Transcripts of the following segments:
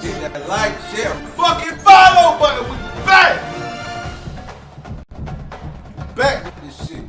Hit that like, share, fucking follow button. We back. Back with this shit.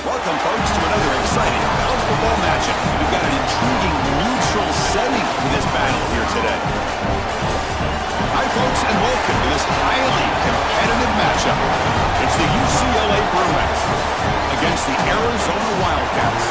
Welcome, folks, to another exciting college football matchup. We've got an intriguing neutral setting for this battle here today. Hi, folks, and welcome to this highly competitive matchup. It's the UCLA Bruins against the Arizona Wildcats.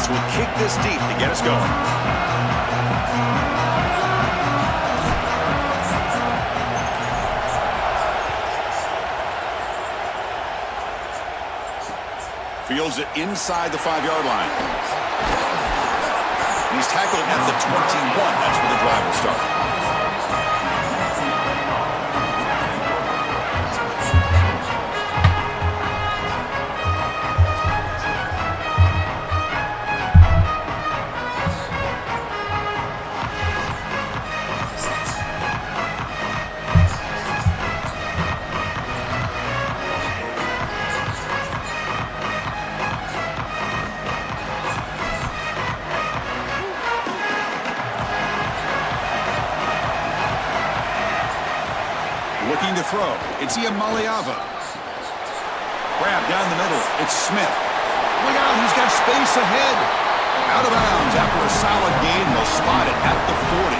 Will kick this deep to get us going. Fields it inside the 5-yard line. And he's tackled at the 21. That's where the drive will start. Looking to throw. It's Iamaleava. Grab down the middle. It's Smith. Look out, he's got space ahead. Out of bounds after a solid gain. They'll spot it at the 40.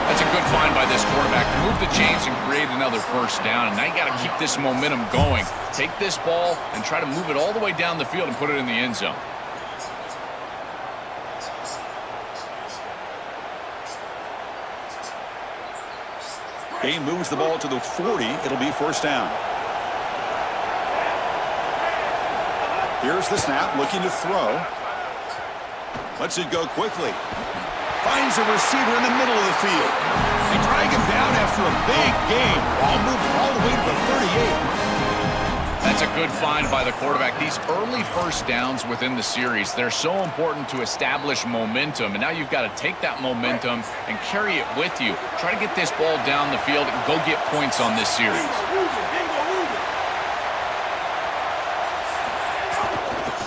That's a good find by this quarterback to move the chains and create another first down. And now you got to keep this momentum going. Take this ball and try to move it all the way down the field and put it in the end zone. Kane moves the ball to the 40. It'll be first down. Here's the snap, looking to throw. Lets it go quickly. Finds a receiver in the middle of the field. They drag him down for a big game. Ball moved all the way to the 38. That's a good find by the quarterback. These early first downs within the series, they're so important to establish momentum. And now you've got to take that momentum and carry it with you. Try to get this ball down the field and go get points on this series.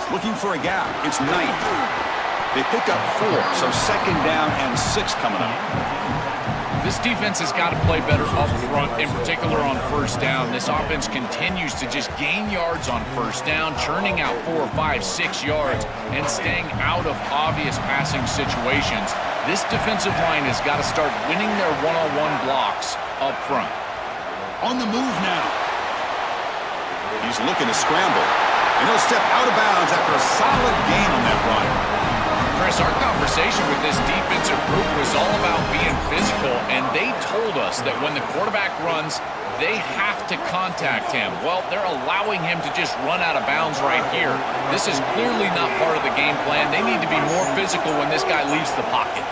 Looking for a gap. It's Knight. They pick up 4, so second down and 6 coming up. This defense has got to play better up front, in particular on first down. This offense continues to just gain yards on first down, churning out 4, 5, 6 yards, and staying out of obvious passing situations. This defensive line has got to start winning their one-on-one blocks up front. On the move now. He's looking to scramble, and he'll step out of bounds after a solid gain on that run. Chris, our conversation with this defensive group was all about being physical, and they told us that when the quarterback runs, they have to contact him. Well, they're allowing him to just run out of bounds right here. This is clearly not part of the game plan. They need to be more physical when this guy leaves the pocket.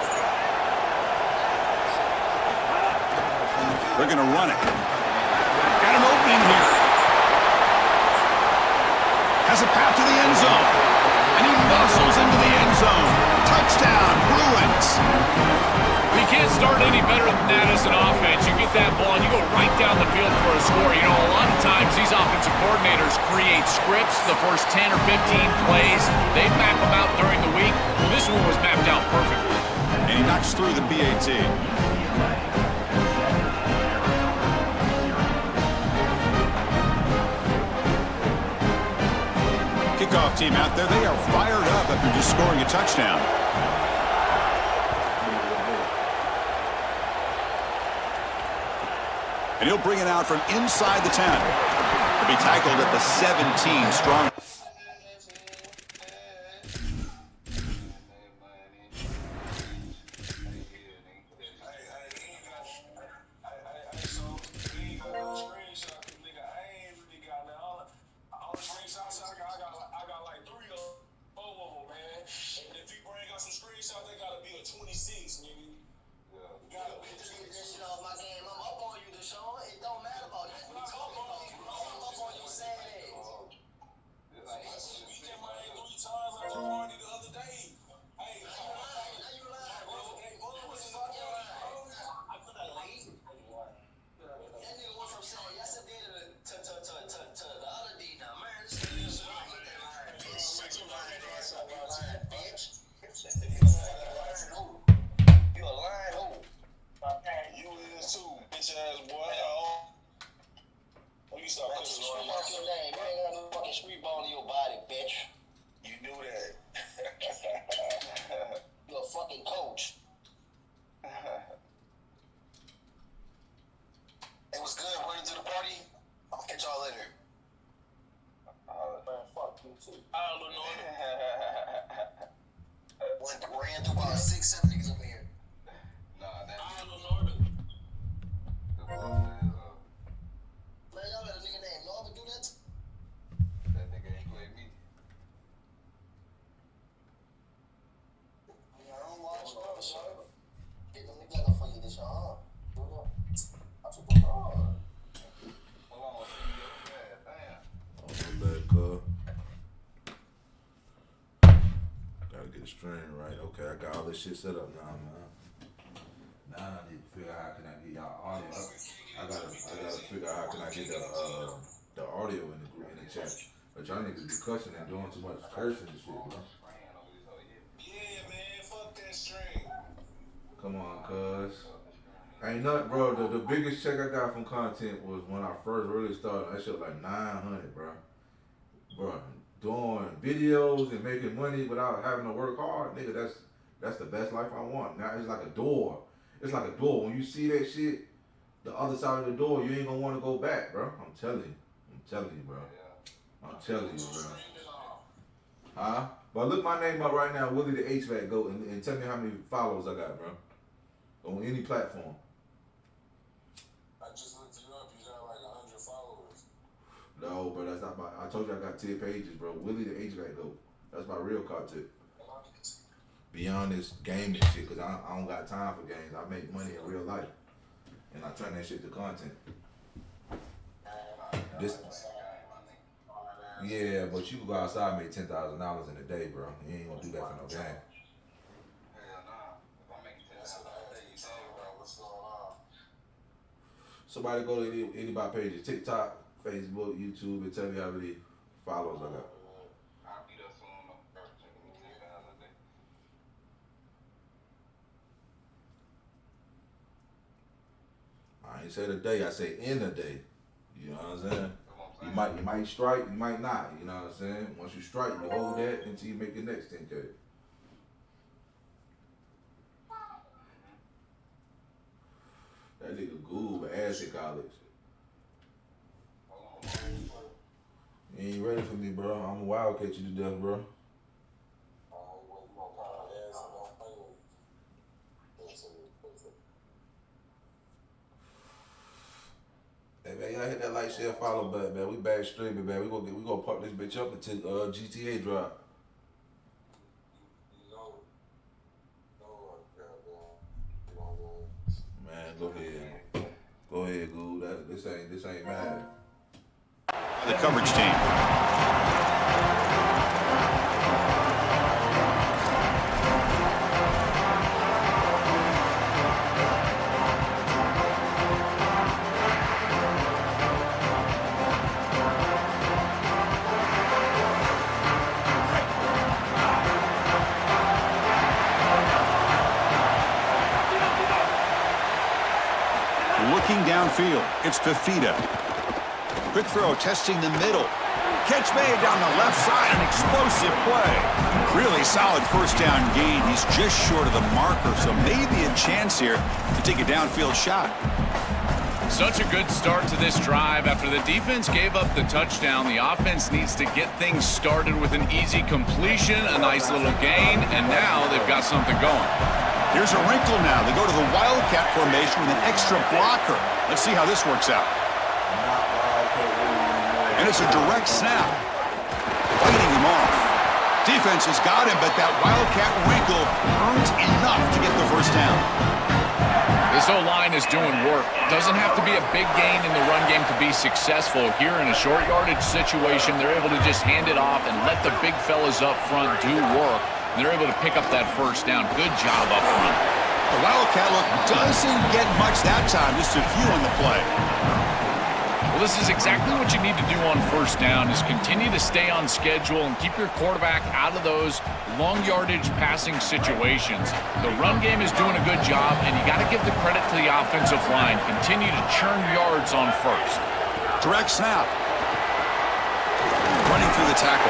They're going to run it. Got an opening here. Has a path to the end zone. And he muscles into the end zone. Touchdown, Bruins. You can't start any better than that as an offense. You get that ball and you go right down the field for a score. You know, a lot of times these offensive coordinators create scripts, the first 10 or 15 plays. They map them out during the week. Well, this one was mapped out perfectly. And he knocks through the PAT. Kickoff team out there, they are fired up after just scoring a touchdown. And he'll bring it out from inside the 10. To be tackled at the 17 strong. Ran through about 6, 7 niggas up here. Nah, that man, y'all let a nigga named Norman do that? That nigga ain't played me. Yeah, I don't watch the show. Get them together for you this year, huh? I'm super hard. Hold on, damn. Back up. Gotta get the stream right. Okay, I got all this shit set up now, man. Now I need to figure out how can I get y'all audio up. I gotta figure out how can I get the audio in the chat. But y'all niggas be cussing and doing too much cursing and shit, bro. Yeah, man, fuck that stream. Come on, cuz. Ain't nothing, bro. The biggest check I got from content was when I first really started. That shit was like 900, bro. Bro, doing videos and making money without having to work hard, nigga, that's the best life I want. Now it's like a door. It's like a door. When you see that shit, the other side of the door, you ain't gonna want to go back, bro. I'm telling you, bro. I'm telling you, bro. Huh? But look my name up right now, Willie the HVAC Goat, and tell me how many followers I got, bro. On any platform. I just looked you up. You got like 100 followers. No, bro, that's not my. I told you I got 10 pages, bro. Willie the HVAC Goat. That's my real content. Beyond this gaming shit, because I don't got time for games. I make money in real life. And I turn that shit to content. This, yeah, but you can go outside and make $10,000 in a day, bro. You ain't gonna do that for no game. Somebody go to anybody pages, TikTok, Facebook, YouTube, and tell me how many followers I got. I ain't said a day, I say in a day. You know what I'm saying? You might strike, you might not. You know what I'm saying? Once you strike, you hold that until you make the next 10K. That nigga Goob ass in college. You ain't ready for me, bro. I'm a wildcat you to death, bro. Hey man, y'all hit that like, share, follow button, man. We back streaming, man. We gonna pump this bitch up until GTA drop. Man, go ahead. Go ahead, Goob. This ain't mad. The coverage team. Looking downfield, it's Fifita. Quick throw, testing the middle. Catch made down the left side, an explosive play. Really solid first down gain. He's just short of the marker, so maybe a chance here to take a downfield shot. Such a good start to this drive. After the defense gave up the touchdown, the offense needs to get things started with an easy completion, a nice little gain, and now they've got something going. Here's a wrinkle now. They go to the Wildcat formation with an extra blocker. Let's see how this works out. And it's a direct snap. Fighting him off. Defense has got him, but that Wildcat wrinkle earns enough to get the first down. This O-line is doing work. Doesn't have to be a big gain in the run game to be successful. Here in a short yardage situation, they're able to just hand it off and let the big fellas up front do work. They're able to pick up that first down. Good job up front. The Wildcat look doesn't get much that time, just a few on the play. Well, this is exactly what you need to do on first down, is continue to stay on schedule and keep your quarterback out of those long yardage passing situations. The run game is doing a good job, and you got to give the credit to the offensive line. Continue to churn yards on first. Direct snap. Running through the tackle.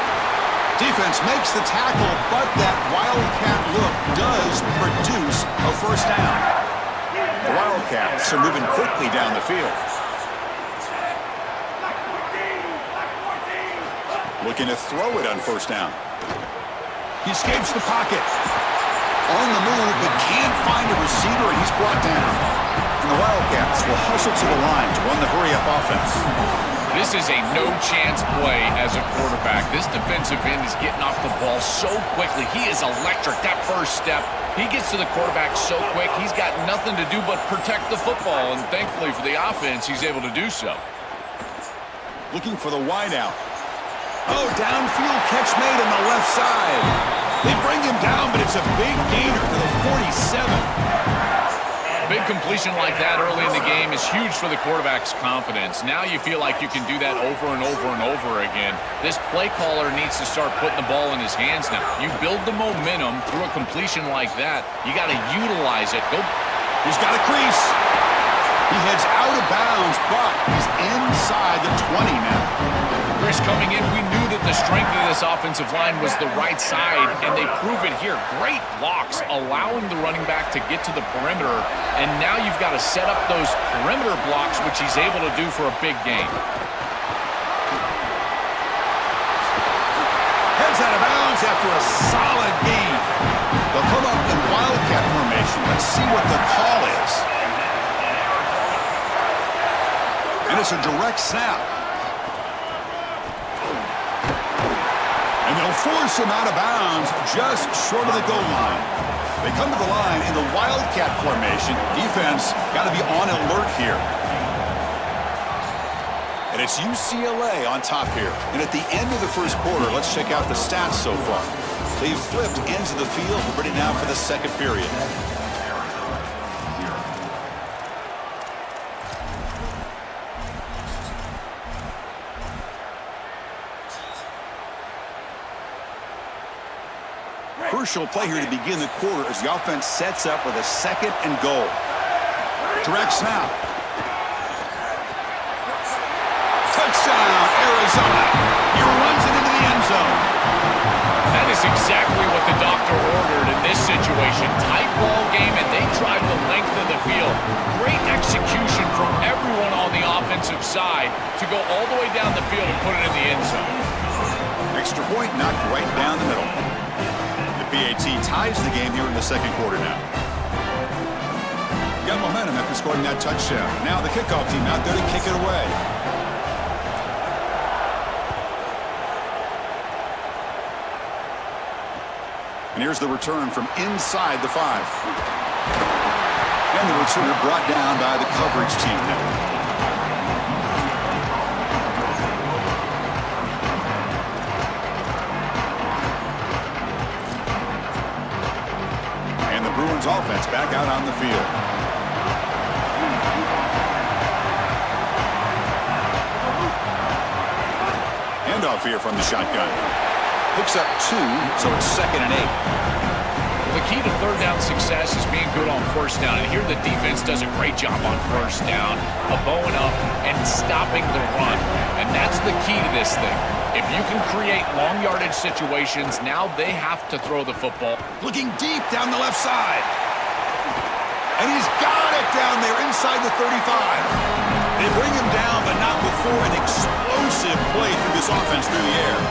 Defense makes the tackle, but that Wildcat look does produce a first down. The Wildcats are moving quickly down the field. Looking to throw it on first down. He escapes the pocket. On the move, but can't find a receiver, and he's brought down. And the Wildcats will hustle to the line to run the hurry-up offense. This is a no-chance play as a quarterback. This defensive end is getting off the ball so quickly. He is electric. That first step, he gets to the quarterback so quick, he's got nothing to do but protect the football, and thankfully for the offense, he's able to do so. Looking for the wideout. Oh, downfield catch made on the left side. They bring him down, but it's a big gainer to the 47. Big completion like that early in the game is huge for the quarterback's confidence. Now you feel like you can do that over and over and over again. This play caller needs to start putting the ball in his hands now. You build the momentum through a completion like that. You got to utilize it. Go. He's got a crease. He heads out of bounds, but he's inside the 20 now. Chris, coming in, we knew that the strength of this offensive line was the right side, and they prove it here. Great blocks, allowing the running back to get to the perimeter, and now you've got to set up those perimeter blocks, which he's able to do for a big gain. Heads out of bounds after a solid gain. They'll come up in Wildcat formation. Let's see what the call is. And it's a direct snap. And they'll force him out of bounds just short of the goal line. They come to the line in the Wildcat formation. Defense got to be on alert here. And it's UCLA on top here. And at the end of the first quarter, let's check out the stats so far. They've flipped ends of the field. We're ready now for the second period. Crucial play here to begin the quarter as the offense sets up with a 2nd and goal. Direct snap. Touchdown, Arizona. He runs it into the end zone. That is exactly what the doctor ordered in this situation. Tight ball game, and they drive the length of the field. Great execution from everyone on the offensive side to go all the way down the field and put it in the end zone. Extra point knocked right down the middle. The PAT ties the game here in the second quarter now. Got momentum after scoring that touchdown. Now the kickoff team out there to kick it away. And here's the return from inside the 5. And the returner brought down by the coverage team now. And the Bruins offense back out on the field. Handoff here from the shotgun. Picks up 2, so it's 2nd and 8. The key to third down success is being good on first down, and here the defense does a great job on first down of bowing up and stopping the run, and that's the key to this thing. If you can create long yardage situations, now they have to throw the football. Looking deep down the left side. And he's got it down there inside the 35. They bring him down, but not before an explosive play through this offense through the air.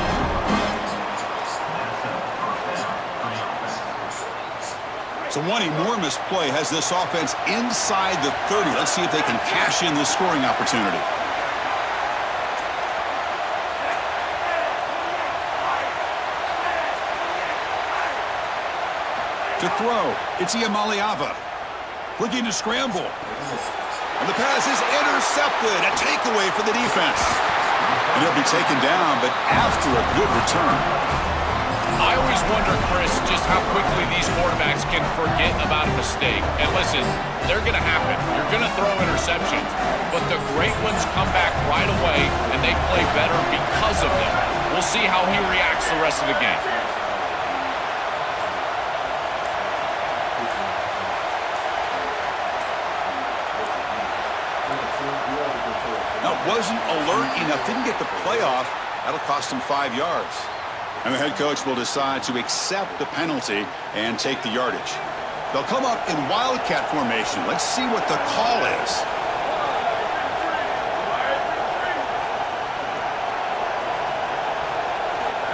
So one enormous play has this offense inside the 30. Let's see if they can cash in this scoring opportunity. To throw, it's Iamaleava. Looking to scramble. And the pass is intercepted. A takeaway for the defense. And he'll be taken down, but after a good return. I always wonder, Chris, just how quickly these quarterbacks can forget about a mistake. And listen, they're going to happen. You're going to throw interceptions. But the great ones come back right away, and they play better because of them. We'll see how he reacts the rest of the game. Now, wasn't alert enough, didn't get the playoff. That'll cost him 5 yards. And the head coach will decide to accept the penalty and take the yardage. They'll come up in Wildcat formation. Let's see what the call is.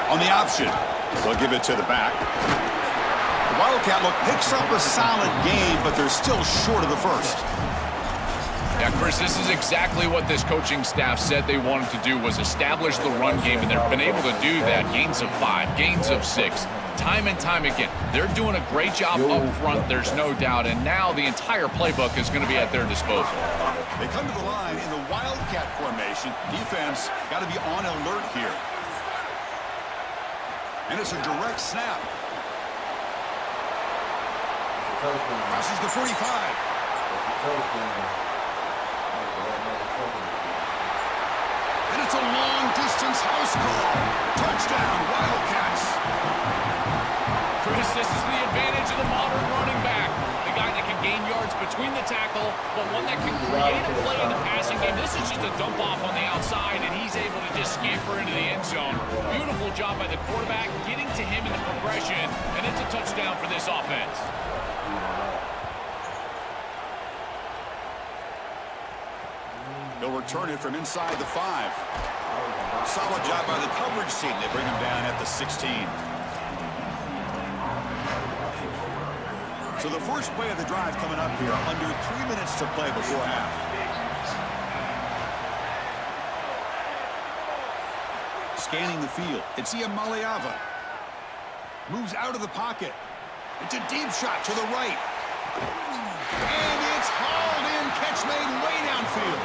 On the option, they'll give it to the back. The Wildcat look picks up a solid gain, but they're still short of the first. Yeah, Chris, this is exactly what this coaching staff said they wanted to do, was establish the run game, and they've been able to do that. Gains of 5, gains of 6, time and time again. They're doing a great job up front, there's no doubt, and now the entire playbook is going to be at their disposal. They come to the line in the Wildcat formation. Defense got to be on alert here. And it's a direct snap. Crosses the 45. And it's a long-distance house call. Touchdown, Wildcats. Chris, this is the advantage of the modern running back. The guy that can gain yards between the tackle, but one that can create a play in the passing game. This is just a dump off on the outside, and he's able to just scamper into the end zone. Beautiful job by the quarterback, getting to him in the progression, and it's a touchdown for this offense. They'll return it from inside the 5. Solid job by the coverage team. They bring him down at the 16. So the first play of the drive coming up here. Under 3 minutes to play before half. Scanning the field. It's Iamaleava. Moves out of the pocket. It's a deep shot to the right. And it's hauled in. Catch made way downfield.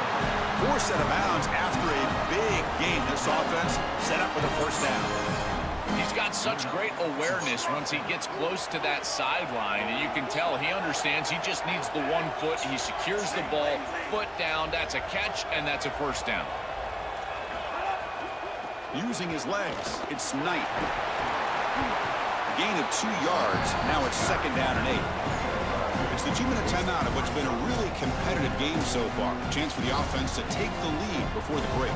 Forced out of bounds after a big game. This offense set up with a first down. He's got such great awareness once he gets close to that sideline, and you can tell he understands he just needs the 1 foot. He secures the ball, foot down, that's a catch, and that's a first down. Using his legs, it's Knight. Gain of 2 yards. Now it's 2nd down and 8. It's the 2-minute timeout of what's been a really competitive game so far. A chance for the offense to take the lead before the break.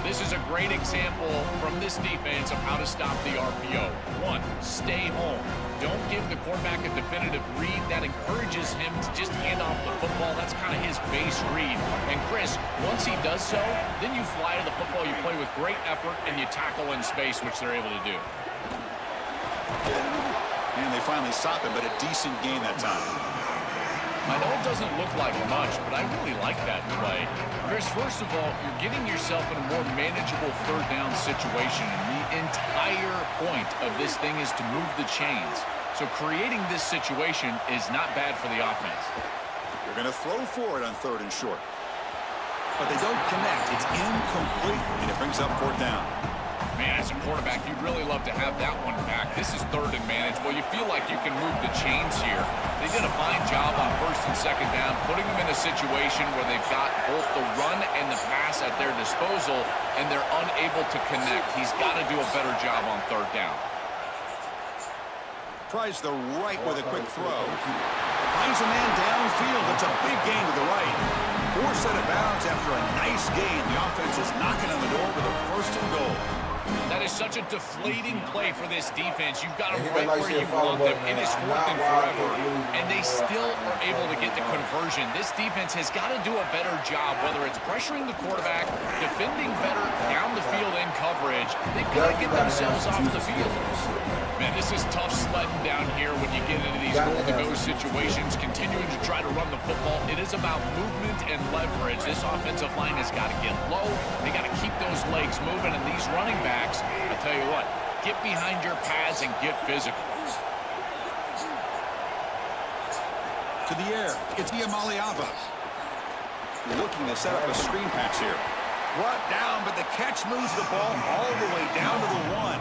This is a great example from this defense of how to stop the RPO. 1, stay home. Don't give the quarterback a definitive read. That encourages him to just hand off the football. That's kind of his base read. And Chris, once he does so, then you fly to the football, you play with great effort, and you tackle in space, which they're able to do. And they finally stop it, but a decent gain that time. I know it doesn't look like much, but I really like that play. Chris, first of all, you're getting yourself in a more manageable 3rd down situation, and the entire point of this thing is to move the chains. So creating this situation is not bad for the offense. They're going to throw for it on 3rd and short. But they don't connect. It's incomplete, and it brings up 4th down. Man, as a quarterback, you'd really love to have that one back. This is 3rd and manageable. You feel like you can move the chains here. They did a fine job on 1st and 2nd down, putting them in a situation where they've got both the run and the pass at their disposal, and they're unable to connect. He's got to do a better job on 3rd down. Tries the right with a quick throw. Finds a man downfield. It's a big gain to the right. Forced out of bounds after a nice gain. The offense is knocking on the door with a 1st and goal. That is such a deflating play for this defense. You've got them right where you want them. It is 4th and forever, and they still are able to get the conversion. This defense has got to do a better job, whether it's pressuring the quarterback, defending better down the field in coverage. They've got to get themselves off the field. Man, this is tough sledding down here when you get into these goal-to-go situations, continuing to try to run the football. It is about movement and leverage. This offensive line has got to get low. They got to keep those legs moving, and these running backs, I tell you what, get behind your pads and get physical. To the air, it's Iamaleava. Looking to set up a screen pass here. Brought down, but the catch moves the ball all the way down to the 1.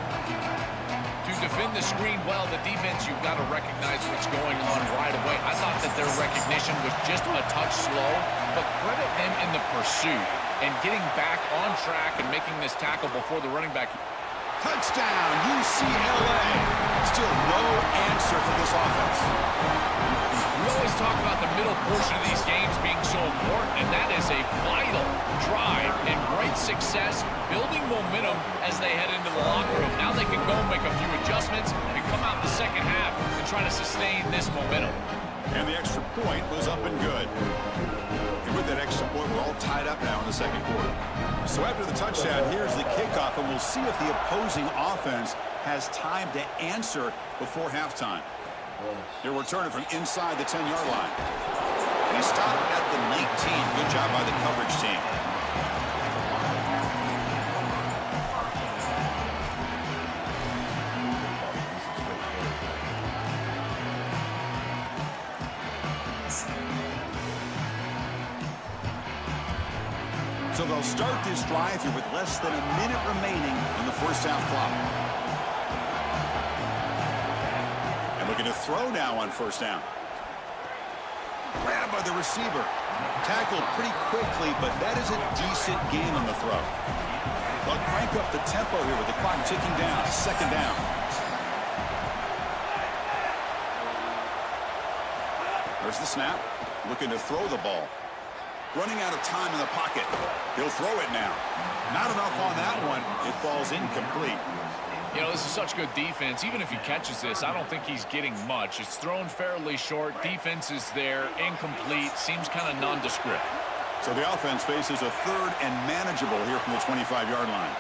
To defend the screen well, the defense, you've got to recognize what's going on right away. I thought that their recognition was just a touch slow, but credit them in the pursuit and getting back on track and making this tackle before the running back. Touchdown, UCLA. Still no answer for this offense. We always talk about the middle portion of these games being so important, and that is a vital drive and great success, building momentum as they head into the locker room. Now they can go make a few adjustments and come out in the 2nd half and try to sustain this momentum. And the extra point was up and good. And with that extra point, we're all tied up now in the 2nd quarter. So after the touchdown, here's the kickoff, and we'll see if the opposing offense has time to answer before halftime. They're returning from inside the 10-yard line. And he stopped at the 19. Good job by the coverage team. So they'll start this drive here with less than a minute remaining in the 1st half clock. And looking to throw now on 1st down. Grabbed by the receiver. Tackled pretty quickly, but that is a decent gain on the throw. They'll crank up the tempo here with the clock ticking down. 2nd down. There's the snap. Looking to throw the ball. Running out of time in the pocket. He'll throw it now. Not enough on that one. It falls incomplete. You know, this is such good defense. Even if he catches this, I don't think he's getting much. It's thrown fairly short. Defense is there. Incomplete. Seems kind of nondescript. So the offense faces a 3rd and manageable here from the 25-yard line.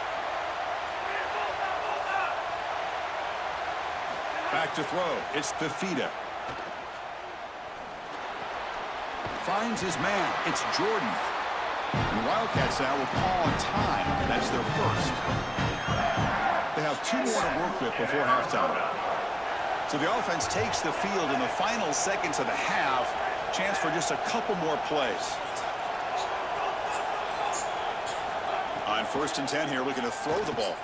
Back to throw. It's Fifita. Finds his man. It's Jordan. The Wildcats now will call on time. That's their 1st. They have 2 more to work with before halftime. So the offense takes the field in the final seconds of the half. Chance for just a couple more plays. On 1st and 10 here, looking to throw the ball.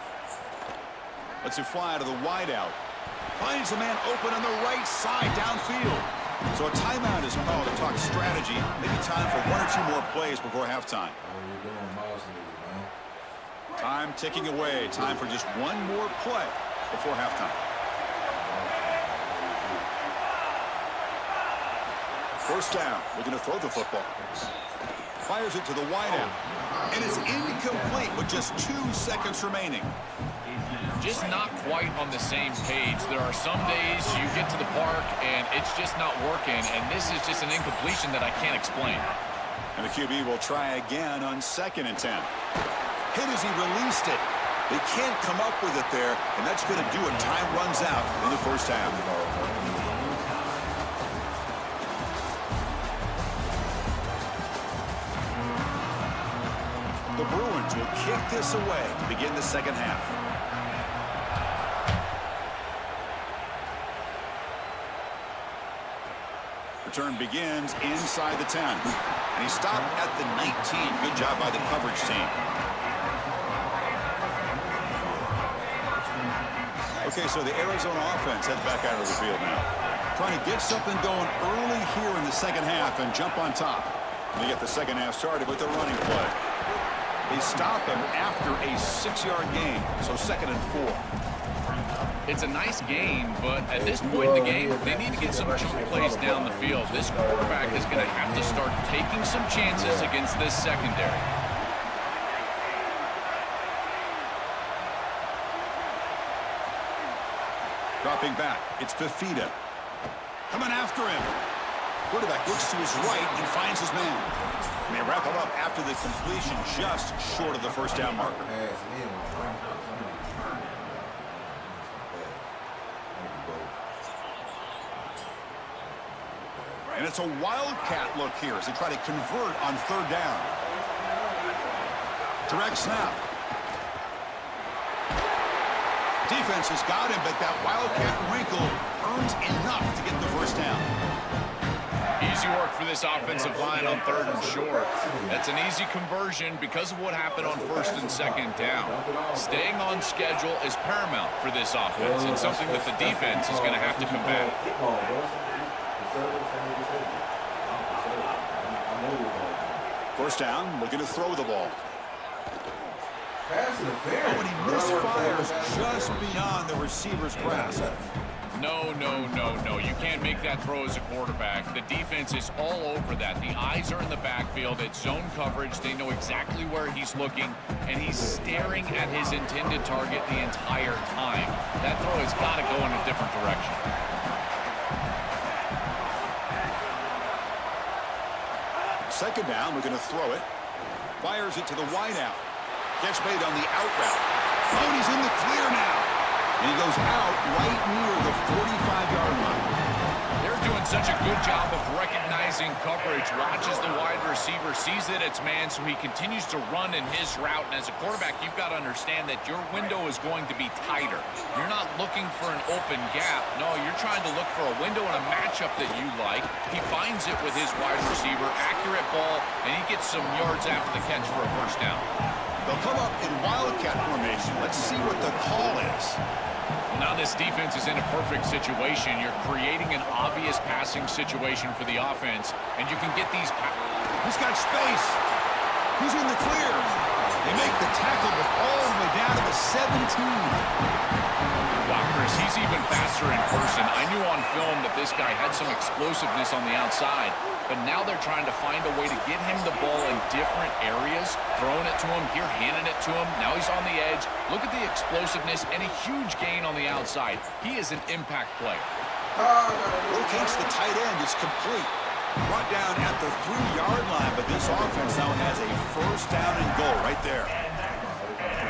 Lets it fly to the wideout. Finds a man open on the right side downfield. So a timeout is called to talk strategy. Maybe time for 1 or 2 more plays before halftime. Time ticking away. Time for just 1 more play before halftime. First down. Looking to throw the football. Fires it to the wideout. And it's incomplete with just 2 seconds remaining. Just not quite on the same page. There are some days you get to the park and it's just not working, and this is just an incompletion that I can't explain. And the QB will try again on 2nd and 10. Hit as he released it. They can't come up with it there, and that's going to do it. Time runs out in the first half. The Bruins will kick this away to begin the second half. Return begins inside the 10. And he stopped at the 19. Good job by the coverage team. Okay, so the Arizona offense heads back out of the field now. Trying to get something going early here in the second half and jump on top. And they get the second half started with the running play. They stop him after a 6-yard gain, so 2nd and 4. It's a nice gain, but at this point in the game, they need to get some chunk plays down the field. This quarterback is going to have to start taking some chances against this secondary. Dropping back, it's Fifita. Coming after him. Quarterback looks to his right and finds his man. And they wrap him up after the completion just short of the first down marker. And it's a wildcat look here as they try to convert on 3rd down. Direct snap. Defense has got him, but that wildcat wrinkle earns enough to get the first down. Easy work for this offensive line on 3rd and short. That's an easy conversion because of what happened on 1st and 2nd down. Staying on schedule is paramount for this offense and something that the defense is going to have to combat. First down, looking to throw the ball. Pass interference. Oh, and he misfires just beyond the receiver's grasp. No. You can't make that throw as a quarterback. The defense is all over that. The eyes are in the backfield. It's zone coverage. They know exactly where he's looking, and he's staring at his intended target the entire time. That throw has got to go in a different direction. Second down, we're going to throw it. Fires it to the wideout. Catch made on the out route. Oh, and he's in the clear now. And he goes out right near the 45-yard line. They're doing such a good job of recognizing coverage. Watches the wide receiver, sees that it's man, so he continues to run in his route. And as a quarterback, you've got to understand that your window is going to be tighter. You're not looking for an open gap. No, you're trying to look for a window and a matchup that you like. He finds it with his wide receiver, accurate ball, and he gets some yards after the catch for a first down. They'll come up in wildcat formation. Let's see what the call is. Now this defense is in a perfect situation. You're creating an obvious passing situation for the offense, and you can get these. He's got space. He's in the clear. They make the tackle, but all the way down to the 17. Wow, Chris, he's even faster in person. I knew on film that this guy had some explosiveness on the outside, but now they're trying to find a way to get him the ball in different areas, throwing it to him, here handing it to him. Now he's on the edge. Look at the explosiveness and a huge gain on the outside. He is an impact player. Locates the tight end. It's complete. Brought down at the 3-yard line, but this offense now has a first down and goal right there.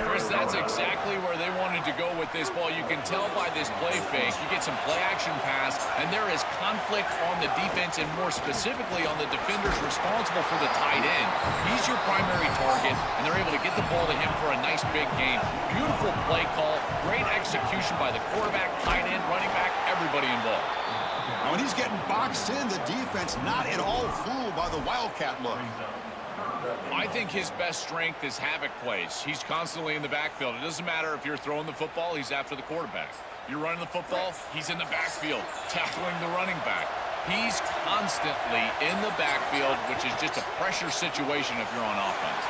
Chris, that's exactly where they wanted to go with this ball. You can tell by this play fake. You get some play-action pass, and there is conflict on the defense and more specifically on the defenders responsible for the tight end. He's your primary target, and they're able to get the ball to him for a nice big gain. Beautiful play call, great execution by the quarterback, tight end, running back, everybody involved. When he's getting boxed in, the defense not at all fooled by the Wildcat look. I think his best strength is havoc plays. He's constantly in the backfield. It doesn't matter if you're throwing the football, he's after the quarterback. You're running the football, he's in the backfield, tackling the running back. He's constantly in the backfield, which is just a pressure situation if you're on offense.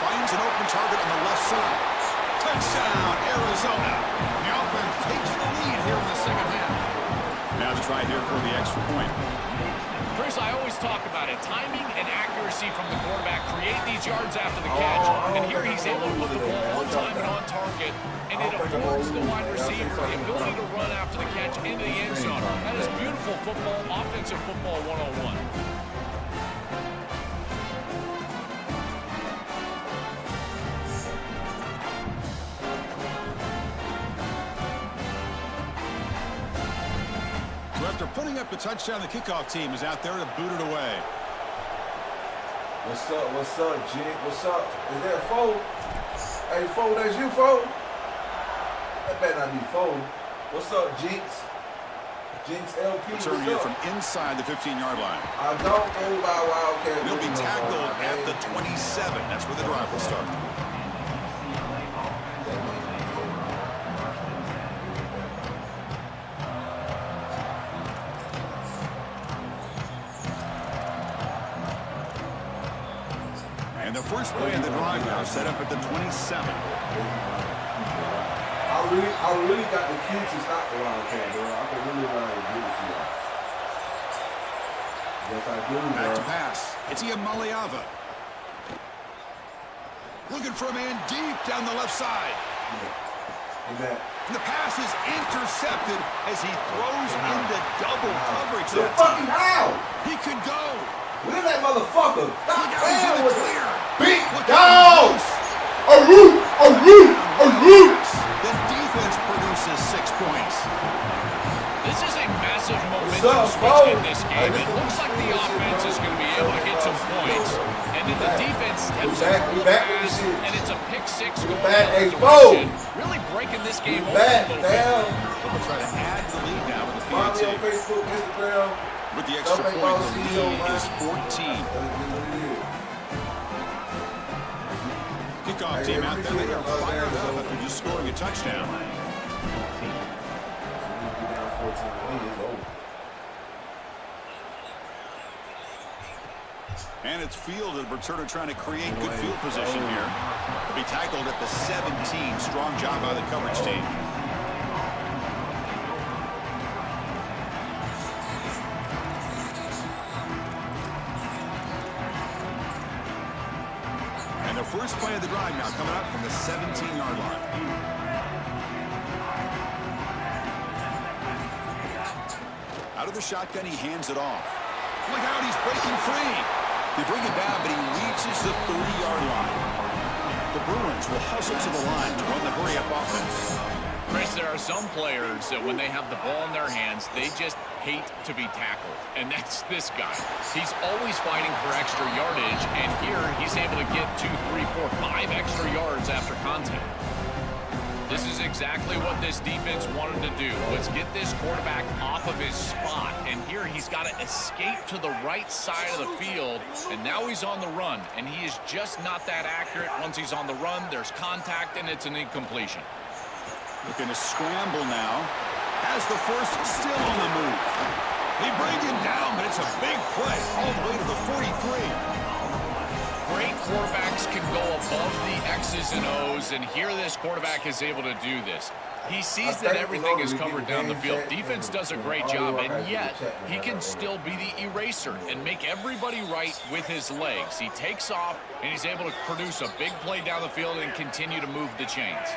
Finds an open target on the left side. Touchdown, Arizona. The offense takes the lead here in the second half. Now the try here for the extra point. Chris, I always talk about it. Timing and accuracy from the quarterback create these yards after the catch. And here he's able to put the ball on time and on target. And it affords the wide receiver the ability to run after the catch into the end zone. That is beautiful football, offensive football 101. So after putting up the touchdown, the kickoff team is out there to boot it away. What's up, Jig? What's up? Is that Foe? Hey, Foe, that's you, Foe? That better not be Foe. What's up, Jinx? Jinx LP, Return here from inside the 15-yard line. I don't go by Wildcat. He'll be tackled at the 27. That's where the drive will start. And the first play in the drive now set up at the 27. I really got the key to stop the Wildcat, bro. I can really give it to y'all. Yes, I do, bro. Back to pass. It's Iamaleava. Looking for a man deep down the left side. Yeah. And the pass is intercepted as he throws into double coverage. The fucking how? He could go. Look at that motherfucker. Stop Look out, he's in playing the with clear. Big Look dog. out. A root. The defense produces 6 points. This is a massive What's momentum up, switch bro? in this game. It looks like the offense is going to be able to get some points. And then the defense steps up We the back. pass, and it's a pick six going back. the Hey, other Bo. direction. Really breaking this game open Back, a little bit. down. We'll try to add to the lead now with the Follow me on PAT. Facebook, Instagram. With the extra Somebody point, go the see your lead is man. 14. Kickoff team out there, they are fired up after just scoring a touchdown. And it's fielded. Returner trying to create good field position here. He'll be tackled at the 17. Strong job by the coverage team. And the first play of the drive now coming up from the 17-yard line. Out of the shotgun, he hands it off. Look out, he's breaking free. They bring it down, but he reaches the 3-yard line. The Bruins will hustle to the line to run the hurry-up offense. Chris, there are some players that when they have the ball in their hands, they just hate to be tackled. And that's this guy. He's always fighting for extra yardage, and here he's able to get 2, 3, 4, 5 extra yards after contact. This is exactly what this defense wanted to do, was get this quarterback off of his spot. And here he's got to escape to the right side of the field, and now he's on the run. And he is just not that accurate. Once he's on the run, there's contact, and it's an incompletion. Looking to scramble now. Has the first, still on the move. They bring him down, but it's a big play all the way to the 43. Great quarterbacks can go above the X's and O's, and here this quarterback is able to do this. He sees that everything is covered down the field. Defense does a great job, and yet he can still be the eraser and make everybody right with his legs. He takes off, and he's able to produce a big play down the field and continue to move the chains.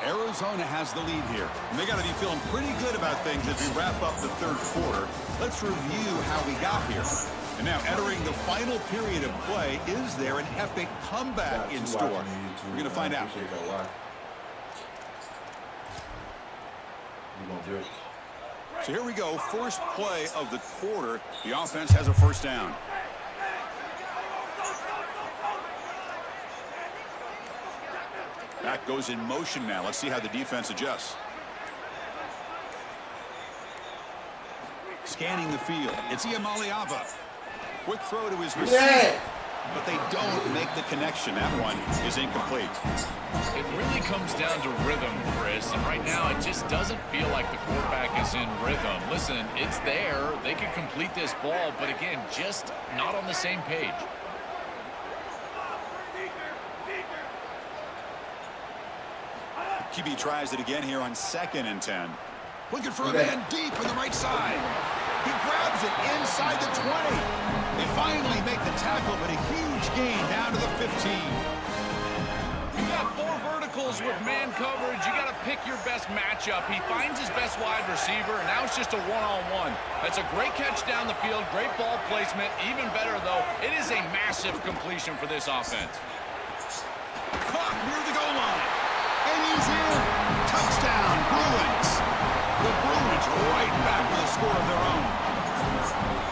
Arizona has the lead here. And they got to be feeling pretty good about things as we wrap up the third quarter. Let's review how we got here. And now entering the final period of play, is there an epic comeback in store? We're going to find out. Appreciate y'all watching. You gonna do it? So here we go, first play of the quarter. The offense has a first down. Back goes in motion now. Let's see how the defense adjusts. Scanning the field. It's Iamaleava. Quick throw to his receiver. But they don't make the connection. That one is incomplete. It really comes down to rhythm, Chris, and right now it just doesn't feel like the quarterback is in rhythm. Listen, it's there. They can complete this ball, but again, just not on the same page. QB tries it again here on 2nd and 10. Looking for a man deep on the right side. He grabs it inside the 20. They finally make the tackle, but a huge gain down to the 15. You got 4 verticals with man coverage. You got to pick your best matchup. He finds his best wide receiver, and now it's just a one-on-one. That's a great catch down the field, great ball placement. Even better, though, it is a massive completion for this offense. Caught near the goal line. And he's in. Touchdown, Bruins. The Bruins right back with a score of their own.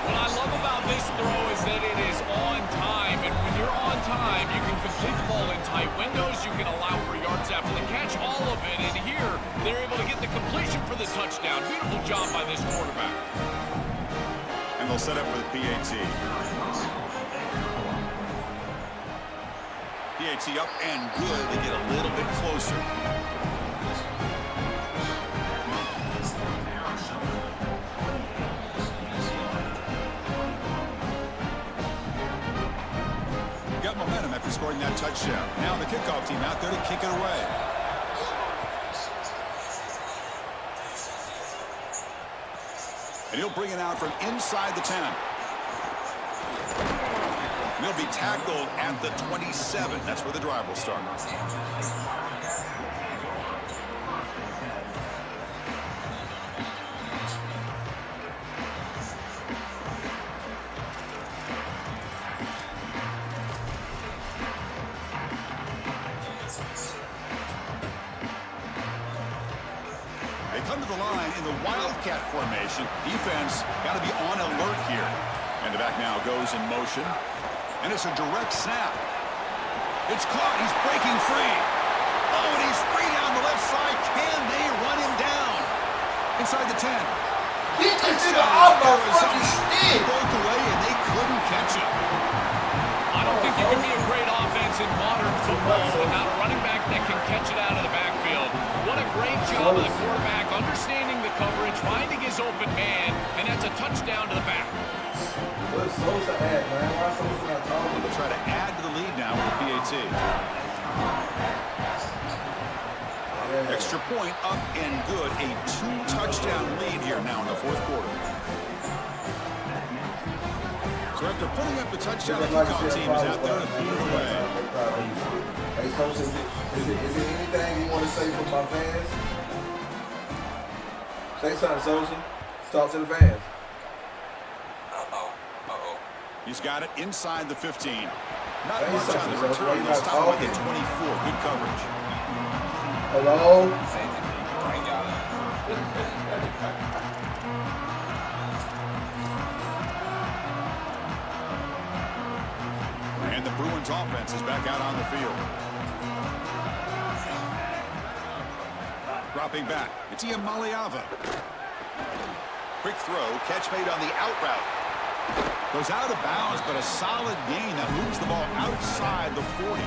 What I love about this throw is that it is on time. And when you're on time, you can complete the ball in tight windows. You can allow for yards after the catch, all of it. And here, they're able to get the completion for the touchdown. Beautiful job by this quarterback. And they'll set up for the PAT. PAT up and good. They get a little bit closer. Got momentum after scoring that touchdown. Now the kickoff team out there to kick it away. And he'll bring it out from inside the 10. He'll be tackled at the 27. That's where the drive will start. They come to the line in the Wildcat formation. Defense got to be on alert here. And the back now goes in motion. And it's a direct snap. It's caught. He's breaking free. Oh, and he's free down the left side. Can they run him down? Inside the 10. Get this nigga off my fucking stick! Broke away, and they couldn't catch him. I don't think you can be a great offense in modern football without a running back that can catch it out of the backfield. What a great job of the quarterback, understanding the coverage, finding his open man, and that's a touchdown to the back. Where's Sosa at, man? Why Sosa not talking? They'll try to add to the lead now with the PAT. Extra point up and good. A 2-touchdown lead here now in the 4th quarter. So after putting up the touchdown, the kickoff team is out there to beat it away. Hey, Coach, is it anything you want to say for my fans? Say something, Sosa. Talk to the fans. He's got it inside the 15. Not Say much on something, the Sosa. Why return. you They'll not stop with the talking? 24. Good coverage. Hello? And the Bruins offense is back out on the field. Dropping back. It's Iamaleava. Quick throw. Catch made on the out route. Goes out of bounds, but a solid gain that moves the ball outside the 40.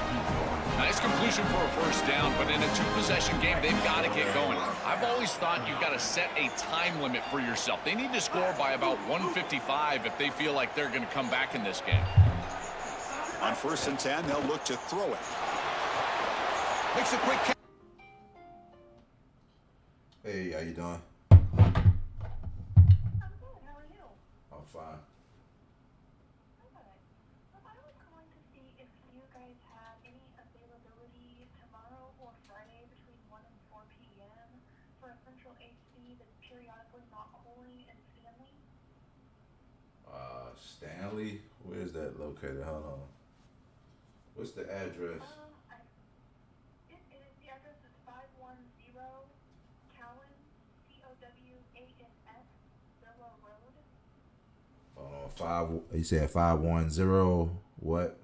Nice completion for a first down, but in a 2-possession game, they've got to get going. I've always thought you've got to set a time limit for yourself. They need to score by about 155 if they feel like they're going to come back in this game. On 1st and 10, they'll look to throw it. Makes a quick catch. Hey, how you doing? I'm good. How are you? I'm fine. Good. I was calling to see if you guys had any availability tomorrow or Friday between 1 and 4 p.m. for a central AC that's periodically not cooling in Stanley. Stanley? Stanley. Where is that located? Hold on. What's the address? The address is 510 Cowan, C-O-W-A-N-S, Villa Road. Hold on. You said 510 what?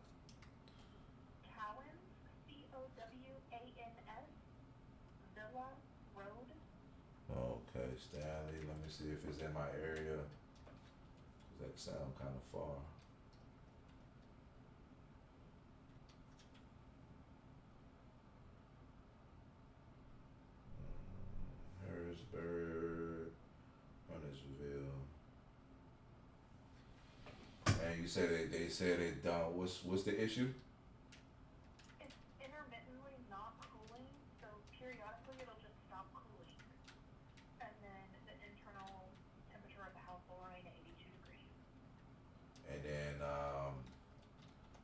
Cowan, C-O-W-A-N-S, Villa Road. Okay, Stanley. Let me see if it's in my area. That sound kind of far. Harrisburg, Huntersville. And you said they said it don't. What's the issue? It's intermittently not cooling, so periodically it'll just stop cooling. And then the internal temperature of the house will remain at 82 degrees. And then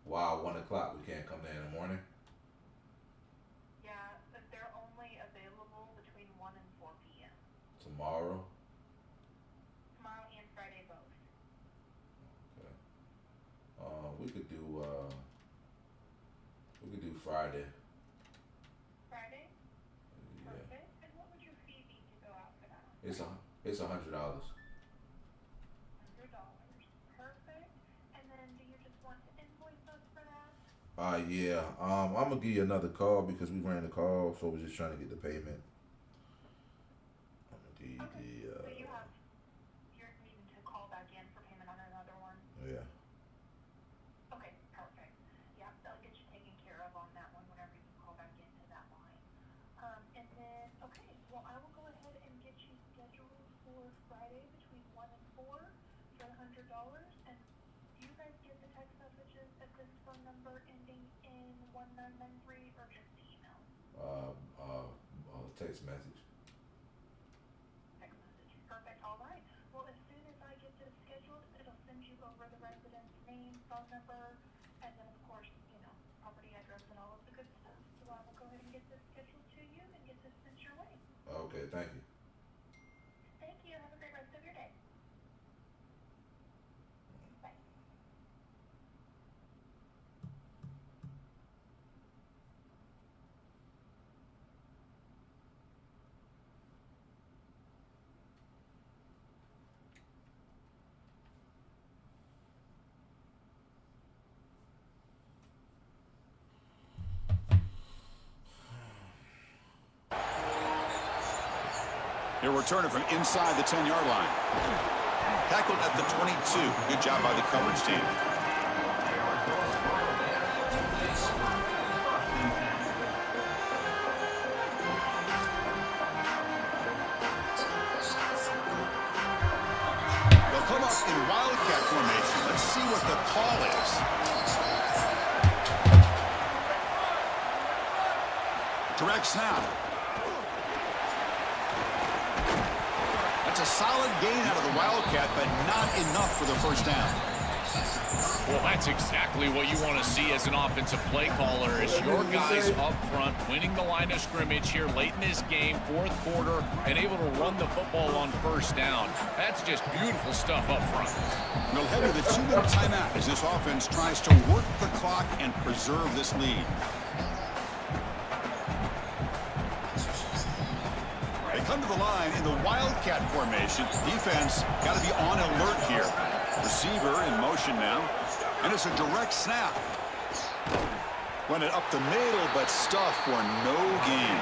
wow, 1 o'clock we can't come there in the morning. Yeah, but they're only available between 1 and 4 p.m. Tomorrow. Tomorrow and Friday both. Okay. We could do Friday. Friday? Yeah. Perfect. And what would your fee be to go out for that? It's $100. $100. Perfect. And then do you just want to invoice us for that? Yeah. I'm gonna give you another call because we ran the call, so we're just trying to get the payment. I'm gonna give you Okay. So you're needing to call back in for payment on another one? yeah. Okay, perfect. Yeah, they'll get you taken care of on that one whenever you call back into that line. And then, okay, well, I will go ahead and get you scheduled for Friday between 1 and 4 for $100. And do you guys get the text messages at this phone number ending in 1993 or just the email? Text message. Text message. Perfect. All right. Well, as soon as I get this scheduled, it'll send you over the resident's name, phone number, and then, of course, property address and all of the good stuff. So I will go ahead and get this scheduled to you and get this sent your way. Okay, thank you. Thank you. Have a great rest of your day. Bye. He'll return it from inside the 10-yard line. Tackled at the 22. Good job by the coverage team. They'll come up in Wildcat formation. Let's see what the call is. Direct snap. That's a solid gain out of the Wildcat, but not enough for the first down. Well, that's exactly what you want to see as an offensive play caller, is your guys up front winning the line of scrimmage here late in this game, fourth quarter, and able to run the football on first down. That's just beautiful stuff up front. We'll head to the 2-minute timeout as this offense tries to work the clock and preserve this lead. They come to the line in the Wildcat formation. Defense got to be on alert here. Receiver in motion now. And it's a direct snap. Run it up the middle, but stuff for no gain.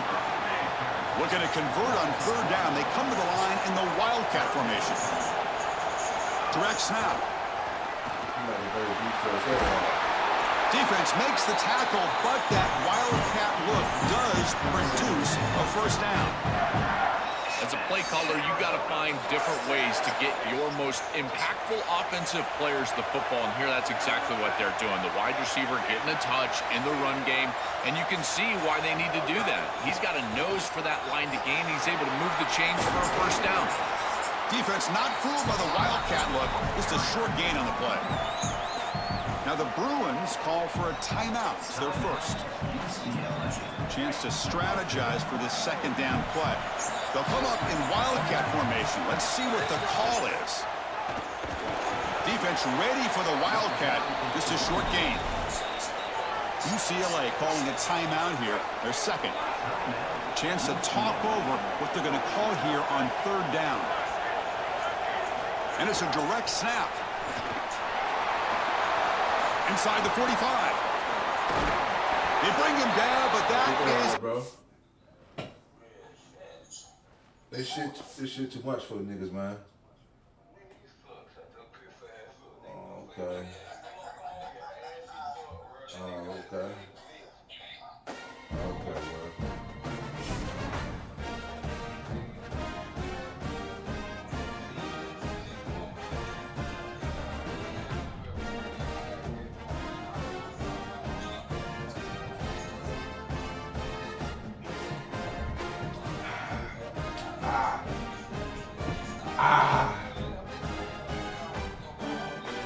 Looking to convert on third down. They come to the line in the Wildcat formation. Direct snap. Defense makes the tackle, but that Wildcat look does produce a first down. As a play caller, you got to find different ways to get your most impactful offensive players the football, and here that's exactly what they're doing. The wide receiver getting a touch in the run game, and you can see why they need to do that. He's got a nose for that line to gain. He's able to move the chains for a first down. Defense not fooled by the Wildcat look. Just a short gain on the play. Now the Bruins call for a timeout. It's their first. Chance to strategize for this second down play. They'll come up in Wildcat formation. Let's see what the call is. defense ready for the Wildcat. Just a short gain. UCLA calling a timeout here, their second. Chance to talk over what they're going to call here on third down. And it's a direct snap. Inside the 45. They bring him down, but that is... Bro. This shit too much for the niggas, man. Okay. Okay. Okay, bro.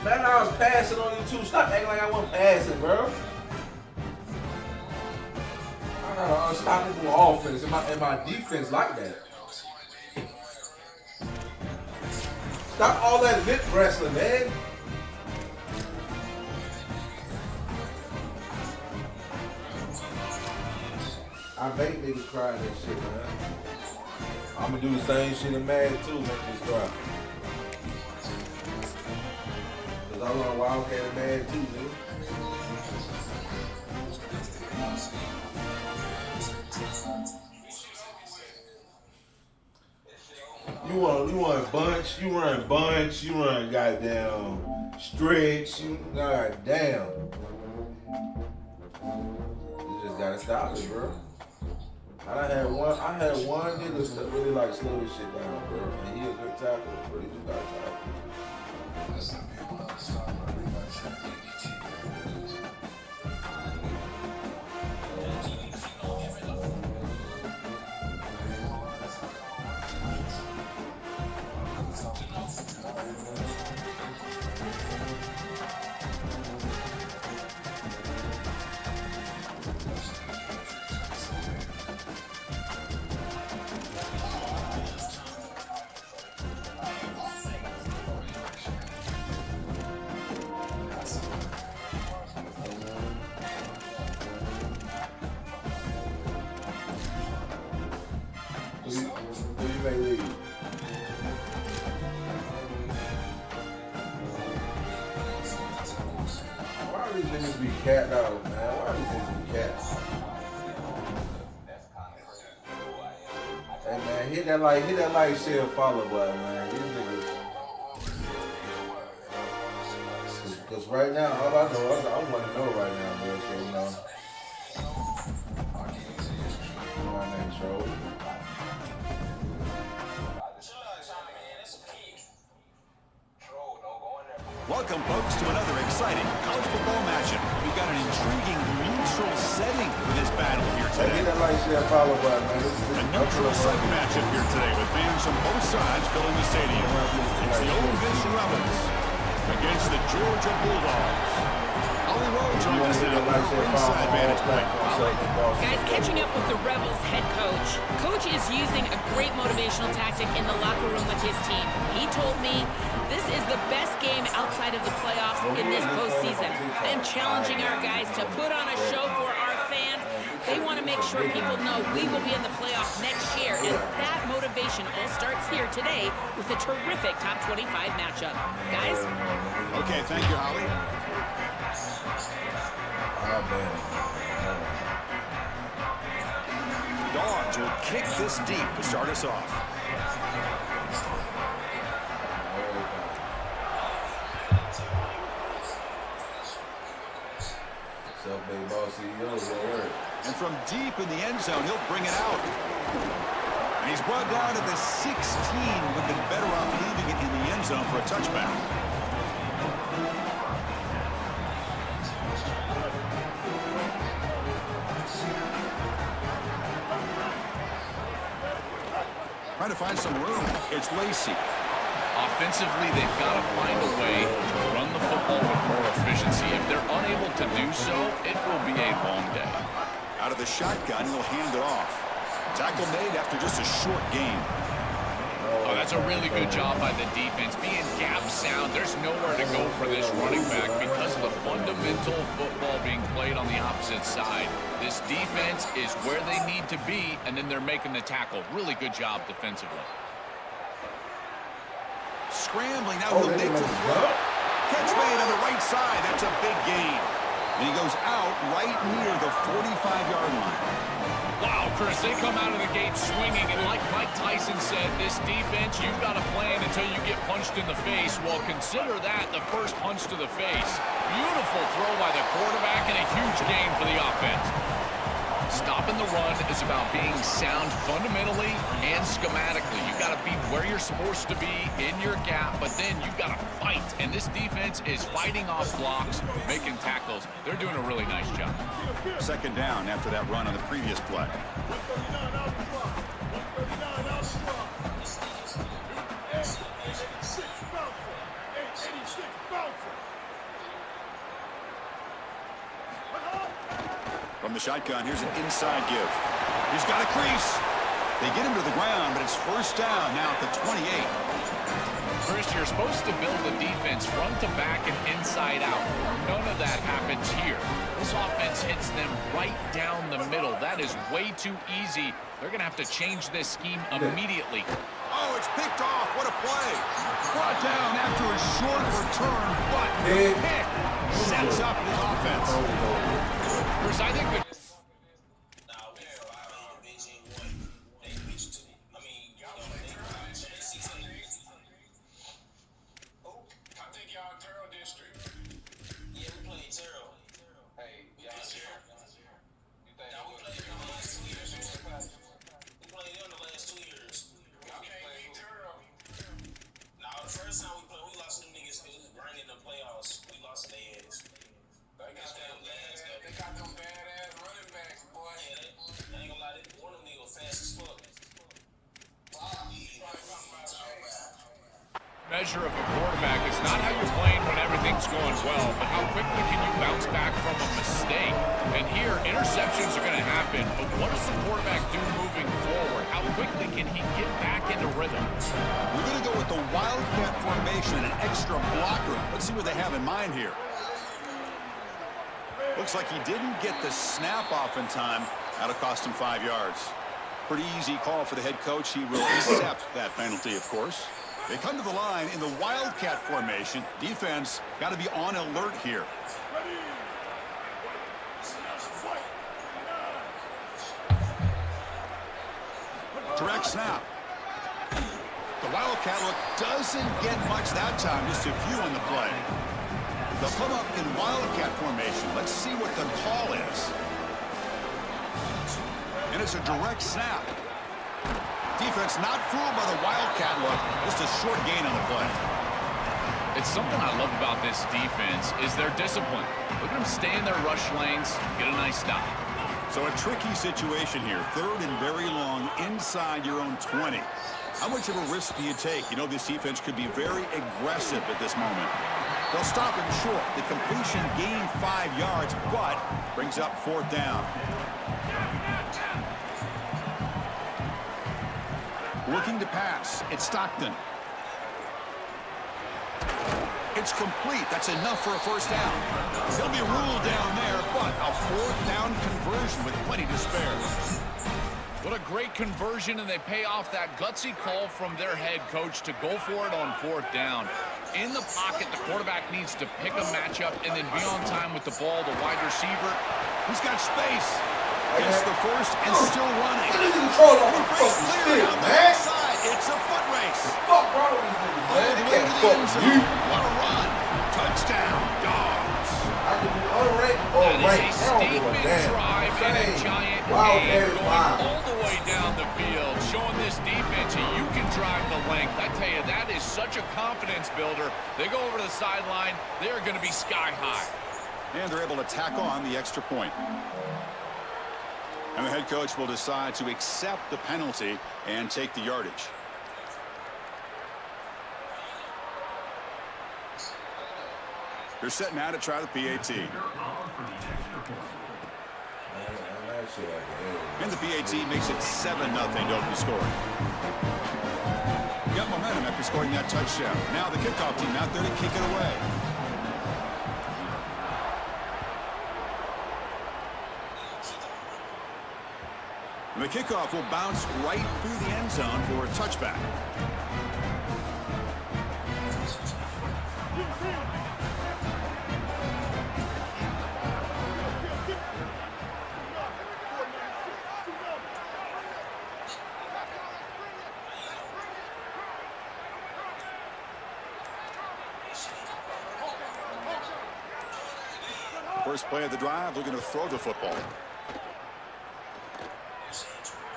Man, I was passing on you too. Stop acting like I wasn't passing, bro. I got an unstoppable offense, and my defense like that. Stop all that lip wrestling, man. I make niggas cry and that shit, man. I'm gonna do the same shit in Mad too, make this cry. Cause I run Wildcat and Mad too, dude. You run bunch, you run goddamn stretch, goddamn. You just gotta stop it, bro. I had one nigga that really like slow this shit down, bro. And he a good tackle, bro. He just got Who you may leave? Why do these niggas be cat out, man? Why do these niggas be cats? Hey man, hit that like, share, follow button, man. These niggas. Cause right now, all I know, I want to know right now, bro. So you know, my name's Troll. Welcome, folks, to another exciting college football matchup. We've got an intriguing neutral setting for this battle here today. Hit that like, share, follow button, man. A neutral site matchup here today with fans from both sides filling the stadium. It's the Ole Miss Rebels against the Georgia Bulldogs. Ollie Rowe joins us now from inside vantage point. Guys, catching up with the Rebels head coach. Coach is using a great motivational tactic in the locker room with his team. He told me this is the best game outside of the playoffs in this postseason. I am challenging our guys to put on a show for our fans. They want to make sure people know we will be in the playoffs next year, and that motivation all starts here today with a terrific top 25 matchup. Guys? Okay, thank you, Holly. Dogs will kick this deep to start us off. And from deep in the end zone, he'll bring it out. And he's brought down to the 16. Would have been better off leaving it in the end zone for a touchback. Trying to find some room. It's Lacey. Offensively, they've got to find a way to run the football with more efficiency. If they're unable to do so, it will be a long day. Out of the shotgun, he'll hand it off. Tackle made after just a short gain. Oh, That's a really good job by the defense. Being gap sound, there's nowhere to go for this running back because of the fundamental football being played on the opposite side. This defense is where they need to be, and then they're making the tackle. Really good job defensively. Scrambling, now he'll make the throw. Catch made on the right side. That's a big gain. And he goes out right near the 45-yard line. Wow, Chris, they come out of the gate swinging, and like Mike Tyson said, this defense, you've got to plan until you get punched in the face. Well, consider that the first punch to the face. Beautiful throw by the quarterback and a huge gain for the offense. Stopping the run is about being sound fundamentally and schematically. You've got to be where you're supposed to be in your gap, but then you've got to fight. And this defense is fighting off blocks, making tackles. They're doing a really nice job. Second down after that run on the previous play. From the shotgun, here's an inside give. He's got a crease. They get him to the ground, but it's first down now at the 28. Chris, you're supposed to build the defense front to back and inside out. None of that happens here. This offense hits them right down the middle. That is way too easy. They're going to have to change this scheme immediately. Oh, it's picked off. What a play. Brought down after a short return, but the pick sets up his offense. Chris, I think that measure of a quarterback is not how you're playing when everything's going well, but how quickly can you bounce back from a mistake. And here, interceptions are going to happen, but what does the quarterback do moving forward? How quickly can he get back into rhythm? We're going to go with the wildcat formation and an extra blocker. Let's see what they have in mind here. Looks like he didn't get the snap off in time. That'll cost him 5 yards. Pretty easy call for the head coach. He will accept that penalty, of course. They come to the line in the wildcat formation. Defense got to be on alert here. Direct snap. The wildcat look doesn't get much that time, just a few on the play. They'll come up in wildcat formation. Let's see what the call is. And it's a direct snap. Defense not fooled by the wildcat look. Just a short gain on the play. It's something I love about this defense is their discipline. Look at them stay in their rush lanes, get a nice stop. So a tricky situation here. Third and very long inside your own 20. How much of a risk do you take? You know this defense could be very aggressive at this moment. They'll stop him short. The completion gained 5 yards, but brings up fourth down. Looking to pass. It's Stockton. It's complete. That's enough for a first down. There'll be a rule down there, but a fourth down conversion with plenty to spare. What a great conversion, and they pay off that gutsy call from their head coach to go for it on fourth down. In the pocket, the quarterback needs to pick a matchup and then be on time with the ball. The wide receiver, he's got space. Gets the first and still running. Control on the fucking stick, man. It's a foot race. Fuck wrong with these niggas, man? They can't fuck with you. What a run. Touchdown, Dogs. I can do unranked or that ranked. is a statement drive and a giant gain going all the way down the field, showing this defense that you can drive the length. I tell you, that is such a confidence builder. They go over to the sideline. They're going to be sky high. And they're able to tack on the extra point. And the head coach will decide to accept the penalty and take the yardage. They're set now to try the PAT. And the PAT makes it 7-0 to open the score. got momentum after scoring that touchdown. Now the kickoff team out there to kick it away. The kickoff will bounce right through the end zone for a touchback. First play of the drive, looking to throw the football.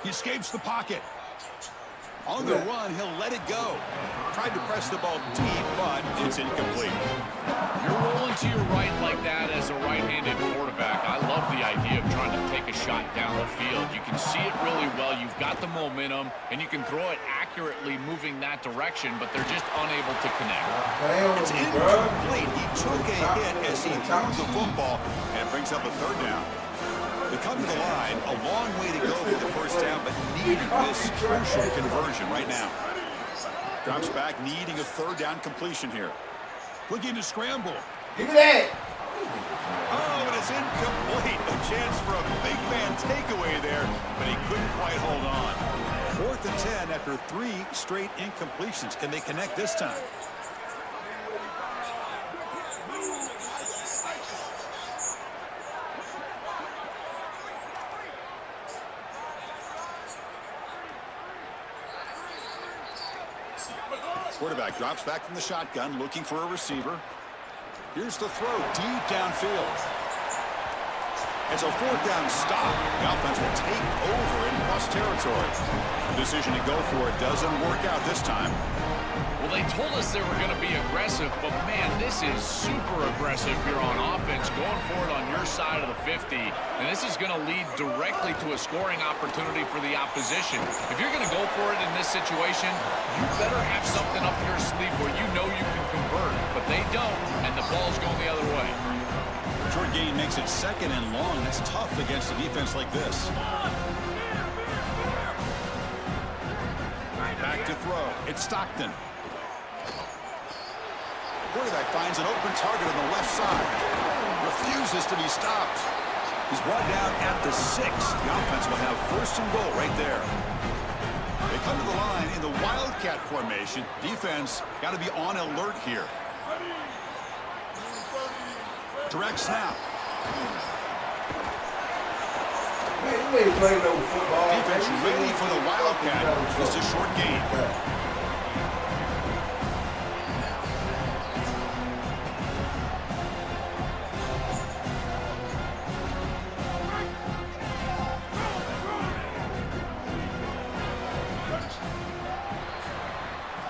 He escapes the pocket. On the run, he'll let it go. Tried to press the ball deep, but it's incomplete. You're rolling to your right like that as a right-handed quarterback. I love the idea of trying to take a shot down the field. You can see it really well. You've got the momentum, and you can throw it accurately moving that direction, but they're just unable to connect. It's incomplete. He took a hit as he threw the football, and brings up a third down. They come to the line, a long way to go for the first down, but needing this crucial conversion right now. Drops back, needing a third down completion here. Looking to scramble. Give me that. Oh, and it's incomplete. A chance for a big man takeaway there, but he couldn't quite hold on. 4th and 10 after 3 straight incompletions. Can they connect this time? Quarterback drops back from the shotgun, looking for a receiver. Here's the throw, deep downfield. It's a 4th down stop. The offense will take over in plus territory. The decision to go for it doesn't work out this time. Well, they told us they were going to be aggressive, but man, this is super aggressive here on offense, going for it on your side of the 50, and this is going to lead directly to a scoring opportunity for the opposition. If you're going to go for it in this situation, you better have something up your sleeve where you know you can convert, but they don't, and the ball's going the other way. Short gain makes it 2nd and long. That's tough against a defense like this. Back to throw. It's Stockton. Quarterback finds an open target on the left side. Refuses to be stopped. He's brought down at the 6. The offense will have 1st and goal right there. They come to the line in the Wildcat formation. Defense got to be on alert here. Direct snap. Man, you ain't playing no football. Defense ready for the Wildcat. Just a short gain.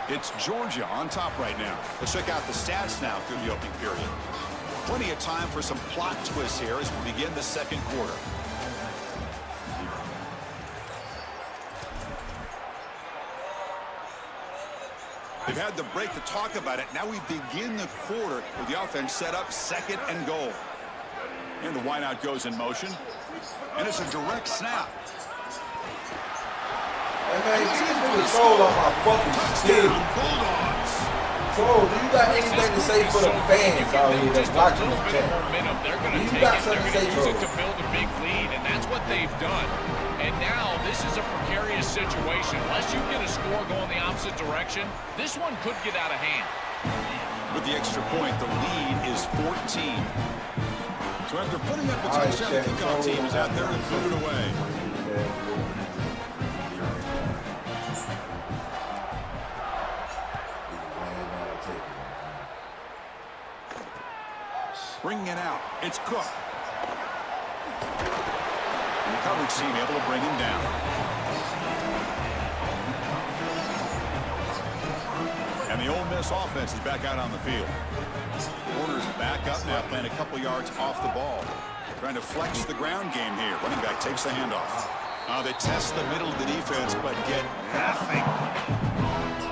It's Georgia on top right now. Let's check out the stats now through the opening period. Plenty of time for some plot twists here as we begin the 2nd quarter. They've had the break to talk about it. Now we begin the quarter with the offense set up 2nd and goal. And the wideout goes in motion. And it's a direct snap. Hey man, you just put the soul on my fucking stick. Bulldogs. Troll, do you got anything to say for the fans out here that's watching this Bit of chat? momentum. They're going to You take got it. They're something to going to say, use it Troll. to build a big lead, and that's what they've done. And now this is a precarious situation. Unless you get a score going the opposite direction, this one could get out of hand. With the extra point, the lead is 14. So after putting up a All right, touchdown, the check. kickoff team is out there to put it away. Bringing it out. It's Cook. And the coverage team able to bring him down. And the Ole Miss offense is back out on the field. Warner's back up now, playing a couple yards off the ball. Trying to flex the ground game here. Running back takes the handoff. They test the middle of the defense, but get nothing.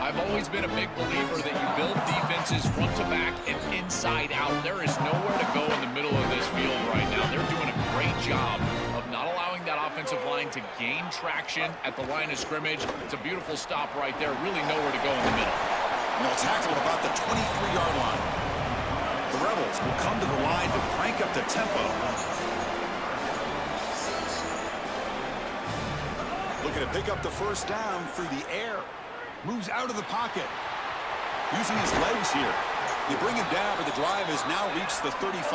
I've always been a big believer that you build defenses front to back and inside out. There is nowhere to go in the middle of this field right now. They're doing a great job of not allowing that offense offensive line to gain traction at the line of scrimmage. It's a beautiful stop right there. Really nowhere to go in the middle. And they'll tackle at about the 23-yard line. The Rebels will come to the line to crank up the tempo. Looking to pick up the first down through the air. Moves out of the pocket. Using his legs here. They bring him down, but the drive has now reached the 35.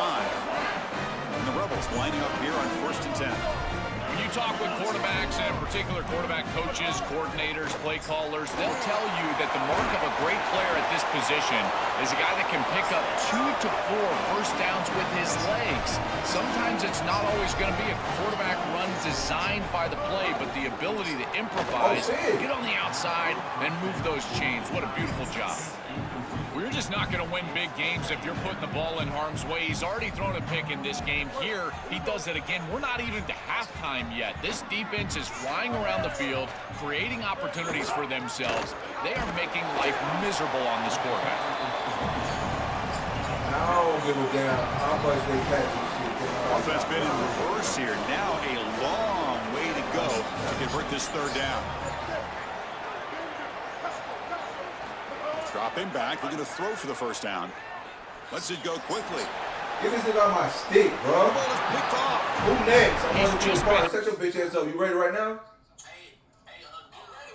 And the Rebels lining up here on 1st and 10. When you talk with quarterbacks, and in particular quarterback coaches, coordinators, play callers, they'll tell you that the mark of a great player at this position is a guy that can pick up 2 to 4 first downs with his legs. Sometimes it's not always going to be a quarterback run designed by the play, but the ability to improvise, get on the outside, and move those chains. What a beautiful job. We're just not going to win big games if you're putting the ball in harm's way. He's already thrown a pick in this game. Here, he does it again. We're not even to halftime yet. This defense is flying around the field, creating opportunities for themselves. They are making life miserable on this quarterback. I don't give a damn how much they catch this shit. Offense been in reverse here. Now a long way to go to convert this 3rd down. Dropping back, looking to throw for the first down. Lets it go quickly. Get this nigga on my stick, bro. The ball is picked off. Who next? I'm He's gonna just just set your bitch ass up. You ready right now?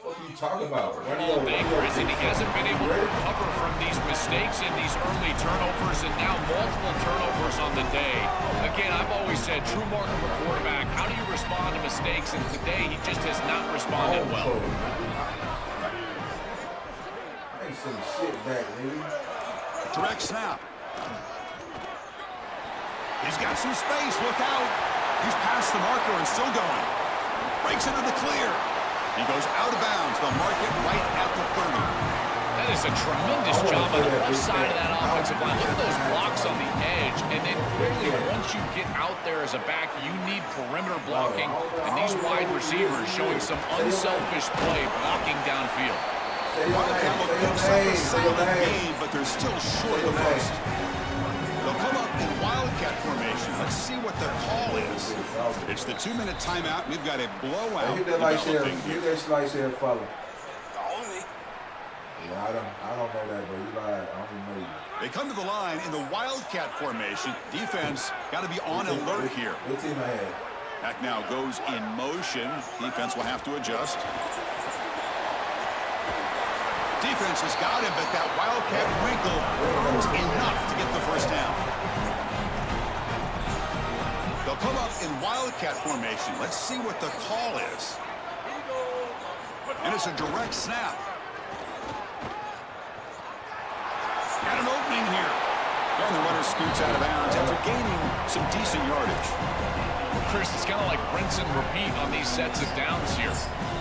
What are you talking about? Chris, and he hasn't been able to recover from these mistakes and these early turnovers, and now multiple turnovers on the day. Again, I've always said, true mark of a quarterback, how do you respond to mistakes? And today, he just has not responded well. I ain't some shit back, nigga. Direct snap. He's got some space. Look out. He's past the marker and still going. Breaks into the clear. He goes out of bounds. They'll mark it right at the 30. That is a tremendous job on the left side of that offensive line. Look at those blocks on the edge. And then clearly, once you get out there as a back, you need perimeter blocking. And these wide receivers showing some unselfish play blocking downfield. Wildcat will pick up a silent game, but they're still short of the first. They'll come up in Wildcat formation. Let's see what the call is. It's the 2-minute timeout. We've got a blowout Hit that light share. developing here. Hit that slice here, follow. Yeah, I don't know that, bro. You lied. I don't even know you. They come to the line in the Wildcat formation. Defense got to be on alert here. What team I had? Back now goes in motion. Defense will have to adjust. Defense has got him, but that Wildcat wrinkle earns enough to get the first down. They'll come up in Wildcat formation. Let's see what the call is. And it's a direct snap. Got an opening here. And the runner scoots out of bounds after gaining some decent yardage. Chris, it's kind of like rinse and repeat on these sets of downs here.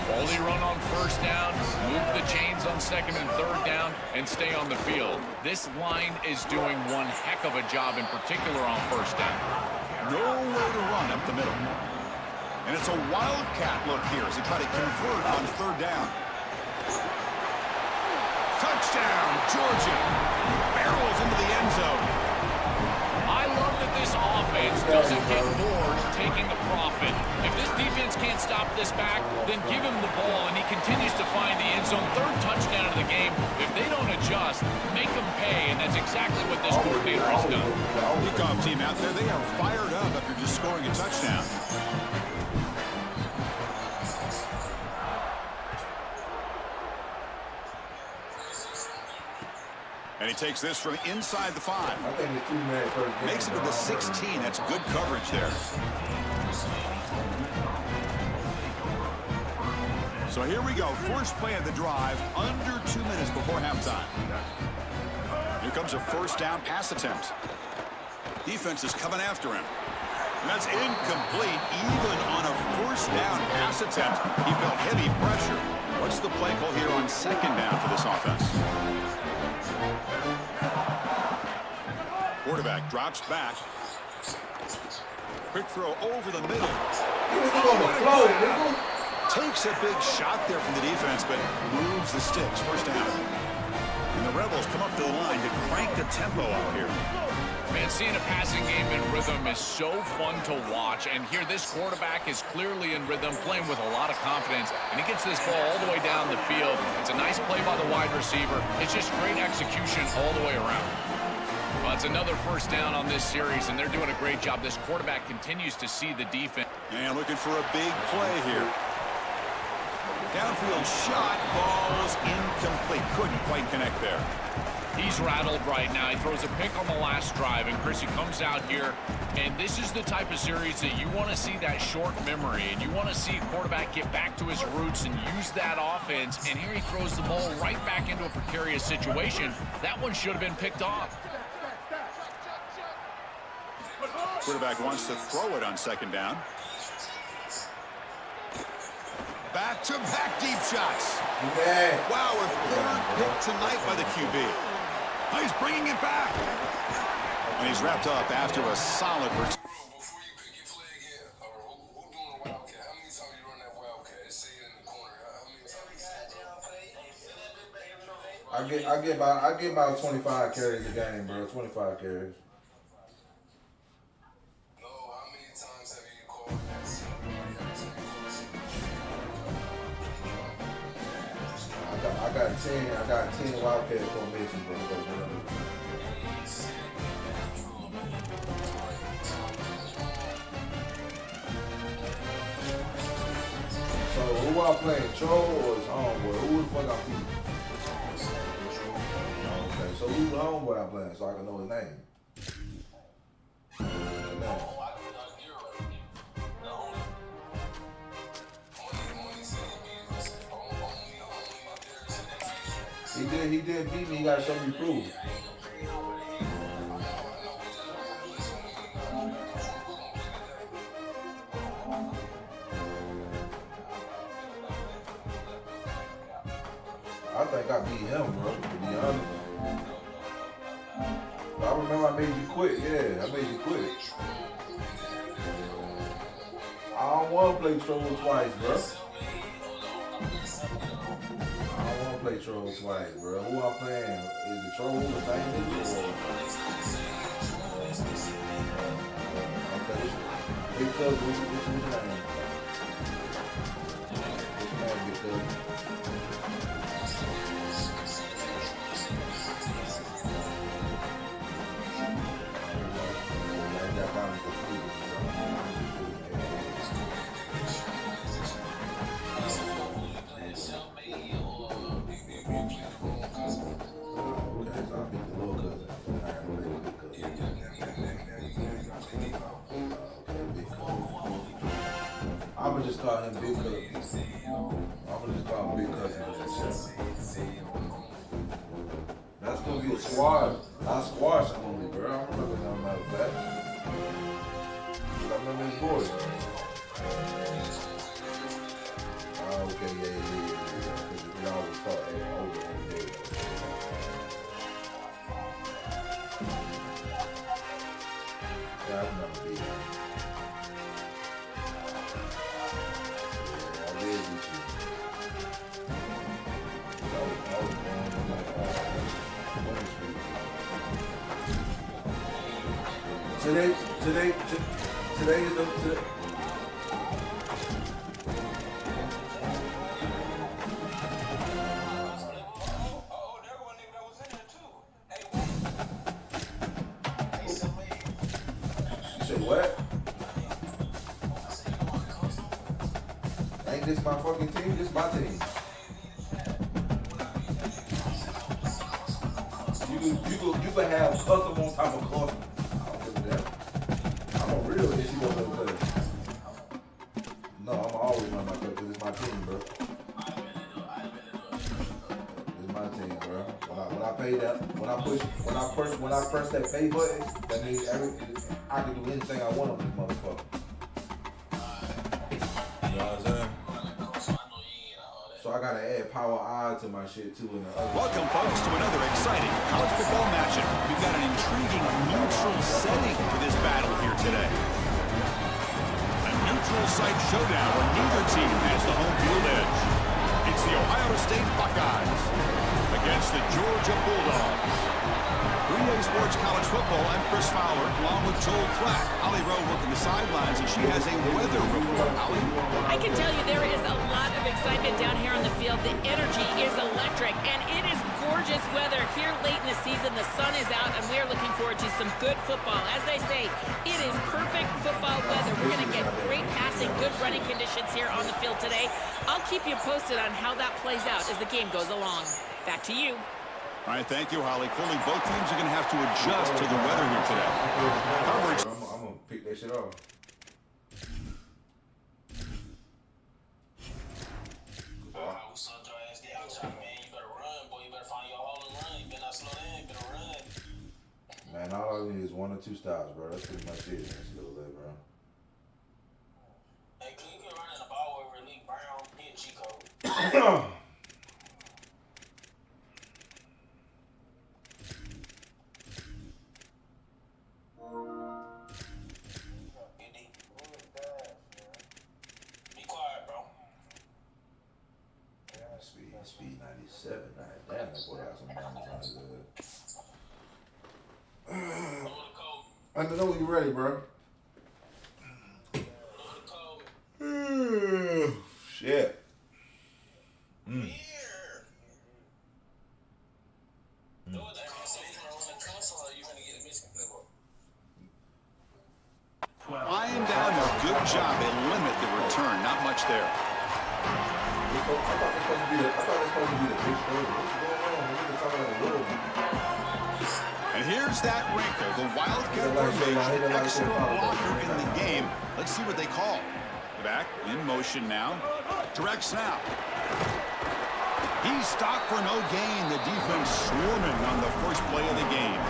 Quality run on first down, move the chains on 2nd and 3rd down, and stay on the field. This line is doing one heck of a job, in particular on first down. Nowhere to run up the middle. And it's a Wildcat look here as they try to convert on 3rd down. Touchdown, Georgia. Barrels into the end zone. I love that this offense doesn't get bored taking a profit. If this defense can't stop this back, then give him the ball, and he continues to find the end zone. 3rd touchdown of the game. If they don't adjust, make them pay, and that's exactly what this coordinator has done. Kickoff team out there, they are fired up after just scoring a touchdown. And he takes this from inside the 5. I think the 2-minute first game. Makes it to the 16. That's good coverage there. So here we go. First play of the drive, under 2 minutes before halftime. Here comes a first down pass attempt. Defense is coming after him. And that's incomplete, even on a first down pass attempt. He felt heavy pressure. What's the play call here on 2nd down for this offense? Quarterback drops back. Quick throw over the middle. He was on the floor, nigga. Takes a big shot there from the defense, but moves the sticks. First down. And the Rebels come up to the line to crank the tempo out here. Man, seeing a passing game in rhythm is so fun to watch, and here this quarterback is clearly in rhythm, playing with a lot of confidence, and he gets this ball all the way down the field. It's a nice play by the wide receiver. It's just great execution all the way around. Well, it's another first down on this series, and they're doing a great job. This quarterback continues to see the defense. And looking for a big play here. Downfield shot falls incomplete. Couldn't quite connect there. He's rattled right now. He throws a pick on the last drive, and Chris, he comes out here, and this is the type of series that you want to see that short memory, and you want to see a quarterback get back to his roots and use that offense, and here he throws the ball right back into a precarious situation. That one should have been picked off. Quarterback wants to throw it on second down. Back-to-back deep shots. Yeah. Wow, a third pick tonight by the QB. Oh, he's bringing it back. And he's wrapped up after a solid return. Before you pick your flag in, who doing a wildcat? How many times you run that wildcat? Say it in the corner. How many times? I get about 25 carries a game, bro. 25 carries. No, how many times have you called that celebrity every time you call a celebrity? I got 10 wildcat formations, bro. So who I playing, Troll or his homeboy? Who the fuck I playing? Okay, so who's the homeboy I playing so I can know his name? He did beat me. He got to show me proof. I think I beat him, bro, to be honest. But I remember I made you quit. Yeah, I made you quit. I don't want to play Troll twice, bro. I don't want to play Troll twice, bro. Who I'm playing? Is it Troll, the same nigga, or? Okay. Big Cuz, what's your name? What's your name, Big Cuz? I'm gonna just call him Big Cuz. I'm gonna just call him Big Cuz. That's gonna be a squash. Not squash only, bro. I remember that, matter of fact. I remember his voice. Okay, yeah. We always thought over every day. Yeah, I remember Big Cuz. Today is the You said what? Ain't this my fucking team? This my team. You can have custom on top of custom. I don't give a damn. I'm a real NCAA player. No, I'm always run my play because it's my team, bro. It's my team, bro. When I pay that, when I press that pay button, that means I can do anything I want on this motherfucker. You know what I'm saying? So I gotta add power I to my shit too. Welcome, folks, to another exciting college football matchup. We've got an intriguing neutral setting for this battle here today. A neutral site showdown where neither team has the home field edge. It's the Ohio State Buckeyes against the Georgia Bulldogs. 3A Sports College Football, I'm Chris Fowler, along with Joel Klatt. Holly Rowe working the sidelines, and she has a weather report. Holly? I can tell you there is a lot of excitement down here on the field. The energy is electric, and it is gorgeous weather here late in the season. The sun is out, and we are looking forward to some good football. As they say, it is perfect football weather. We're going to get great passing, good running conditions here on the field today. I'll keep you posted on how that plays out as the game goes along. Back to you. All right, thank you, Holly. Clearly, both teams are going to have to adjust to the weather here today. Coverage. I'm going to pick that shit off. We saw your ass get out there, man. You better run, boy. You better find your hole and run. You better not slow down. You better run. Man, all I need is 1 or 2 stops, bro. That's pretty much it. That's a little bit, bro. Hey, you can run in the ball over Lee Brown. He a G code. Be quiet, bro. Speed 97. Damn, that boy got some numbers on his head. Lower the code. I know you ready, bro. Lower the code. Shit. Here. Do it that console. You gonna run the console or you gonna get a Michigan playbook? Lying down a good job. They limit the return. Not much there. I thought this supposed to be the big play. What's going on? We're talking about the world. And here's that wrinkle. The Wildcat formation, excellent blocker in the game. Let's see what they call. Back in motion now. Direct snap. He's stopped for no gain. The defense swarming on the first play of the game.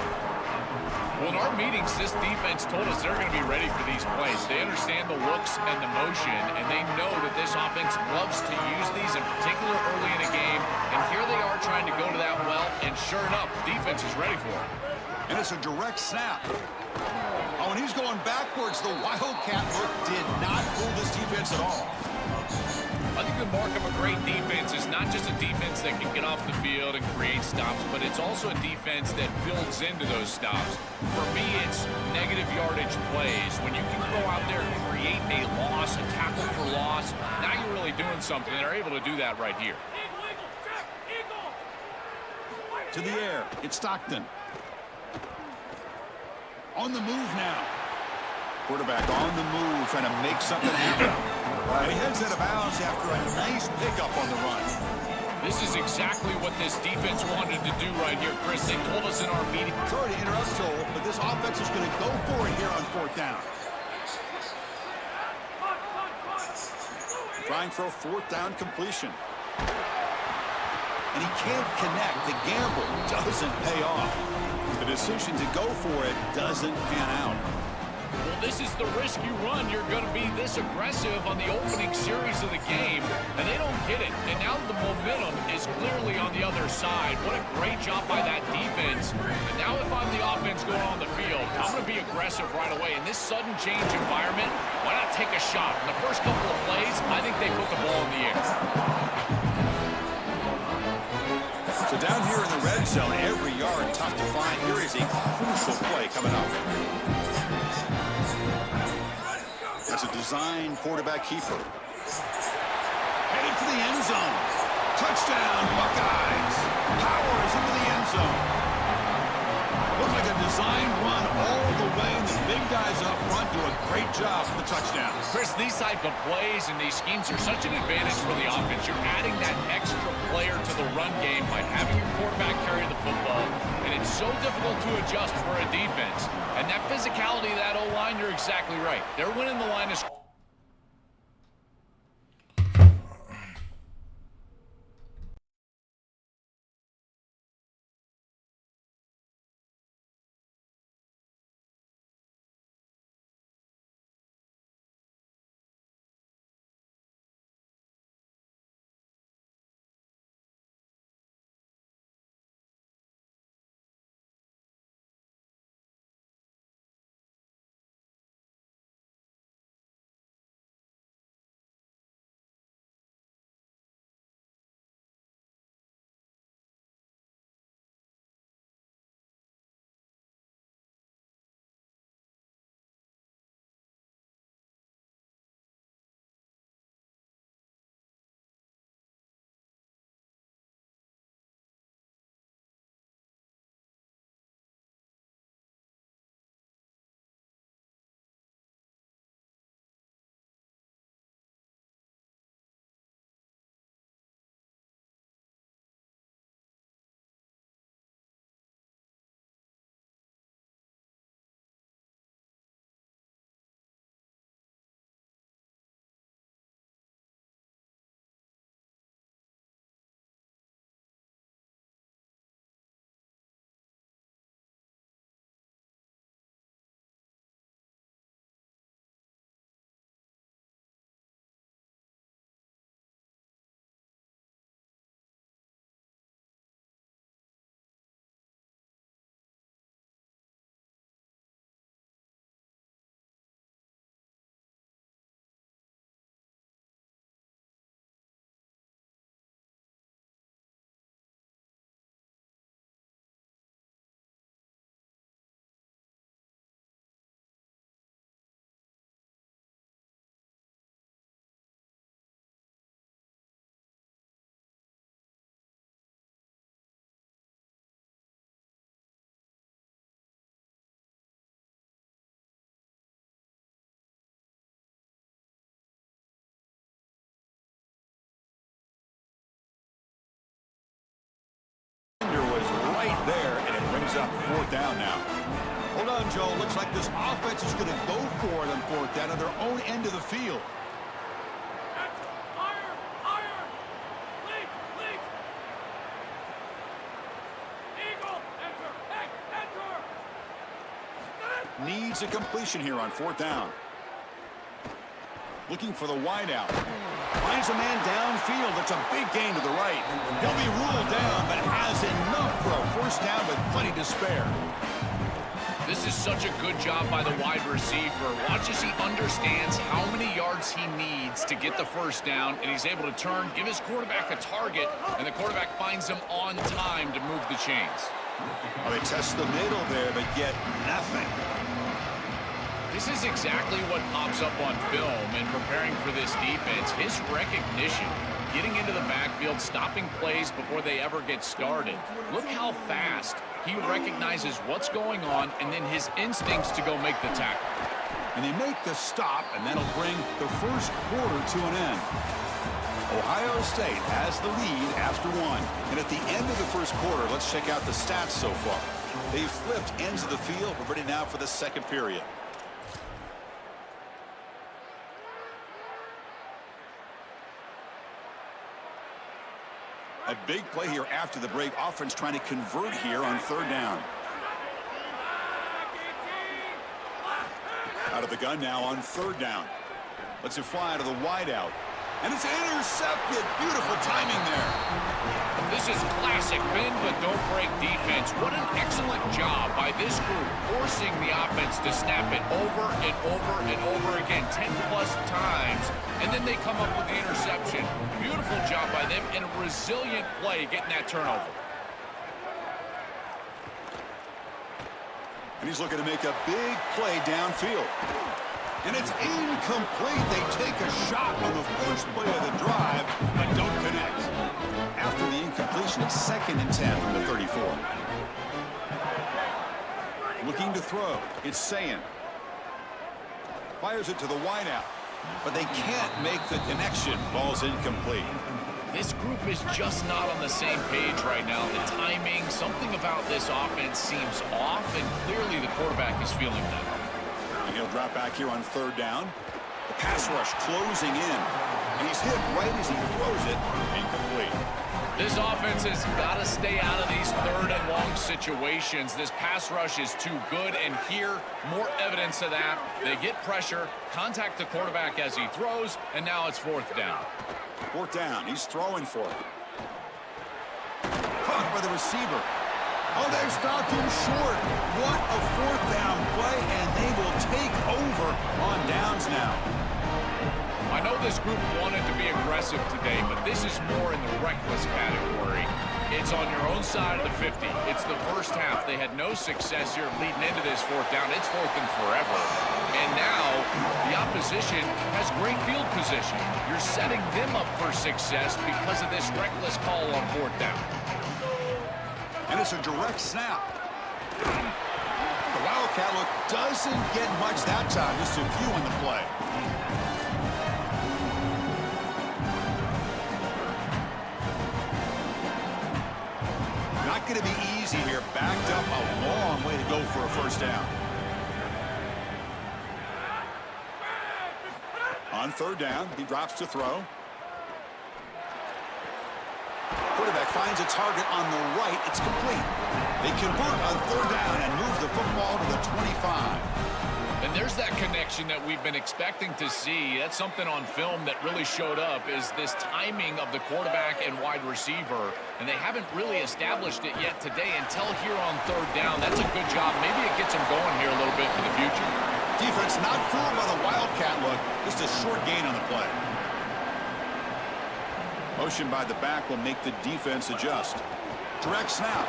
Well, in our meetings, this defense told us they're going to be ready for these plays. They understand the looks and the motion, and they know that this offense loves to use these, in particular early in a game. And here they are trying to go to that well, and sure enough, defense is ready for it. And it's a direct snap. Oh, and he's going backwards. The Wildcat look did not fool this defense at all. I think the mark of a great defense is not just a defense that can get off the field and create stops, but it's also a defense that builds into those stops. For me, it's negative yardage plays. When you can go out there and create a loss, a tackle for loss, now you're really doing something. They're able to do that right here. To the air, it's Stockton. On the move now. Quarterback on the move, trying to make something happen. And he heads out of bounds after a nice pickup on the run. This is exactly what this defense wanted to do right here, Chris. They told us in our meeting. Sorry to interrupt, Joel, but this offense is going to go for it here on 4th down. Trying for a 4th down completion. And he can't connect. The gamble doesn't pay off. The decision to go for it doesn't pan out. Well, this is the risk you run. You're going to be this aggressive on the opening series of the game, and they don't get it. And now the momentum is clearly on the other side. What a great job by that defense. And now if I'm the offense going on the field, I'm going to be aggressive right away. In this sudden change environment, why not take a shot? In the first couple of plays, I think they put the ball in the air. So down here in the red zone, every yard tough to find. Here is a crucial play coming up. That's a design quarterback keeper. Headed for the end zone. Touchdown, Buckeyes. Powers into the end zone. Looks like a design run all the way, and the big guys up front do a great job for the touchdown. Chris, these type of plays and these schemes are such an advantage for the offense. You're adding that extra player to the run game by having your quarterback carry the football, and it's so difficult to adjust for a defense. And that physicality of that O-line, you're exactly right. They're winning the line of right there, and it brings up 4th down now. Hold on, Joe. Looks like this offense is going to go for it on 4th down at their own end of the field. Needs a completion here on 4th down. Looking for the wideout. Finds a man downfield. It's a big gain to the right. He'll be ruled down, but has enough for a 1st down with plenty to spare. This is such a good job by the wide receiver. Watch as he understands how many yards he needs to get the 1st down, and he's able to turn, give his quarterback a target, and the quarterback finds him on time to move the chains. Well, they test the middle there, but get nothing. This is exactly what pops up on film in preparing for this defense. His recognition, getting into the backfield, stopping plays before they ever get started. Look how fast he recognizes what's going on and then his instincts to go make the tackle. And they make the stop, and that'll bring the 1st quarter to an end. Ohio State has the lead after 1. And at the end of the 1st quarter, let's check out the stats so far. They've flipped ends of the field. We're ready now for the 2nd period. A big play here after the break. Offense trying to convert here on 3rd down. Out of the gun now on 3rd down. Lets it fly to the wideout. And it's intercepted. Beautiful timing there. This is classic bend but don't break defense. What an excellent job by this group, forcing the offense to snap it over and over and over again 10+ times, and then they come up with the interception. Beautiful job by them, and a resilient play getting that turnover. And he's looking to make a big play downfield. And it's incomplete. They take a shot on the first play of the drive, but don't connect. After the incompletion, it's 2nd and 10 from the 34. Looking to throw. It's Sayin. Fires it to the wideout, but they can't make the connection. Ball's incomplete. This group is just not on the same page right now. The timing, something about this offense seems off, and clearly the quarterback is feeling that. And he'll drop back here on 3rd down. The pass rush closing in. And he's hit right as he throws it. Incomplete. This offense has got to stay out of these 3rd and long situations. This pass rush is too good, and here, more evidence of that. They get pressure, contact the quarterback as he throws, and now it's 4th down. 4th down. He's throwing for it. Caught by the receiver. Oh, they've stopped him short. What a 4th down play, and they will take over on downs now. I know this group wanted to be aggressive today, but this is more in the reckless category. It's on your own side of the 50. It's the 1st half. They had no success here leading into this 4th down. It's 4th and forever. And now the opposition has great field position. You're setting them up for success because of this reckless call on 4th down. And it's a direct snap. The Wildcat look doesn't get much that time. Just a few on the play. Not going to be easy here. Backed up a long way to go for a 1st down. On 3rd down, he drops to throw. Quarterback finds a target on the right. It's complete. They convert on 3rd down and move the football to the 25. And there's that connection that we've been expecting to see. That's something on film that really showed up, is this timing of the quarterback and wide receiver. And they haven't really established it yet today until here on 3rd down. That's a good job. Maybe it gets them going here a little bit for the future. Defense not fooled by the Wildcat look. Just a short gain on the play. Motion by the back will make the defense adjust. Direct snap.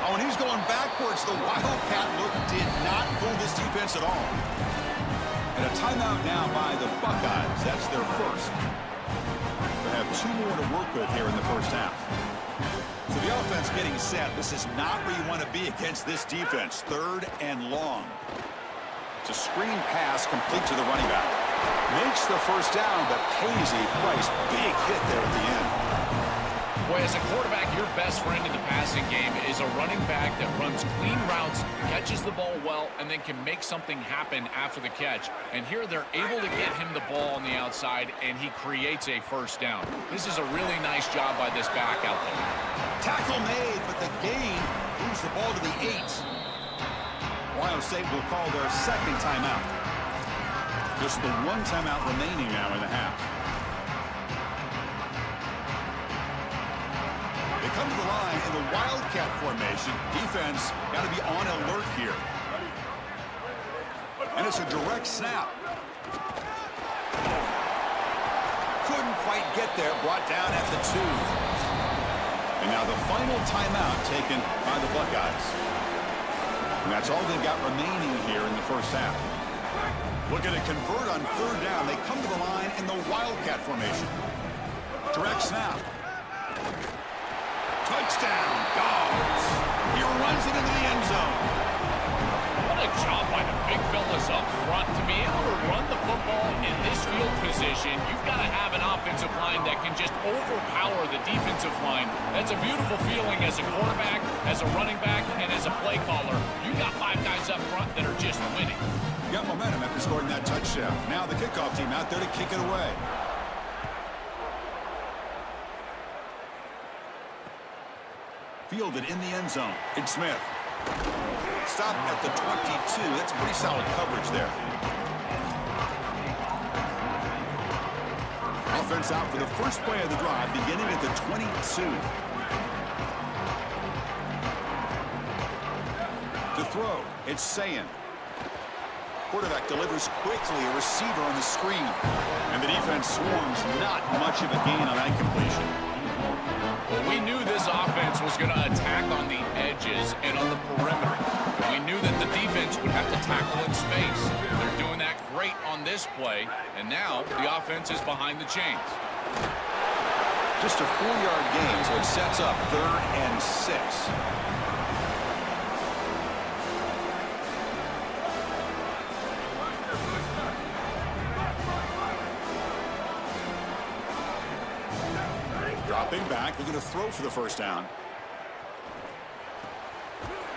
Oh, and he's going backwards. The Wildcat look did not fool this defense at all. And a timeout now by the Buckeyes. That's their 1st. They have 2 more to work with here in the 1st half. So the offense getting set. This is not where you want to be against this defense. 3rd and long. It's a screen pass complete to the running back. Makes the 1st down, but pays a price. Big hit there at the end. Boy, as a quarterback, your best friend in the passing game is a running back that runs clean routes, catches the ball well, and then can make something happen after the catch. And here they're able to get him the ball on the outside, and he creates a first down. This is a really nice job by this back out there. Tackle made, but the gain moves the ball to the 8. Ohio State will call their second timeout. Just the one timeout remaining now in the half. They come to the line in the Wildcat formation. Defense got to be on alert here. And it's a direct snap. Couldn't quite get there. Brought down at the 2. And now the final timeout taken by the Buckeyes. And that's all they've got remaining here in the first half. Looking to convert on third down. They come to the line in the Wildcat formation. Direct snap. Touchdown, Dogs. He runs it into the end zone. What a job by the big fellas up front. To be able to run the football in this field position, you've got to have an offensive line that can just overpower the defensive line. That's a beautiful feeling as a quarterback, as a running back, and as a play caller. You got 5 guys up front that are just winning. You got momentum after scoring that touchdown. Now the kickoff team out there to kick it away. Fielded in the end zone. It's Smith. Stop at the 22. That's pretty solid coverage there. Offense out for the first play of the drive, beginning at the 22. To throw, it's Sayin. Quarterback delivers quickly, a receiver on the screen. And the defense swarms, not much of a gain on that completion. Well, we knew this offense was going to attack on the edges and on the perimeter. We knew that the defense would have to tackle in space. They're doing that great on this play, and now the offense is behind the chains. Just a 4-yard gain, so it sets up 3rd and 6. Dropping back, looking to throw for the first down.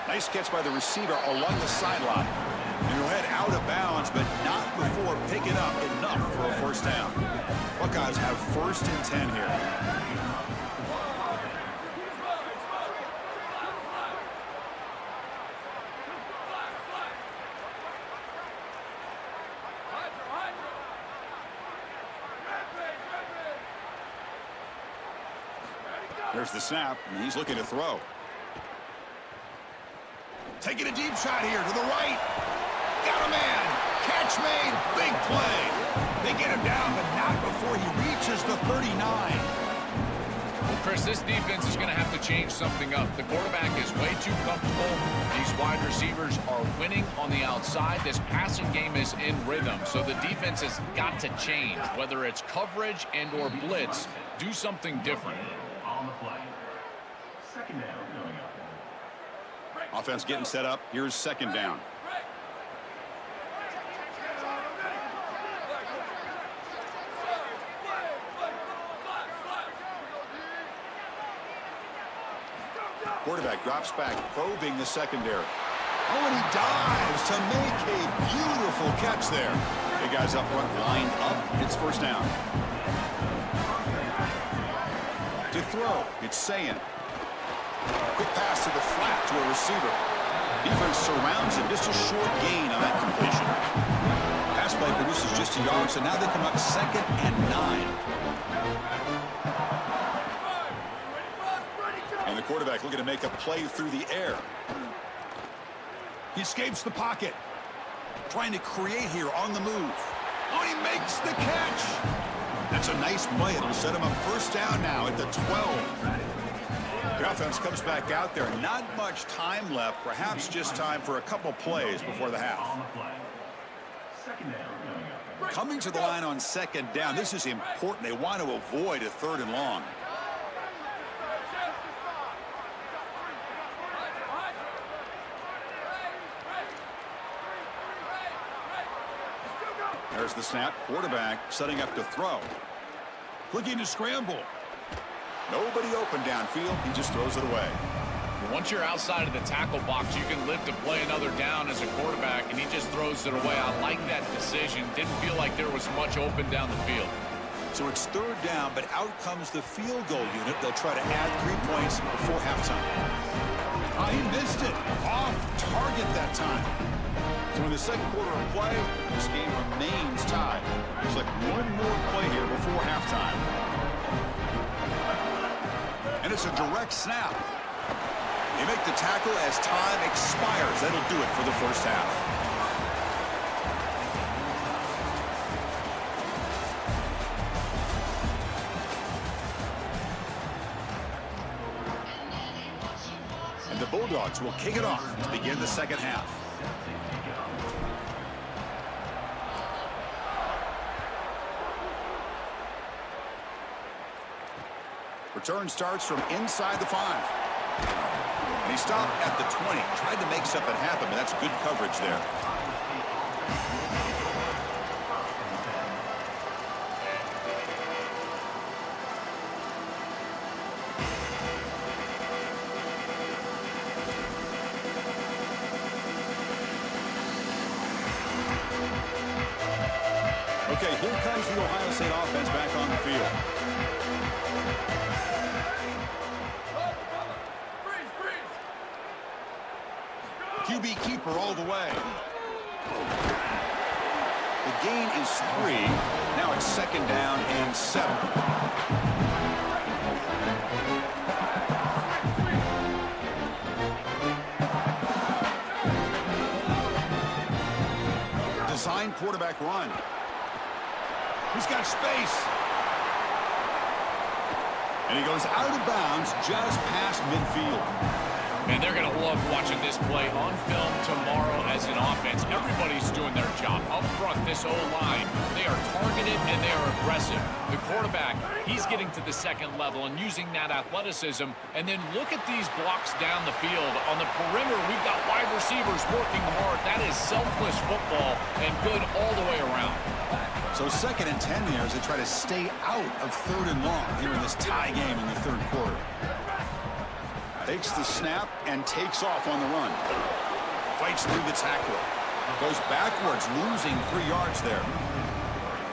Nice catch by the receiver along the sideline. And he'll head out of bounds, but not before picking up enough for a first down. Buckeyes have 1st and 10 here. There's the snap, and he's looking to throw. Taking a deep shot here to the right. Got a man. Catch made. Big play. They get him down, but not before he reaches the 39. Well, Chris, this defense is going to have to change something up. The quarterback is way too comfortable. These wide receivers are winning on the outside. This passing game is in rhythm, so the defense has got to change. Whether it's coverage and or blitz, do something different. Offense getting set up. Here's 2nd down. Quarterback drops back, probing the secondary. Oh, and he dives to make a beautiful catch there. The guys up front lined up. It's first down. To throw, it's Sayin. Quick pass to the flat to a receiver. Defense surrounds him. Just a short gain on that completion. Pass play produces just a yard, so now they come up 2nd and 9. And the quarterback looking to make a play through the air. He escapes the pocket. Trying to create here on the move. Oh, he makes the catch. That's a nice play. It'll set him up first down now at the 12. The offense comes back out there. Not much time left. Perhaps just time for a couple plays before the half. Coming to the line on 2nd down. This is important. They want to avoid a 3rd and long. There's the snap. Quarterback setting up to throw. Looking to scramble. Nobody open downfield. He just throws it away. Once you're outside of the tackle box, you can live to play another down as a quarterback, and he just throws it away. I like that decision. Didn't feel like there was much open down the field. So it's third down, but out comes the field goal unit. They'll try to add 3 points before halftime. He missed it. Off target that time. So in the second quarter of play, this game remains tied. There's like one more play here before halftime. And it's a direct snap. They make the tackle as time expires. That'll do it for the first half. And the Bulldogs will kick it off to begin the second half. Return starts from inside the 5. And he stopped at the 20. Tried to make something happen, but that's good coverage there. Okay, here comes the Ohio State offense back on the field. QB keeper all the way. The gain is 3. Now it's second down and 7. Design quarterback run. He's got space. And he goes out of bounds just past midfield. Man, they're going to love watching this play on film tomorrow as an offense. Everybody's doing their job. Up front, this O-line, they are targeted and they are aggressive. The quarterback, he's getting to the second level and using that athleticism. And then look at these blocks down the field. On the perimeter, we've got wide receivers working hard. That is selfless football and good all the way around. So second and 10 here as they try to stay out of third and long here in this tie game in the third quarter. Takes the snap and takes off on the run. Fights through the tackle. Goes backwards, losing 3 yards there.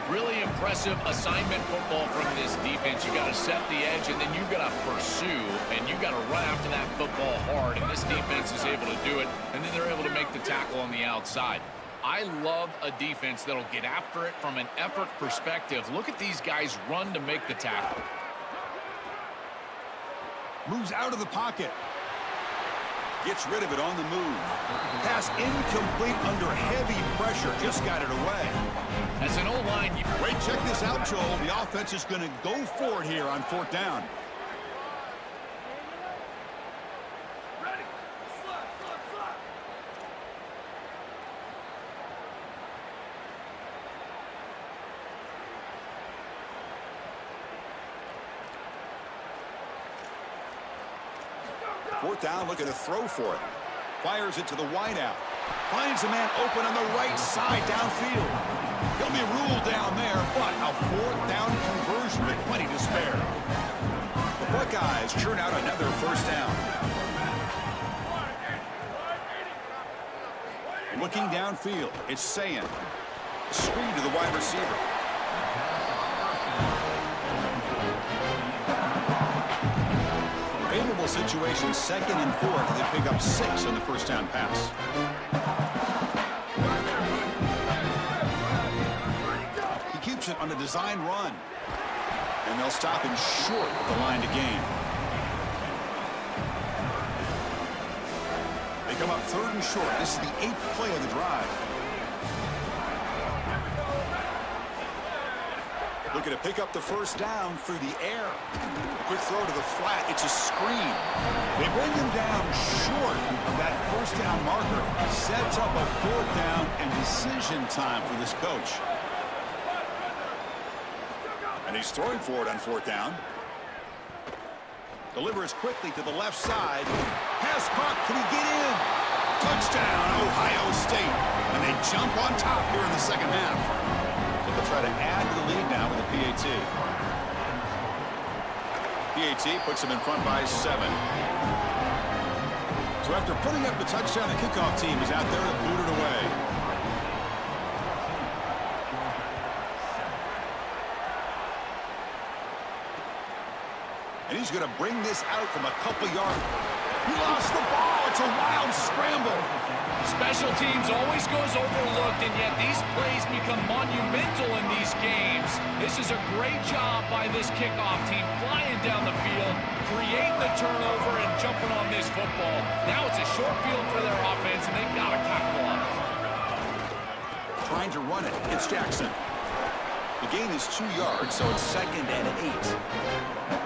Really impressive assignment football from this defense. You got to set the edge, and then you got to pursue, and you got to run after that football hard. And this defense is able to do it, and then they're able to make the tackle on the outside. I love a defense that'll get after it from an effort perspective. Look at these guys run to make the tackle. Moves out of the pocket. Gets rid of it on the move. Pass incomplete under heavy pressure. Just got it away. As an O-line, Wait, check this out, Joel. The offense is going to go for it here on fourth down. Fourth down, looking to throw for it. Fires it to the wideout. Finds a man open on the right side downfield. He'll be ruled down there, but a fourth down conversion with plenty to spare. The Buckeyes churn out another first down. Looking downfield, it's Sayin. Screen to the wide receiver. Favorable situation, second and 4. They pick up 6 on the first down pass. He keeps it on a design run. And they'll stop him short of the line to gain. They come up third and short. This is the 8th play of the drive. Looking to pick up the first down through the air. Quick throw to the flat. It's a screen. They bring him down short of that first down marker. Sets up a fourth down and decision time for this coach. And he's throwing for it on fourth down. Delivers quickly to the left side. Pass caught. Can he get in? Touchdown, Ohio State. And they jump on top here in the second half. They'll try to add to the lead now with a PAT. PAT puts them in front by 7. So after putting up the touchdown, the kickoff team is out there to boot it away. And he's going to bring this out from a couple yards. He lost the ball. It's a wild scramble. Special teams always goes overlooked, and yet these plays become monumental in these games. This is a great job by this kickoff team, flying down the field, creating the turnover, and jumping on this football. Now it's a short field for their offense, and they've got to capitalize. Trying to run it. It's Jackson. The gain is 2 yards, so it's 2nd and 8.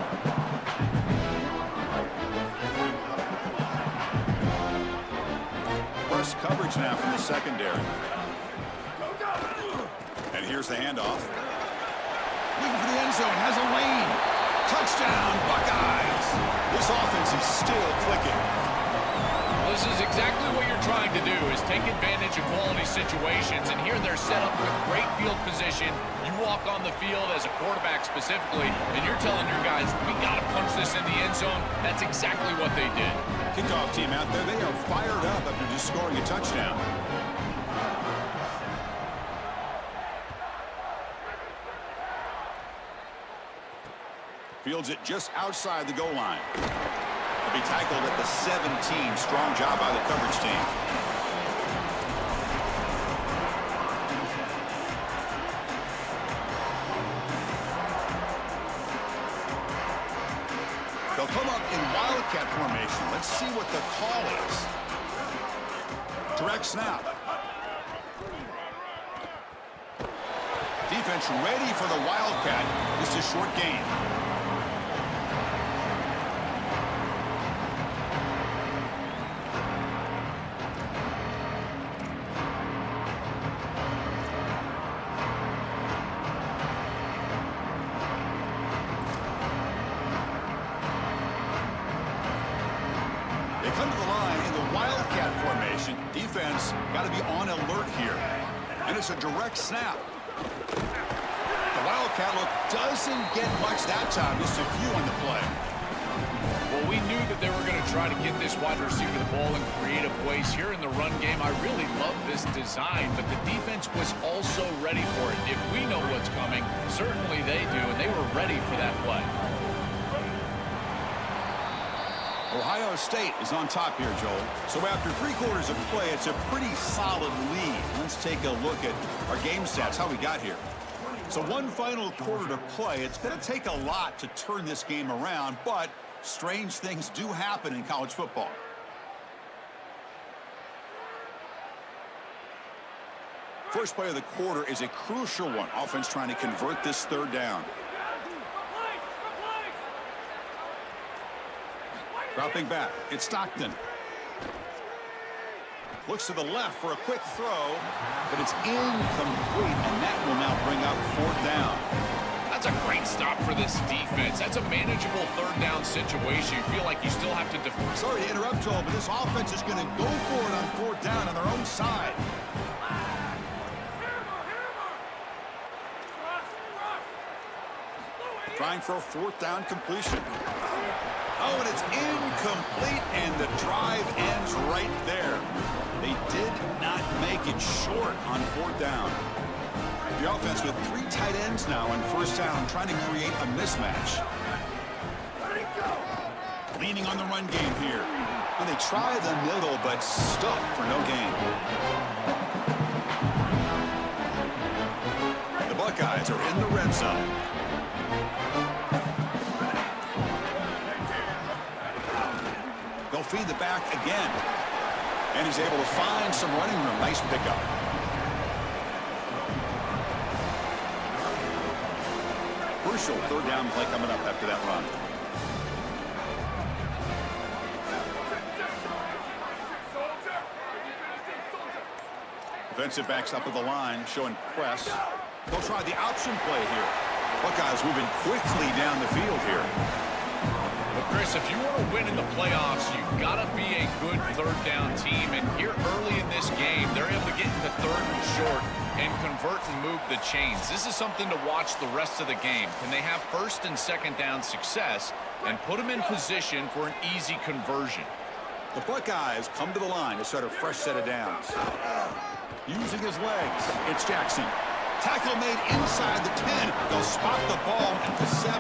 Coverage now from the secondary. And here's the handoff. Looking for the end zone, has a lane. Touchdown, Buckeyes. This offense is still clicking. This is exactly what you're trying to do, is take advantage of quality situations, and here they're set up with great field position. You walk on the field as a quarterback specifically, and you're telling your guys, we got to punch this in the end zone. That's exactly what they did. Kickoff team out there, they are fired up after just scoring a touchdown. Fields it just outside the goal line. He'll be tackled at the 17. Strong job by the coverage team. They'll come up in wildcat formation. Let's see what the call is. Direct snap. Defense ready for the wildcat. Just a short gain. Got to be on alert here. And it's a direct snap. The wildcat look doesn't get much that time. Just a few on the play. Well, we knew that they were going to try to get this wide receiver the ball in creative ways here in the run game. I really love this design, but the defense was also ready for it. If we know what's coming, certainly they do, and they were ready for that play. Ohio State is on top here, Joel. So after 3 quarters of play, it's a pretty solid lead. Let's take a look at our game stats, how we got here. So 1 final quarter to play. It's going to take a lot to turn this game around, but strange things do happen in college football. First play of the quarter is a crucial one. Offense trying to convert this 3rd down. Dropping back, it's Stockton. Looks to the left for a quick throw, but it's incomplete, and that will now bring up 4th down. That's a great stop for this defense. That's a manageable 3rd down situation. You feel like you still have to defend. Sorry to interrupt, Joel, but this offense is going to go for it on 4th down on their own side. Trying for a 4th down completion. Oh, and it's incomplete, and the drive ends right there. They did not make it short on 4th down. The offense with 3 tight ends now on 1st down, trying to create a mismatch. Leaning on the run game here. And they try the middle, but stuffed for no gain. The Buckeyes are in the red zone. They'll feed the back again. And he's able to find some running room. Nice pickup. Crucial 3rd down play coming up after that run. Defensive backs up at the line, showing press. They'll try the option play here. Buckeyes moving quickly down the field here. The Chris, if you want to win in the playoffs, you've got to be a good third down team. And here early in this game, they're able to get into third and short and convert and move the chains. This is something to watch the rest of the game. Can they have first and second down success and put them in position for an easy conversion? The Buckeyes come to the line to start a fresh set of downs. Using his legs, it's Jackson. Tackle made inside the 10. They'll spot the ball at the 7.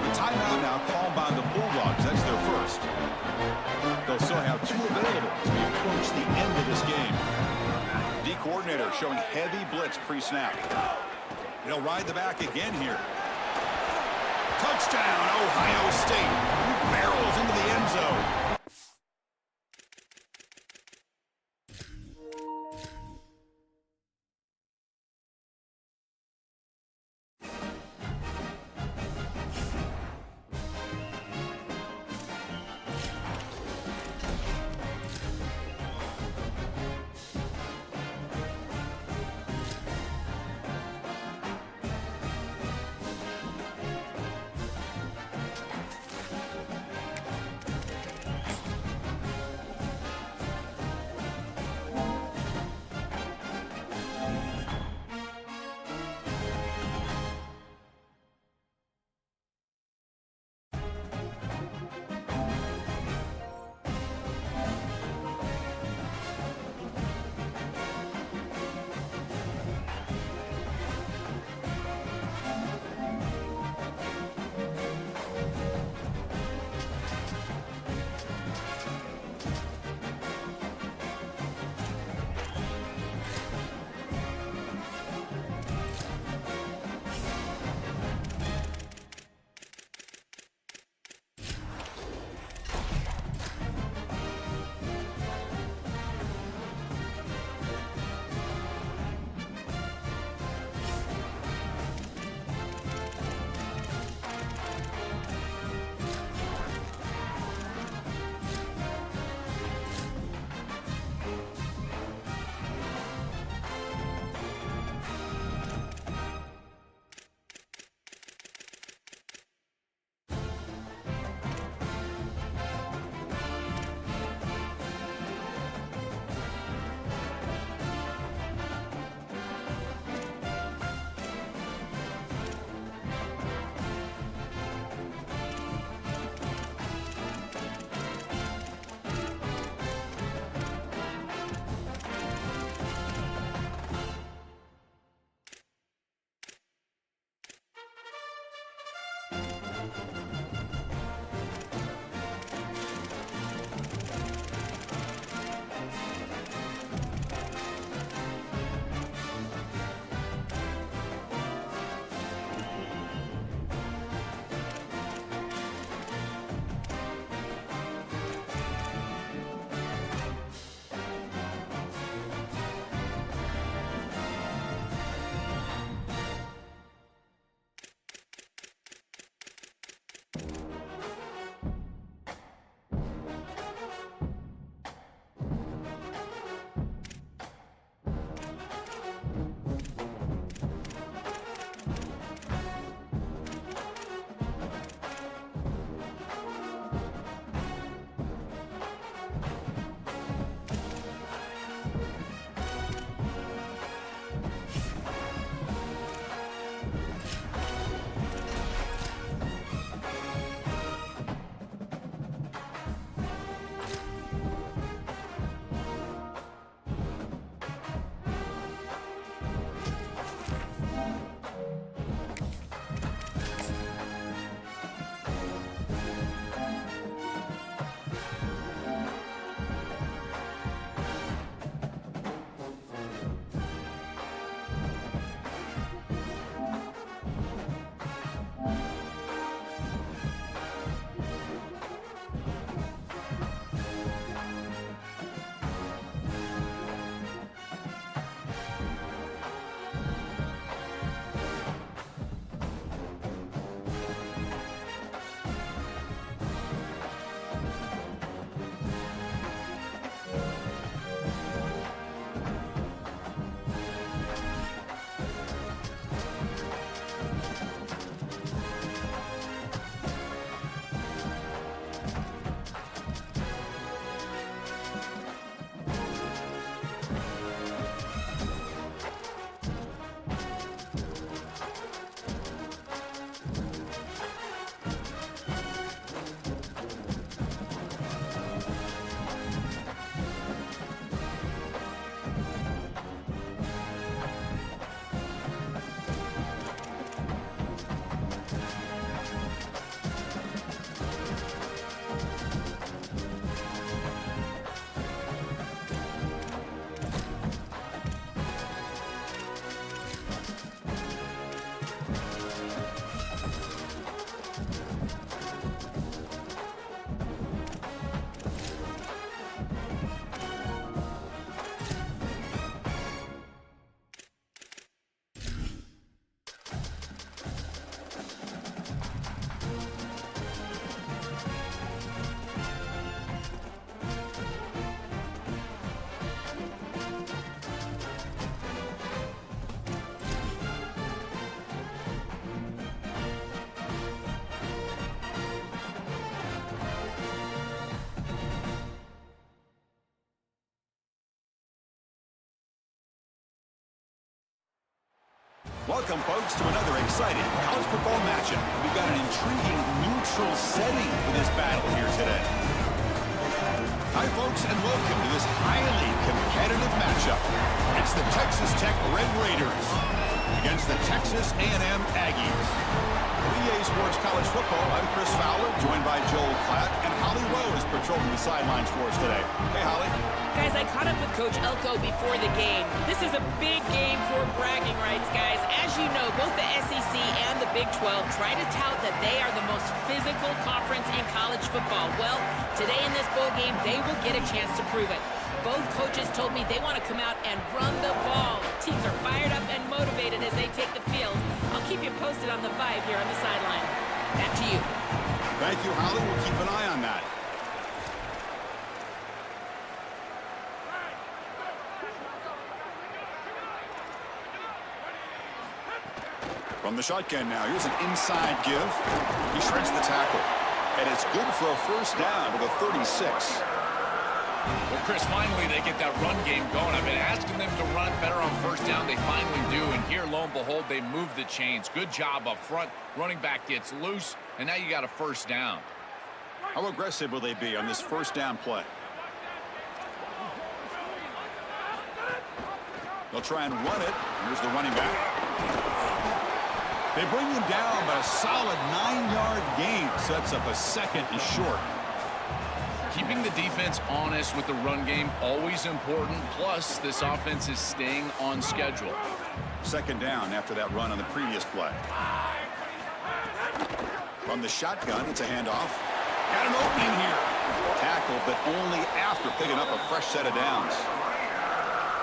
The timeout now called by the Bulldogs. That's their first. They'll still have 2 available as we approach the end of this game. D coordinator showing heavy blitz pre-snap. They'll ride the back again here. Touchdown, Ohio State. Barrels into the end zone. Welcome, folks, to another exciting college football matchup. We've got an intriguing neutral setting for this battle here today. Hi, folks, and welcome to this highly competitive matchup. It's the Texas Tech Red Raiders against the Texas A&M Aggies. For EA Sports College Football, I'm Chris Fowler, joined by Joel Klatt, and Holly Rowe is patrolling the sidelines for us today. Hey, Holly. Guys, I caught up with Coach Elko before the game. This is a big game for bragging rights, guys. As you know, both the SEC and the Big 12 try to tout that they are the most physical conference in college football. Well, today in this bowl game, they will get a chance to prove it. Both coaches told me they want to come out and run the ball. Teams are fired up and motivated as they take the field. I'll keep you posted on the vibe here on the sideline. Back to you. Thank you, Holly. We'll keep an eye on that. From the shotgun now, here's an inside give. He shreds the tackle. And it's good for a first down with a 36. Well, Chris, finally they get that run game going. I've been asking them to run better on first down. They finally do, and here, lo and behold, they move the chains. Good job up front. Running back gets loose, and now you got a first down. How aggressive will they be on this first down play? They'll try and run it. Here's the running back. They bring him down, but a solid 9-yard gain sets up a second and short. Keeping the defense honest with the run game, always important. Plus, this offense is staying on schedule. Second down after that run on the previous play. From the shotgun, it's a handoff. Got an opening here. Tackle, but only after picking up a fresh set of downs.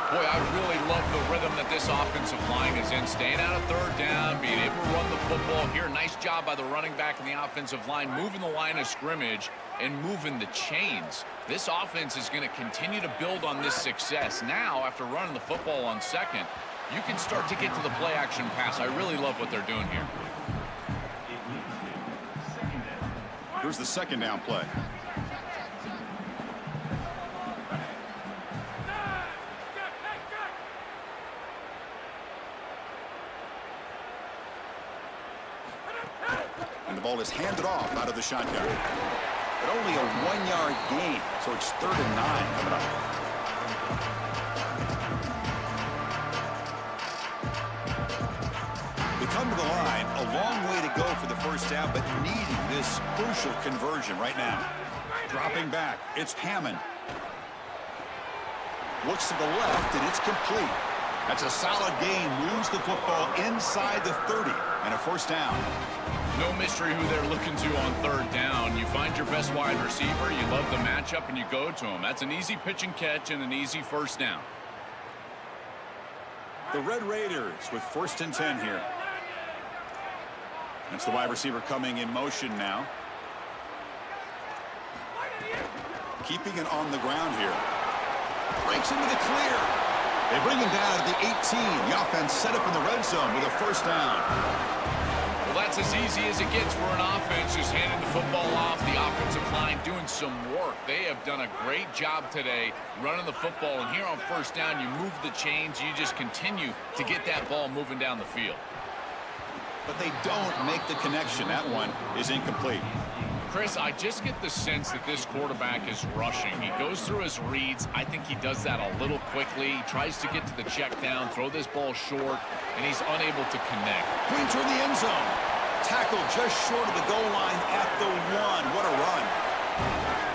Boy, I really love the rhythm that this offensive line is in. Staying out of third down, being able to run the football here. Nice job by the running back and the offensive line, moving the line of scrimmage and moving the chains. This offense is going to continue to build on this success. Now, after running the football on second, you can start to get to the play-action pass. I really love what they're doing here. Here's the second down play. And the ball is handed off out of the shotgun. But only a 1-yard gain, so it's 3rd and 9 coming up. We come to the line, a long way to go for the first down, but needing this crucial conversion right now. Dropping back, it's Hammond. Looks to the left, and it's complete. That's a solid gain, moves the football inside the 30, and a first down. No mystery who they're looking to on third down. You find your best wide receiver, you love the matchup, and you go to him. That's an easy pitch and catch and an easy first down. The Red Raiders with 1st and 10 here. That's the wide receiver coming in motion now. Keeping it on the ground here. Breaks into the clear. They bring him down at the 18. The offense set up in the red zone with a first down. Well, that's as easy as it gets for an offense, just handing the football off. The offensive line doing some work. They have done a great job today running the football. And here on first down, you move the chains. You just continue to get that ball moving down the field. But they don't make the connection. That one is incomplete. Chris, I just get the sense that this quarterback is rushing. He goes through his reads. I think he does that a little quickly. He tries to get to the check down, throw this ball short, and he's unable to connect. Pointer in the end zone. Tackle just short of the goal line at the 1. What a run.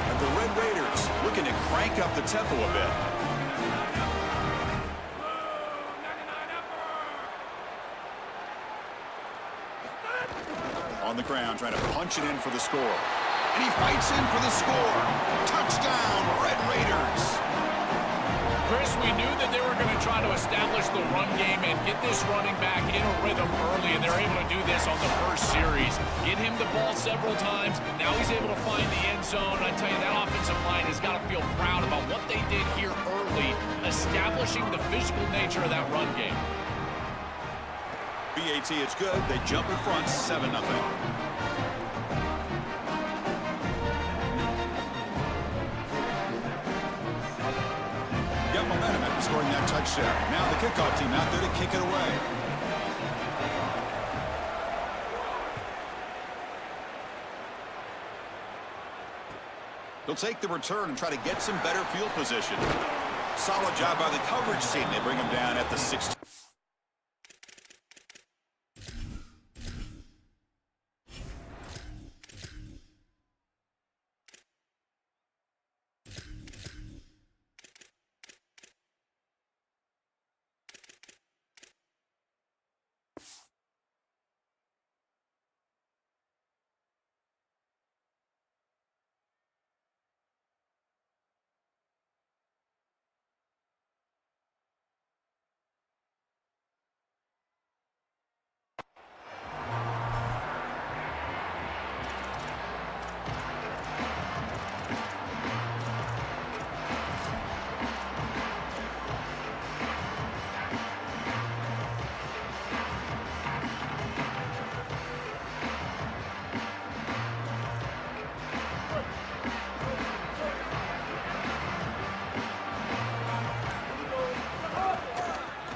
And the Red Raiders looking to crank up the tempo a bit. On the ground, trying to punch it in for the score. And he fights in for the score. Touchdown, Red Raiders. Chris, we knew that they were going to try to establish the run game and get this running back in a rhythm early, and they're able to do this on the first series. Get him the ball several times. Now he's able to find the end zone. I tell you, that offensive line has got to feel proud about what they did here early, establishing the physical nature of that run game. BAT, it's good. They jump in front, 7-0. Got momentum after scoring that touchdown. Now the kickoff team out there to kick it away. He'll take the return and try to get some better field position. Solid job by the coverage team. They bring him down at the 16.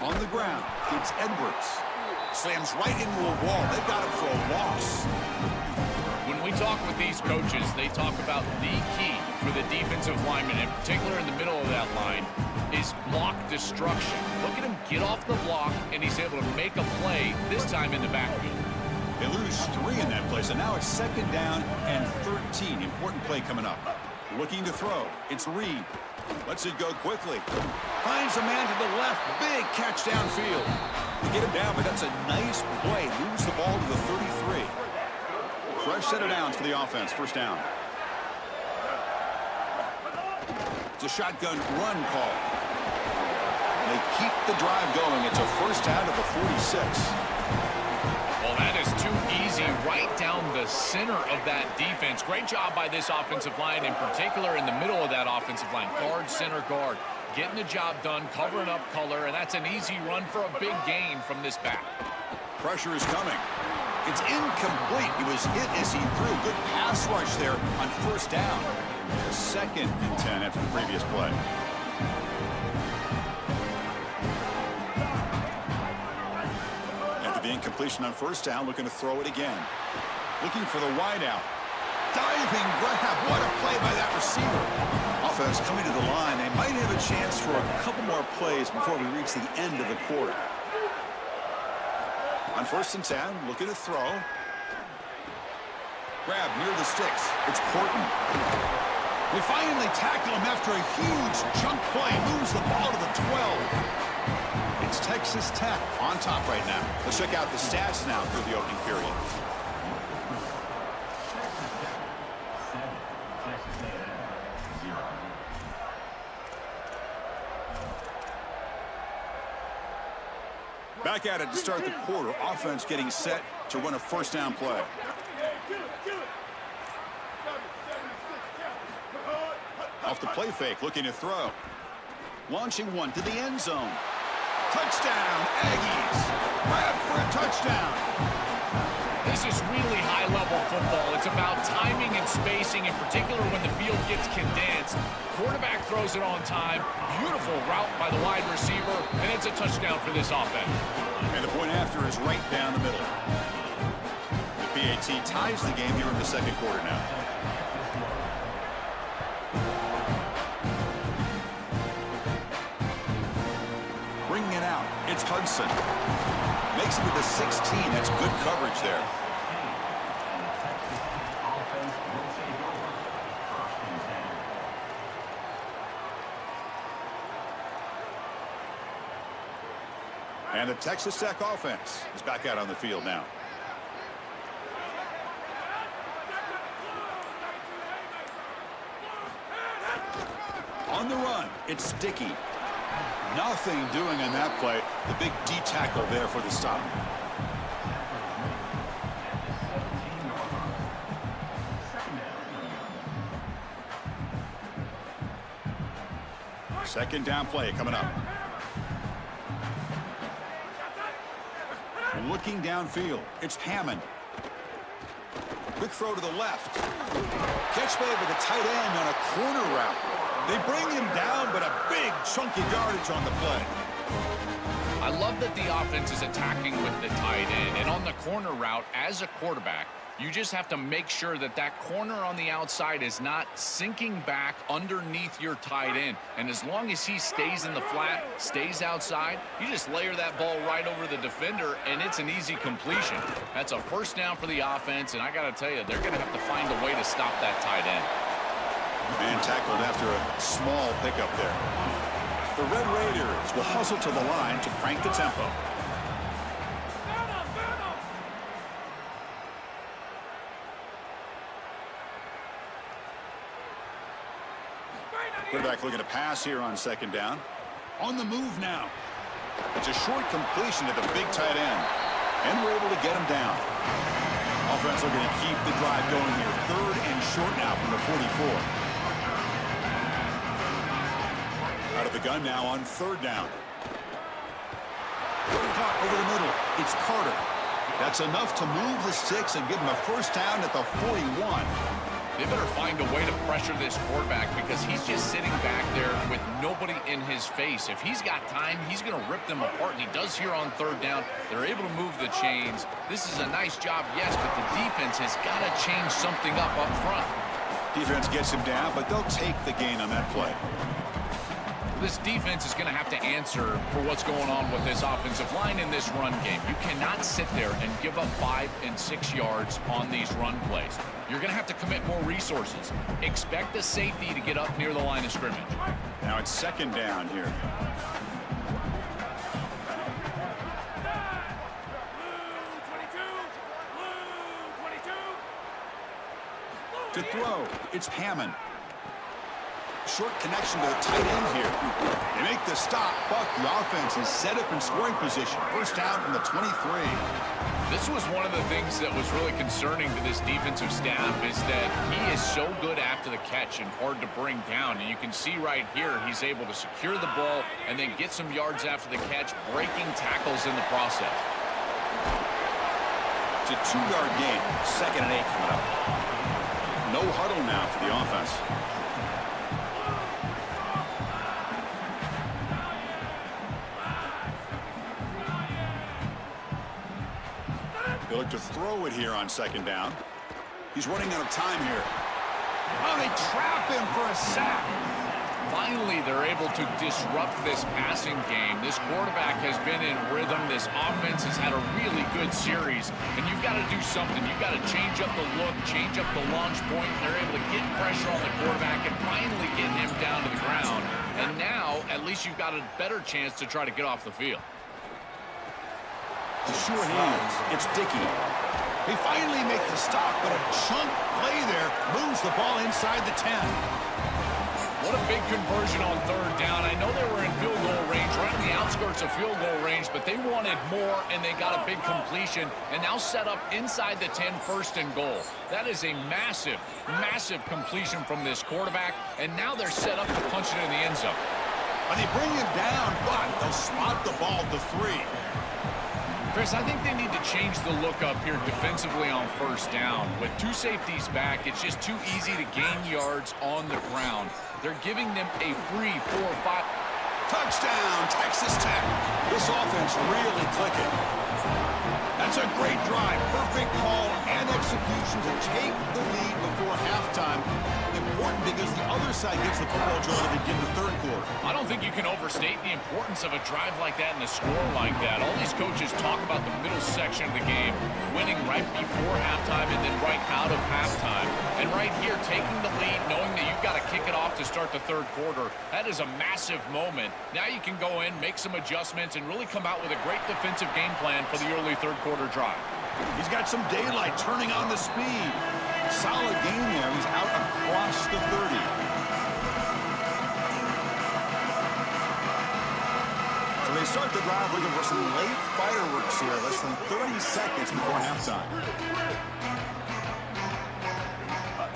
On the ground, it's Edwards. Slams right into a wall. They got him for a loss. When we talk with these coaches, they talk about the key for the defensive lineman, in particular in the middle of that line, is block destruction. Look at him get off the block, and he's able to make a play, this time in the backfield. They lose 3 in that play, so now it's 2nd down and 13. Important play coming up. Looking to throw. It's Reed. Lets it go quickly. Finds a man to the left. Big catch downfield. They get him down, but that's a nice play. Moves the ball to the 33. Fresh set of downs for the offense. 1st down. It's a shotgun run call. They keep the drive going. It's a 1st down to the 46. Well, that is too easy right down the center of that defense. Great job by this offensive line, in particular in the middle of that offensive line. Guard, center guard, getting the job done, covering up color, and that's an easy run for a big gain from this back. Pressure is coming. It's incomplete. He was hit as he threw. Good pass rush there on 1st down. 2nd and 10 after the previous play. After the incompletion on 1st down, looking to throw it again. Looking for the wideout. Diving grab. What a play by that receiver. Offense coming to the line. They might have a chance for a couple more plays before we reach the end of the quarter. On 1st and 10, looking to throw. Grab near the sticks. It's Porton. They finally tackle him after a huge chunk play. Moves the ball to the 12. It's Texas Tech on top right now. Let's check out the stats now through the opening period. Back at it to start the quarter. Offense getting set to run a 1st down play. Off the play fake, looking to throw. Launching one to the end zone. Touchdown, Aggies. Grab for a touchdown. This is really high-level football. It's about timing and spacing, in particular when the field gets condensed. Quarterback throws it on time. Beautiful route by the wide receiver, and it's a touchdown for this offense. And the point after is right down the middle. The PAT ties the game here in the 2nd quarter now. Bringing it out, it's Hudson. Makes it to the 16. That's good coverage there. And the Texas Tech offense is back out on the field now. On the run, it's Sticky. Nothing doing on that play. The big D tackle there for the stop. Second down play coming up. Looking downfield, it's Hammond. Quick throw to the left. Catch made with a tight end on a corner route. They bring him down, but a big chunky yardage on the play. I love that the offense is attacking with the tight end, and on the corner route, as a quarterback, You just have to make sure that that corner on the outside is not sinking back underneath your tight end. And as long as he stays in the flat, stays outside, you just layer that ball right over the defender, and it's an easy completion. That's a first down for the offense, and I got to tell you, they're going to have to find a way to stop that tight end. Man tackled after a small pickup there. The Red Raiders will hustle to the line to crank the tempo. Quarterback looking to pass here on second down. On the move now. It's a short completion to the big tight end. And we're able to get him down. Offense looking to keep the drive going here. Third and short now from the 44. Out of the gun now on third down. Caught over the middle. It's Carter. That's enough to move the sticks and give him a first down at the 41. They better find a way to pressure this quarterback because he's just sitting back there with nobody in his face. If he's got time, he's going to rip them apart, and he does here on third down. They're able to move the chains. This is a nice job, yes, but the defense has got to change something up front. Defense gets him down, but they'll take the gain on that play. This defense is going to have to answer for what's going on with this offensive line in this run game. You cannot sit there and give up 5 and 6 yards on these run plays. You're going to have to commit more resources. Expect the safety to get up near the line of scrimmage. Now it's second down here. To throw, it's Hammond. Short connection to the tight end here. They make the stop, but the offense is set up in scoring position. First down from the 23. This was one of the things that was really concerning to this defensive staff is that he is so good after the catch and hard to bring down. And you can see right here, he's able to secure the ball and then get some yards after the catch, breaking tackles in the process. It's a 2-yard gain. 2nd and 8 coming up. No huddle now for the offense. They look to throw it here on second down. He's running out of time here. Oh, they trap him for a sack. Finally, they're able to disrupt this passing game. This quarterback has been in rhythm. This offense has had a really good series. And you've got to do something. You've got to change up the look, change up the launch point. They're able to get pressure on the quarterback and finally get him down to the ground. And now, at least you've got a better chance to try to get off the field. Sure hands. It's Dickey. They finally make the stop, but a chunk play there moves the ball inside the 10. What a big conversion on third down. I know they were in field goal range, right on the outskirts of field goal range, but they wanted more, and they got a big completion, and now set up inside the 10, first and goal. That is a massive, massive completion from this quarterback, and now they're set up to punch it in the end zone. And they bring him down, but they'll spot the ball to 3. Chris, I think they need to change the look up here defensively on first down. With 2 safeties back, it's just too easy to gain yards on the ground. They're giving them a free 4 or 5. Touchdown, Texas Tech. This offense really clicking. That's a great drive. Perfect call and execution to take the lead before halftime. Important because the other side gets the football drawn to begin the third quarter. I don't think you can overstate the importance of a drive like that and a score like that. All these coaches talk about the middle section of the game, winning right before halftime and then right out of halftime. And right here, taking the lead, knowing that you've got to kick it off to start the third quarter, that is a massive moment. Now you can go in, make some adjustments, and really come out with a great defensive game plan for the early third quarter drive. He's got some daylight turning on the speed. Solid game there. He's out across the 30. So they start the drive looking for some late fireworks here. Less than 30 seconds before halftime.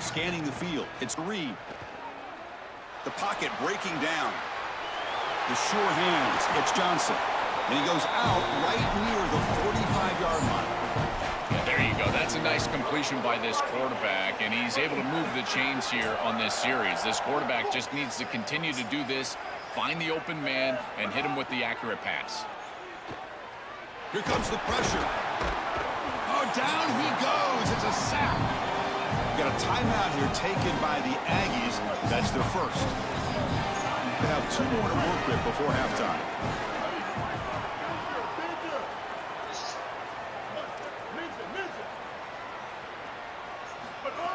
Scanning the field. It's Reed. The pocket breaking down. The sure hands. It's Johnson. And he goes out right near the 45-yard line. Yeah, there you go. That's a nice completion by this quarterback, and he's able to move the chains here on this series. This quarterback just needs to continue to do this, find the open man, and hit him with the accurate pass. Here comes the pressure. Oh, down he goes. It's a sack. We've got a timeout here taken by the Aggies. That's their first. They have 2 more to work with before halftime.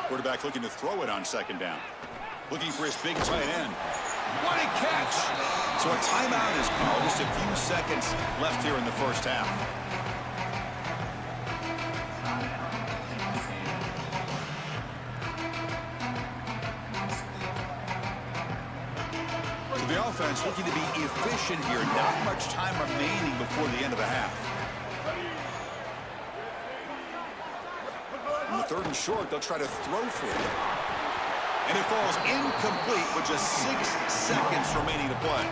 Quarterback looking to throw it on 2nd down. Looking for his big tight end. What a catch! So a timeout is called. Just a few seconds left here in the first half. So the offense looking to be efficient here. Not much time remaining before the end of the half. On the 3rd and short, they'll try to throw for it. And it falls incomplete with just 6 seconds remaining to play.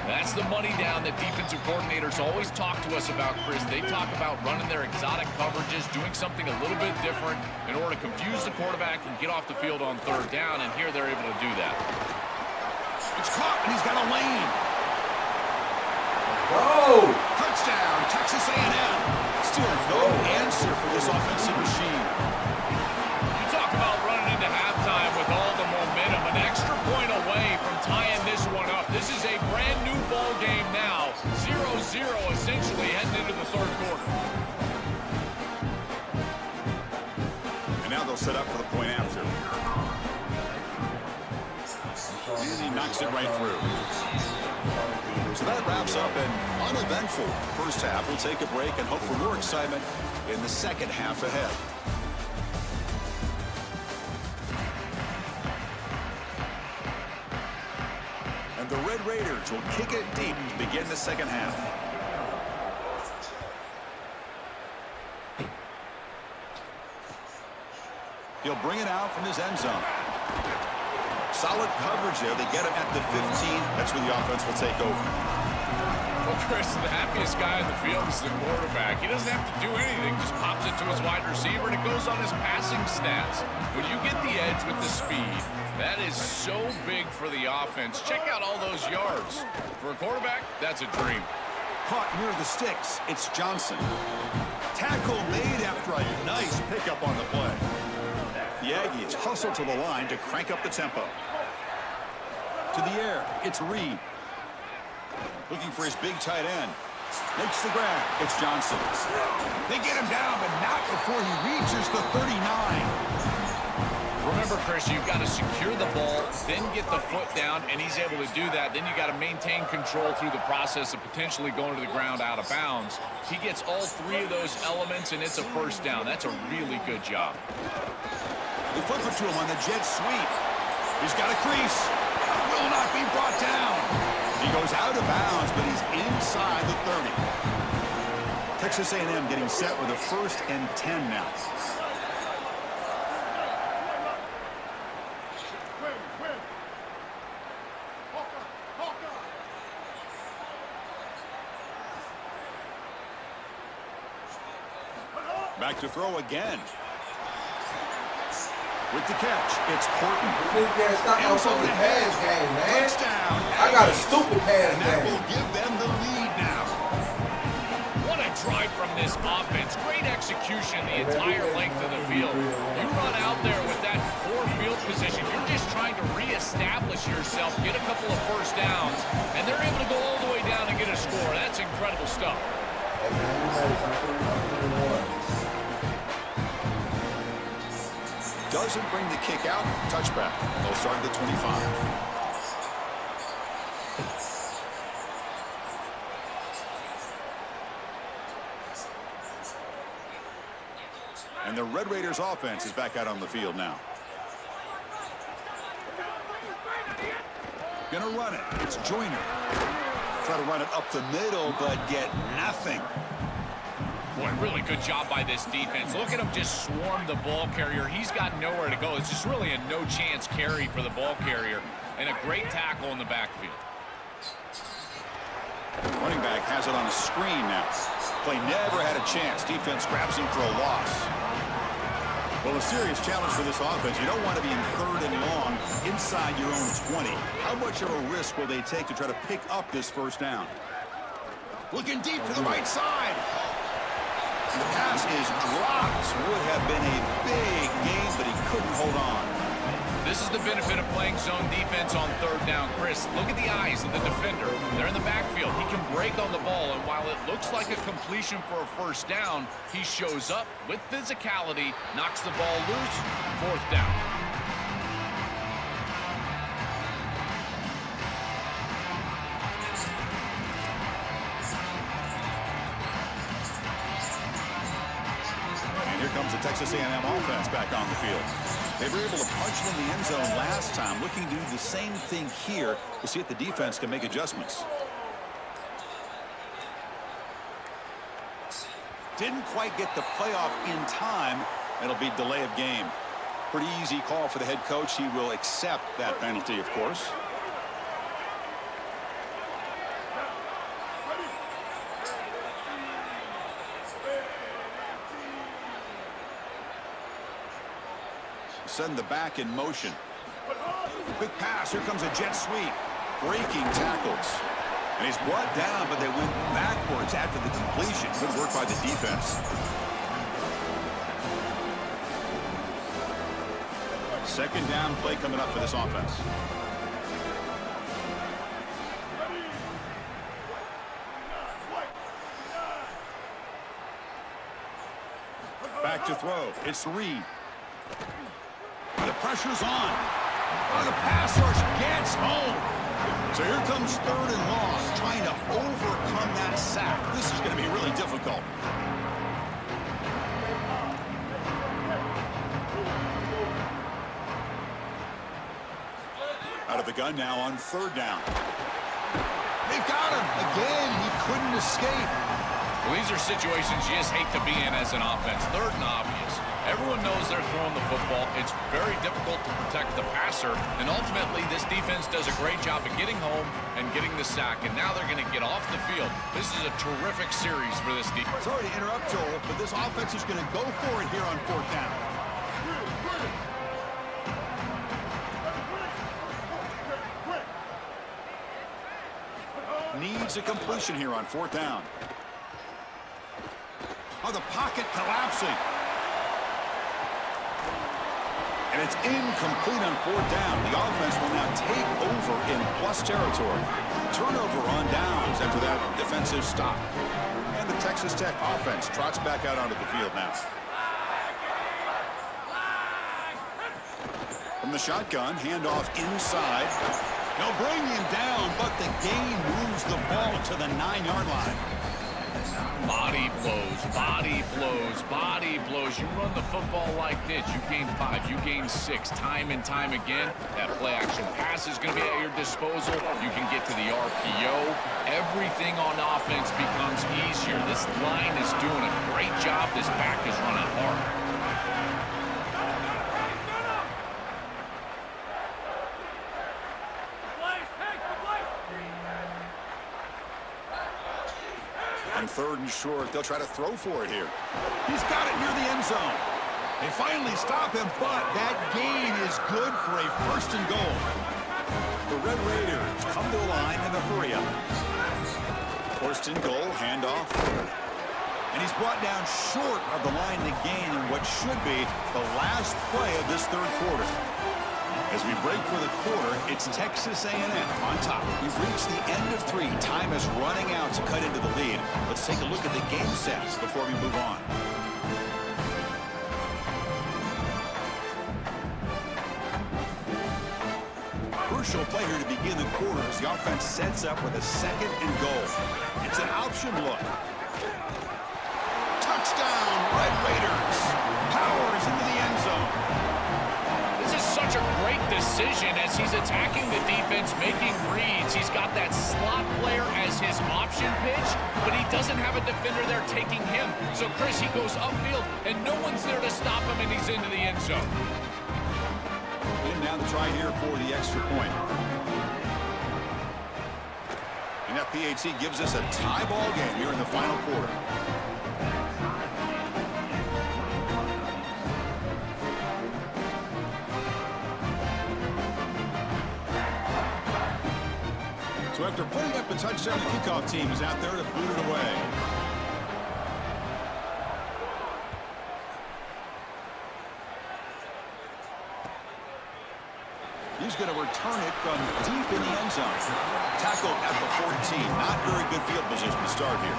That's the money down that defensive coordinators always talk to us about, Chris. They talk about running their exotic coverages, doing something a little bit different in order to confuse the quarterback and get off the field on 3rd down, and here they're able to do that. It's caught, and he's got a lane. Oh! Touchdown, Texas A&M. Still no answer for this offensive machine. You talk about running into halftime with all the momentum, an extra point away from tying this one up. This is a brand new ball game now, 0-0 essentially heading into the 3rd quarter. And now they'll set up for the point after. And he knocks it right through. So that wraps up an uneventful first half. We'll take a break and hope for more excitement in the second half ahead. And the Red Raiders will kick it deep to begin the second half. He'll bring it out from his end zone. Solid coverage there. They get him at the 15. That's where the offense will take over. Well, Chris, the happiest guy in the field is the quarterback. He doesn't have to do anything. Just pops it to his wide receiver, and it goes on his passing stats. When you get the edge with the speed, that is so big for the offense. Check out all those yards. For a quarterback, that's a dream. Caught near the sticks. It's Johnson. Tackle made after a nice pickup on the play. The Aggies hustle to the line to crank up the tempo. To the air, it's Reed. Looking for his big tight end. Makes the grab. It's Johnson. They get him down, but not before he reaches the 39. Remember, Chris, you've got to secure the ball, then get the foot down, and he's able to do that. Then you got to maintain control through the process of potentially going to the ground out of bounds. He gets all 3 of those elements, and it's a first down. That's a really good job. They flip it to him on the jet sweep. He's got a crease. Will not be brought down. He goes out of bounds, but he's inside the 30. Texas A&M getting set with a 1st and 10 now. Back to throw again. With the catch, it's Porton. Stop my fucking pass game, man. Touchdown. I got a stupid pass And that game. will give them the lead now. What a drive from this offense. Great execution the entire length of the field. You run out there with that poor field position. You're just trying to reestablish yourself, get a couple of first downs, and they're able to go all the way down and get a score. That's incredible stuff. Doesn't bring the kick out. Touchback. They'll start at the 25. And the Red Raiders offense is back out on the field now. Gonna run it. It's Joyner. Try to run it up the middle, but get nothing. Boy, really good job by this defense. Look at him just swarm the ball carrier. He's got nowhere to go. It's just really a no-chance carry for the ball carrier, and a great tackle in the backfield. Running back has it on a screen now. Play never had a chance. Defense grabs him for a loss. Well, a serious challenge for this offense. You don't want to be in 3rd and long inside your own 20. How much of a risk will they take to try to pick up this first down? Looking deep to the right side. The pass is dropped. Would have been a big gain, but he couldn't hold on. This is the benefit of playing zone defense on third down. Chris, look at the eyes of the defender. They're in the backfield. He can break on the ball, and while it looks like a completion for a first down, he shows up with physicality, knocks the ball loose, fourth down. And here comes the Texas A&M offense back on the field. They were able to punch it in the end zone last time. Looking to do the same thing here to see if the defense can make adjustments. Didn't quite get the playoff in time. It'll be delay of game. Pretty easy call for the head coach. He will accept that penalty, of course. Send the back in motion. Quick pass. Here comes a jet sweep. Breaking tackles. And he's brought down, but they went backwards after the completion. Good work by the defense. Second down play coming up for this offense. Back to throw. It's Reed. The pressure's on. Oh, the pass rush gets home. So here comes third and long, trying to overcome that sack. This is going to be really difficult. Out of the gun now on third down. They've got him. Again, he couldn't escape. Well, these are situations you just hate to be in as an offense. Third and obvious. Everyone knows they're throwing the football. It's very difficult to protect the passer, and ultimately this defense does a great job of getting home and getting the sack, and now they're going to get off the field. This is a terrific series for this defense. Sorry to interrupt, Joel, but this offense is going to go for it here on fourth down. Needs a completion here on fourth down. Oh, the pocket collapsing. And it's incomplete on fourth down. The offense will now take over in plus territory. Turnover on downs after that defensive stop. And the Texas Tech offense trots back out onto the field now. From the shotgun, handoff inside. They'll bring him down, but the gain moves the ball to the 9-yard line. Body blows, body blows, body blows. You run the football like this, you gain 5, you gain 6, time and time again. That play action pass is going to be at your disposal. You can get to the RPO. Everything on offense becomes easier. This line is doing a great job. This back is running hard. Third and short, they'll try to throw for it here. He's got it near the end zone. They finally stop him, but that gain is good for a first and goal. The Red Raiders come to the line in a hurry up. First and goal, handoff. And he's brought down short of the line to gain in what should be the last play of this third quarter. As we break for the quarter, it's Texas A&M on top. We've reached the end of 3. Time is running out to cut into the lead. Let's take a look at the game sets before we move on. Crucial play here to begin the quarter as the offense sets up with a second and goal. It's an option look. Touchdown, Red Raiders. Powers into the end zone. Such a great decision as he's attacking the defense, making reads. He's got that slot player as his option pitch, but he doesn't have a defender there taking him. So, Chris, he goes upfield, and no one's there to stop him, and he's into the end zone. And now the try here for the extra point. And that PAT gives us a tie ball game here in the final quarter. So after putting up a touchdown, the kickoff team is out there to boot it away. he's going to return it from deep in the end zone. Tackled at the 14. Not very good field position to start here.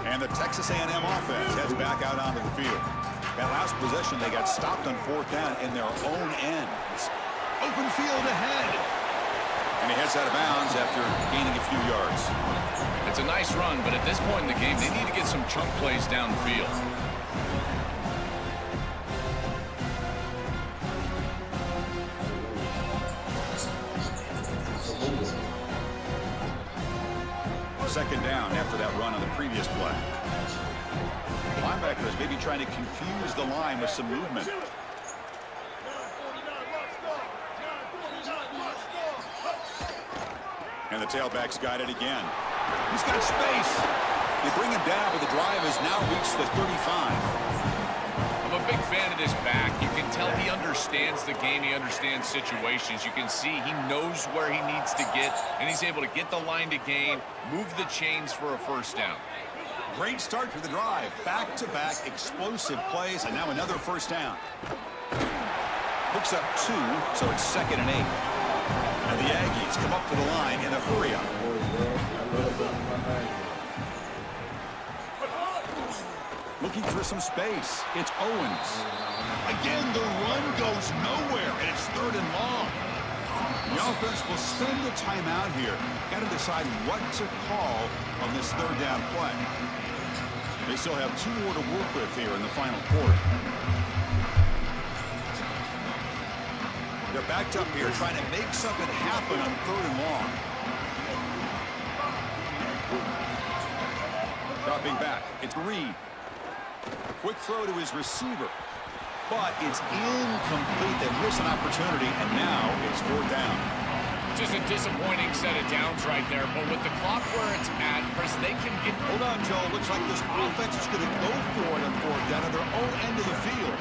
And the Texas A&M offense heads back out onto the field. That last possession, they got stopped on 4th down in their own end. It's open field ahead. And he heads out of bounds after gaining a few yards. It's a nice run, but at this point in the game, they need to get some chunk plays downfield. Second down after that run on the previous play. Linebacker is maybe trying to confuse the line with some movement. And the tailback's got it again. He's got space. They bring him down, but the drive has now reached the 35. I'm a big fan of this back. You can tell he understands the game. He understands situations. You can see he knows where he needs to get, and he's able to get the line to gain, move the chains for a first down. Great start to the drive. Back-to-back explosive plays, and now another first down. Picks up 2, so it's 2nd and 8. And the Aggies come up to the line in a hurry-up. Looking for some space. It's Owens. Again, the run goes nowhere, and it's 3rd and long. The offense will spend the timeout here. Got to decide what to call on this 3rd down play. They still have 2 more to work with here in the final quarter. They're backed up here trying to make something happen on 3rd and long. Dropping back. It's Reed. Quick throw to his receiver. But it's incomplete. They miss an opportunity, and now it's 4th down. Just a disappointing set of downs right there, but with the clock where it's at, Chris, they can get... Hold on, Joe. Looks like this offense is going to go for it on 4th down at their own end of the field.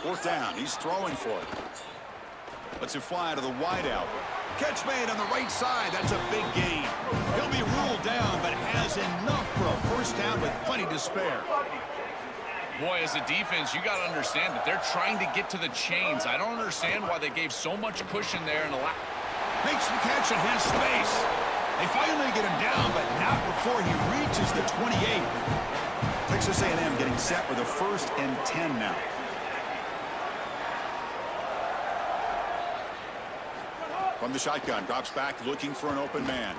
Fourth down. He's throwing for it. Lets it fly to the wideout. Catch made on the right side. That's a big gain. He'll be ruled down, but has enough for a first down with plenty to spare. Boy, as a defense, you got to understand that they're trying to get to the chains. I don't understand why they gave so much cushion there and allow... Makes the catch and has space. They finally get him down, but not before he reaches the 28. Texas A&M getting set with a 1st and 10 now. From the shotgun, drops back, looking for an open man.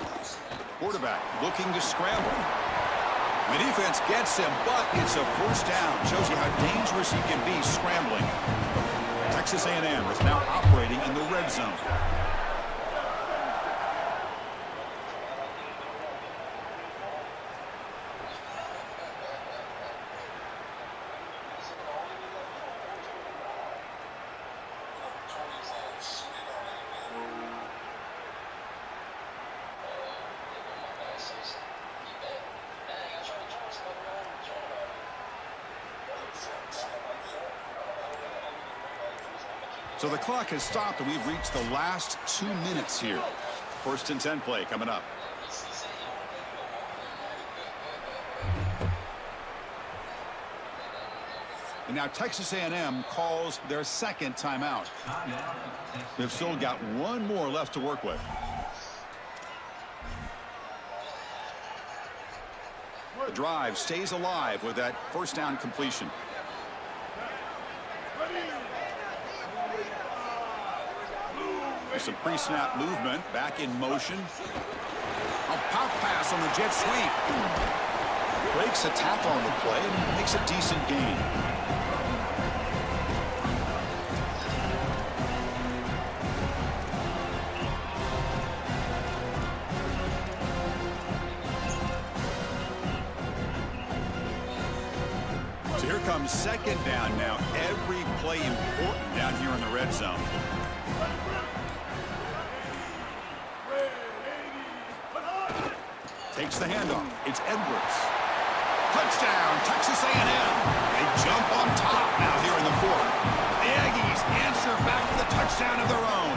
Quarterback looking to scramble. The defense gets him, but it's a first down. Shows you how dangerous he can be scrambling. Texas A&M is now operating in the red zone. So the clock has stopped, and we've reached the last 2 minutes here. 1st and 10 play coming up. And now Texas A&M calls their 2nd timeout. They've still got 1 more left to work with. The drive stays alive with that first down completion. Some pre-snap movement, back in motion. A pop pass on the jet sweep. Breaks a tackle on the play and makes a decent gain. So here comes second down now. Every play important down here in the red zone. Takes the handoff. It's Edwards. Touchdown, Texas A&M. They jump on top now here in the fourth. The Aggies answer back with a touchdown of their own.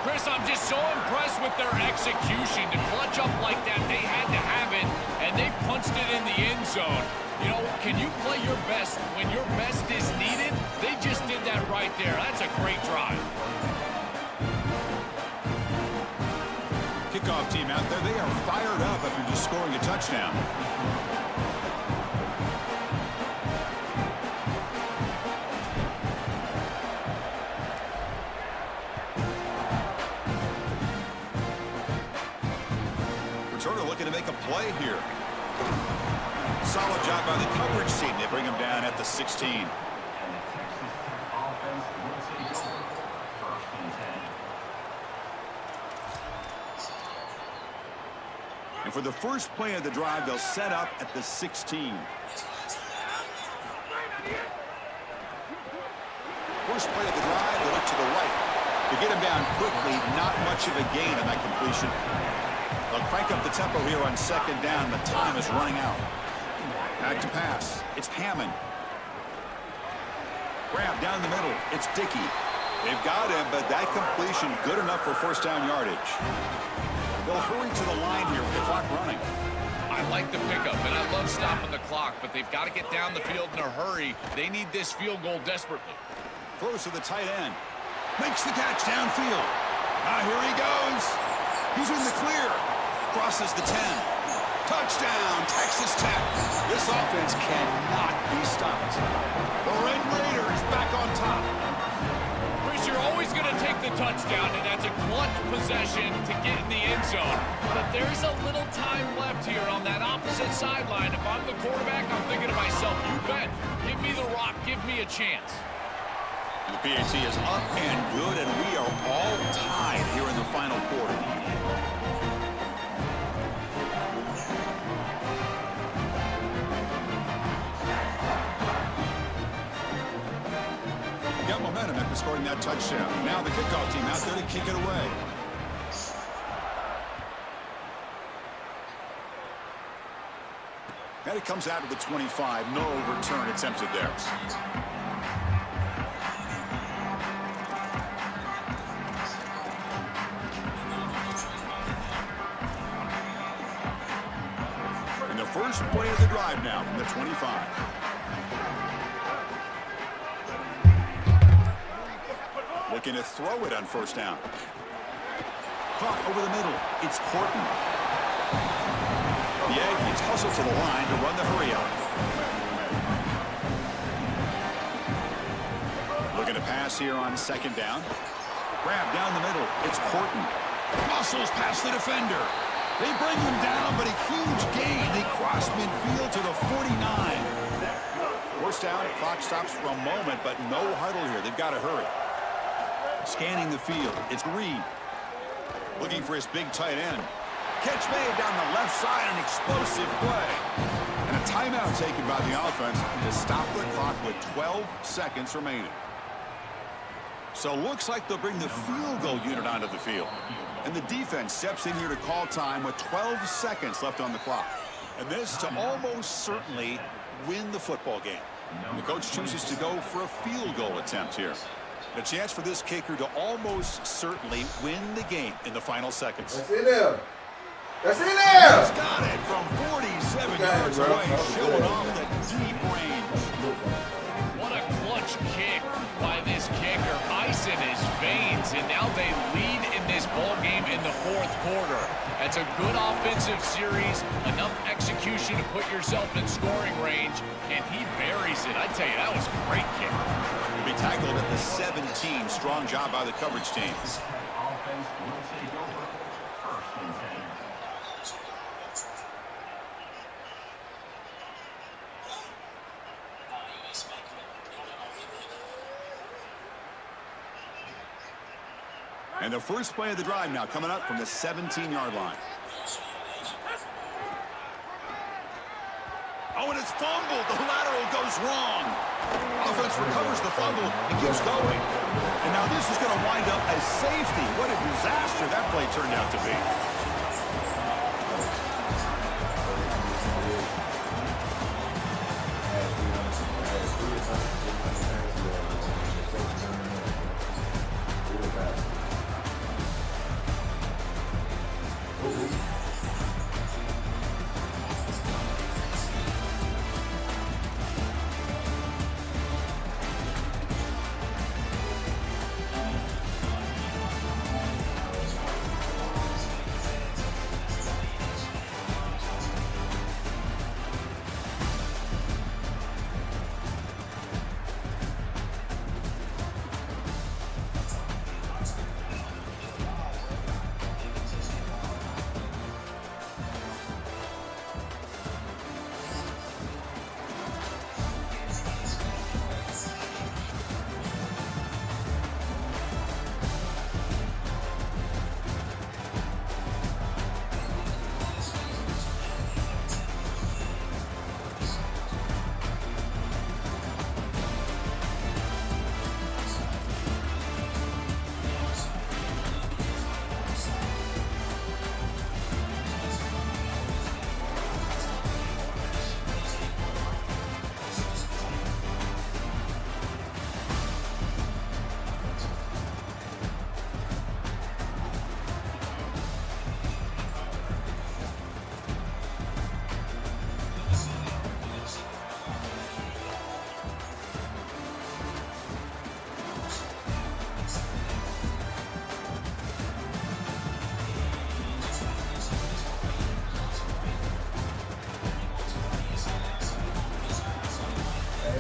Chris, I'm just so impressed with their execution. To clutch up like that, they had to have it, and they punched it in the end zone. You know, can you play your best when your best is needed? They just did that right there. That's a great drive. Kickoff team out there, they are fired up after just scoring a touchdown. Returner looking to make a play here. Solid job by the coverage team. They bring him down at the 16. And for the first play of the drive, they'll set up at the 16. First play of the drive, they look to the right. To get him down quickly, not much of a gain on that completion. They'll crank up the tempo here on second down. The time is running out. Back to pass. It's Hammond. Grab down the middle. It's Dickey. They've got him, but that completion good enough for first down yardage. They'll hurry to the line here with the clock running. I like the pickup, and I love stopping the clock, but they've got to get down the field in a hurry. They need this field goal desperately. Throws to the tight end. Makes the catch downfield. Here he goes. He's in the clear. Crosses the 10. Touchdown, Texas Tech. This offense cannot be stopped. The Red Raiders back on top. Chris, you're always going to take the touchdown, and that's a clutch possession to get in the end zone. But there's a little time left here on that opposite sideline. If I'm the quarterback, I'm thinking to myself, you bet. Give me the rock. Give me a chance. The PAT is up and good, and we are all tied here in the final quarter. Got momentum after scoring that touchdown. Now the kickoff team out there to kick it away. And it comes out of the 25. No return attempted there. And the first play of the drive now from the 25. Looking to throw it on first down. Caught over the middle. It's Horton. The Aggies hustle to the line to run the hurry out. Looking to pass here on second down. Grab down the middle. It's Horton. Muscles past the defender. They bring him down, but a huge gain. They cross midfield to the 49. First down. Clock stops for a moment, but no huddle here. They've got to hurry. Scanning the field, it's Reed. Looking for his big tight end. Catch made down the left side, an explosive play. And a timeout taken by the offense to stop the clock with 12 seconds remaining. So looks like they'll bring the field goal unit onto the field. And the defense steps in here to call time with 12 seconds left on the clock. And this to almost certainly win the football game. And the coach chooses to go for a field goal attempt here. A chance for this kicker to almost certainly win the game in the final seconds. That's in there. That's in there. He's got it from 47 yards away, showing off the deep range. What a clutch kick by this kicker. Ice in his veins, and now they lead in this ball game in the fourth quarter. That's a good offensive series, enough execution to put yourself in scoring range, and he buries it. I tell you, that was a great kick. He'll be tackled at the 17. Strong job by the coverage team. And the first play of the drive now coming up from the 17-yard line. Oh, and it's fumbled. The lateral goes is wrong. Offense recovers the fumble and keeps going. And now this is going to wind up as safety. What a disaster that play turned out to be.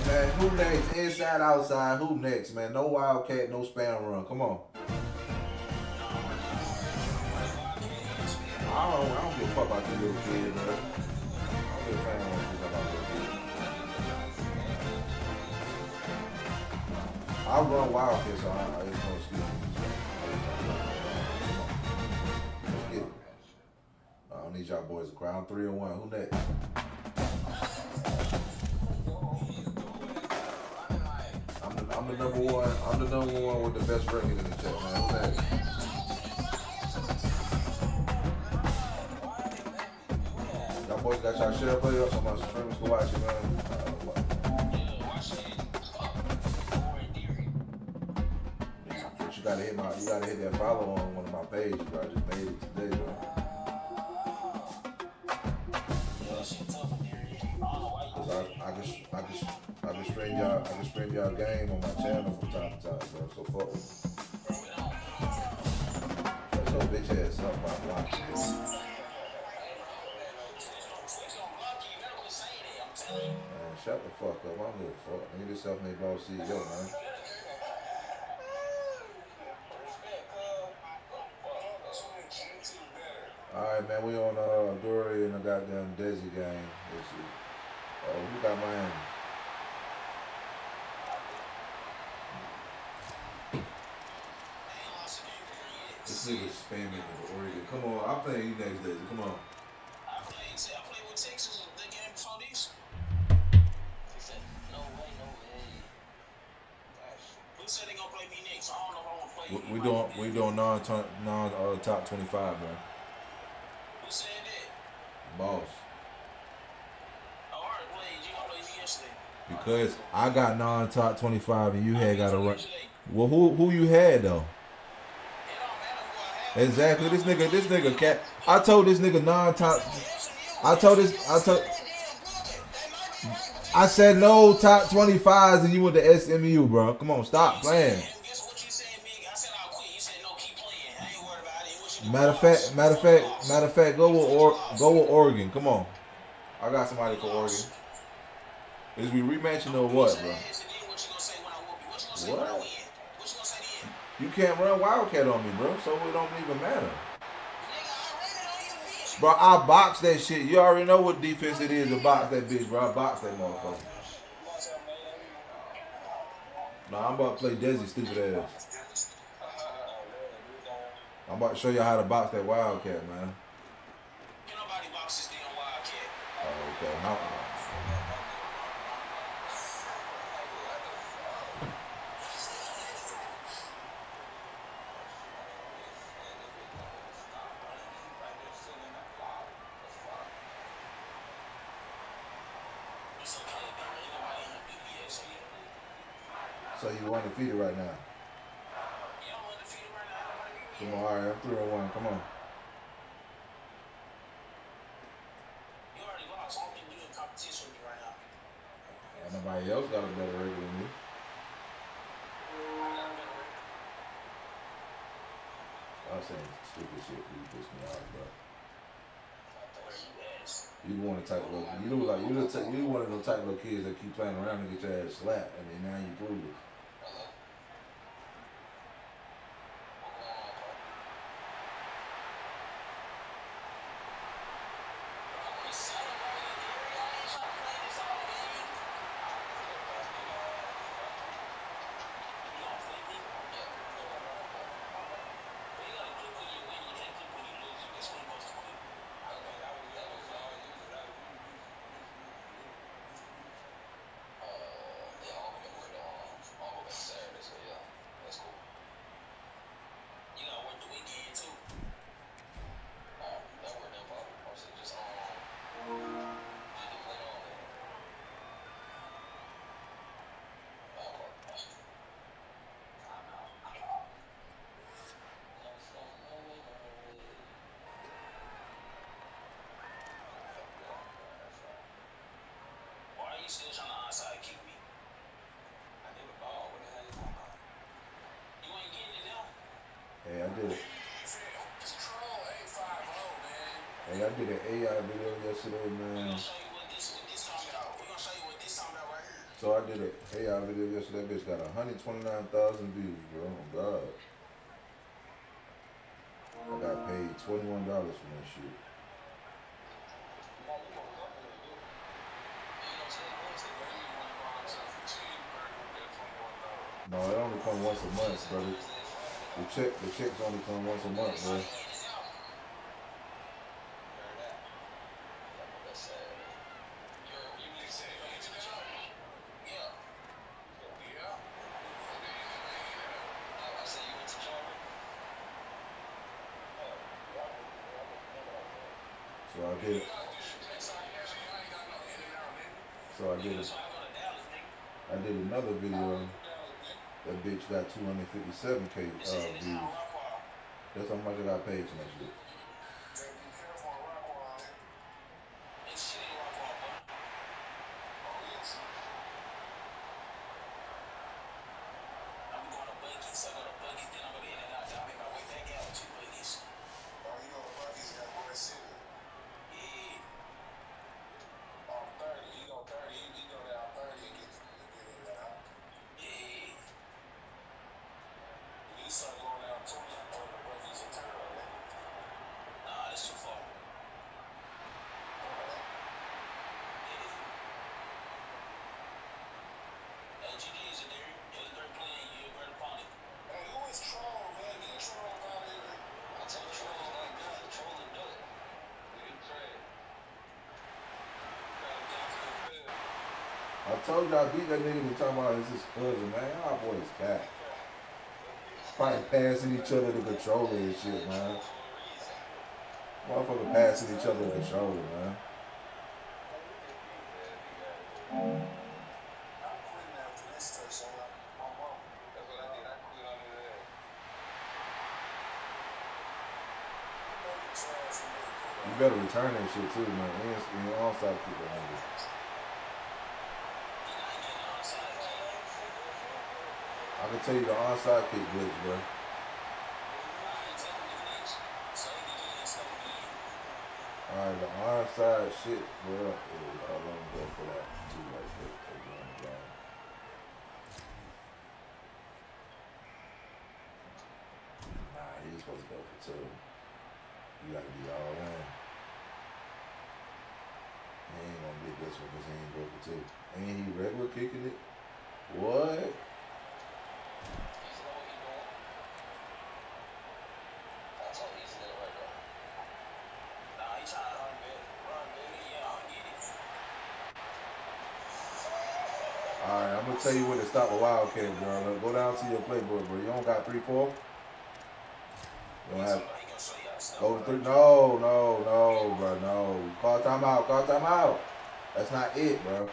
Man, who next? Inside, outside. Who next, man? No wildcat, no spam run. Come on. I don't give a fuck about these little kids, bro. I don't give a fuck about little kids. I run wildcat, so it's no excuse. Let's get it. I don't need y'all boys to cry. I'm 3-1. Who next? I'm the number one. I'm the number one with the best record in the chat, man. Who next? Y'all boys got y'all share play up, so my streamers can watch it, man. But you gotta hit that follow on one of my pages, bro. I just made it today, bro. I can stream y'all game on my channel from time to time, bro. So fuck with me. Shut your bitch ass up, I'm watching this. Man, shut the fuck up. I don't give a fuck. Nigga, this self-made boss CEO, man. Alright, man, we on Dory and the goddamn Desi game. Let's see. Who got Miami? This nigga's spamming with Oregon. Come on, I'm playing you next, Desi. Come on. I played with Texas the game before this. He said, no way. Who said they gonna play me next? I don't know if I want to play you. We doing non top 25, man. Who said that? Boss. Alright, you gonna play me yesterday? Because I got non-top 25 and you had got a run. Well, who you had though? Exactly. This nigga cat. I told this nigga non-top. I said no top 25s and you went to SMU, bro. Come on, stop playing. Guess what you said, Big? I said I'll quit. You said no, keep playing. I ain't worried about it. Matter of fact, go with Oregon. Come on. I got somebody for Oregon. Is we rematching or what, bro? What? You can't run Wildcat on me, bro, so it don't even matter. Bro, I box that shit. You already know what defense it is to box that bitch, bro. I box that motherfucker. Nah, I'm about to play Desi stupid ass. I'm about to show you how to box that Wildcat, man. Nobody boxes damn Wildcat. Oh, okay. So you undefeated right now. Yeah, I'm undefeated right now. Come on, all right, I'm 3-1. Come on. You already lost. I don't think you're in competition with me right now. And nobody else got a better record than me. I got a better record. I was saying stupid shit for you piss me off, bro. You You want to type little, you one of those type little kids that keep playing around and get your ass slapped, and then now you clueless. Still trying to onside kick me. I never ball. What the hell you talking about? You ain't getting it now? Hey, I did it. It's troll 850, man. Hey, I did an AI video yesterday, We're man. gonna show you what this talking about. We're gonna show you what this talking about right here. So I did an AI video yesterday. That bitch got 129,000 views, bro. Oh God. I got paid $21 for that shit. No, it only come once a month, brother. The checks only come once a month, bro. So I did it. So I did another video. That bitch got 257K views. That's how much I got paid for that shit. I told you I beat that nigga and talking about it's his cousin, man. Y'all boys cat. Probably passing each other the controller and shit, man. Motherfucker passing each other the controller, man. You better return that shit too, man. And onside kick that nigga. I can tell you the onside kick glitch, bro. Alright, the onside shit, bro. I don't go for that too like that. Nah, he's supposed to go for two. You gotta be all in. He ain't gonna get this one because he ain't go for two. Ain't he regular kicking it? What? Alright, I'm gonna tell you when to stop a Wildcat, bro. Go down to your playbook, bro. You don't got 3-4? You don't have. Go to 3. No, bro. No. Call timeout. Call timeout. That's not it, bro.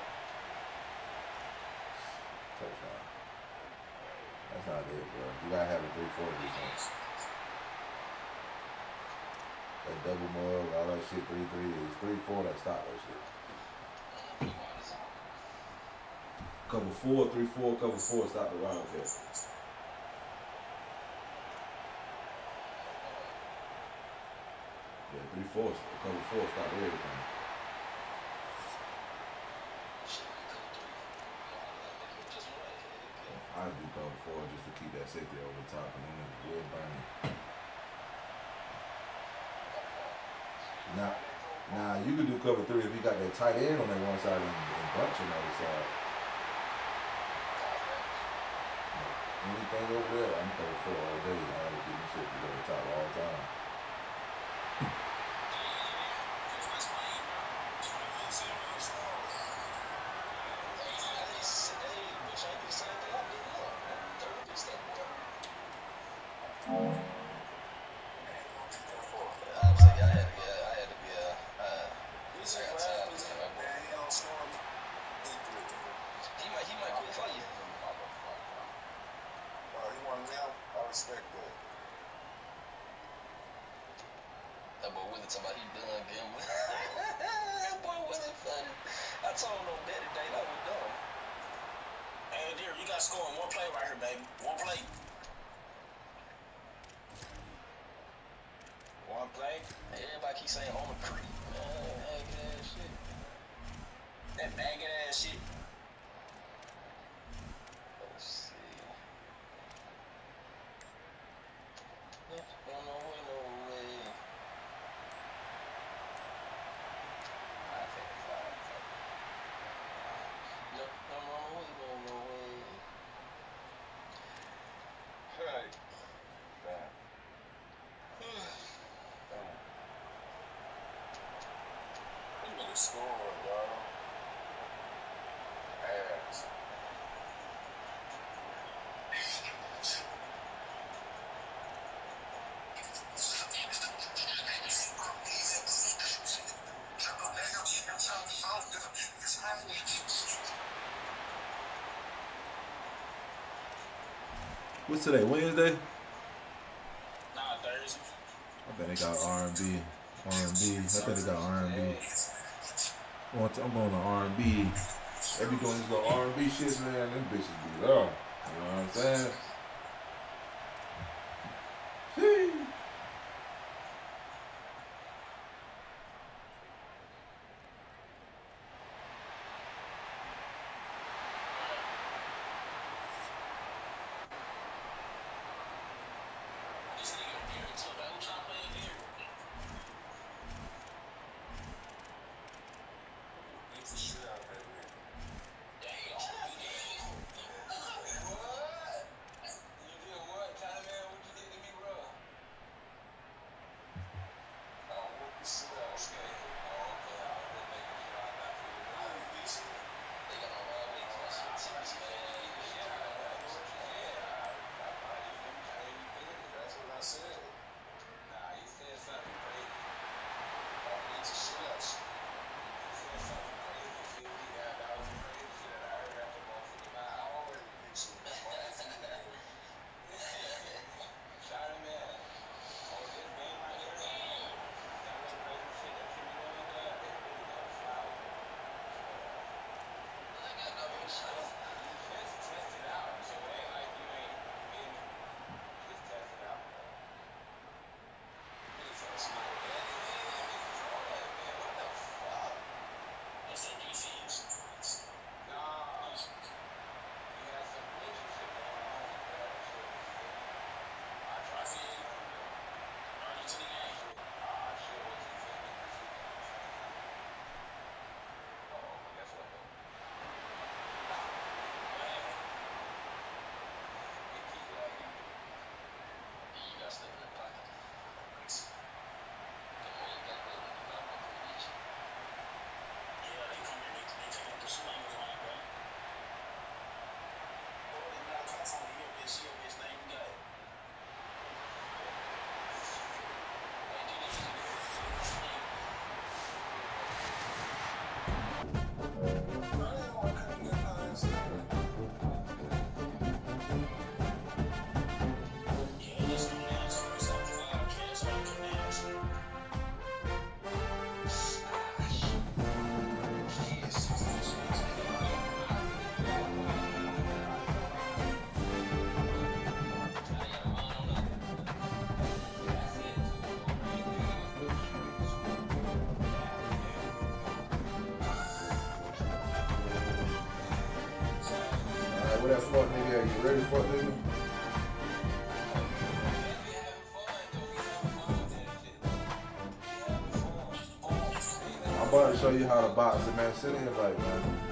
Touchdown. That's not it, bro. You gotta have a 3-4 defense. That double mug, all that shit, 3-3 is 3-4 that stop that shit. Cover 4, 3-4, cover 4, stop the Wildcat. Yeah, 3-4, cover 4, stop everything. I do cover 4 just to keep that safety over the top, and then it's real burning. Now you can do cover 3 if you got that tight end on that one side and bunch on the other side. Anything over there, I'm cover 4 all day. I have to keep my safety over the top all the time. That boy Willie talking about he done gambling. That boy wasn't funny. I told him on that day that was dumb. Hey, dear, you got to score in one play right here, baby. One play. One play. Everybody keep saying on the creek. Man, maggot ass shit. That maggot ass shit. Let's see. No way. I think it's fine. No way. Hey. Damn. You really scoring, y'all. Ass. What's today? Wednesday? Nah, Thursday. I bet they got R&B. I think they got R&B. I'm going to R&B. They be doing these little R&B shits, man. Them bitches be love. You know what I'm saying? Sheesh. This nigga Gary took that. Who trying to play Gary? Beat the shit out of that man. Damn. What? You did what? Kind of man, what you did to me, bro? Where that fuck nigga at? You ready, fuck nigga? I'm about to show you how to box it, man. Sit in like, man.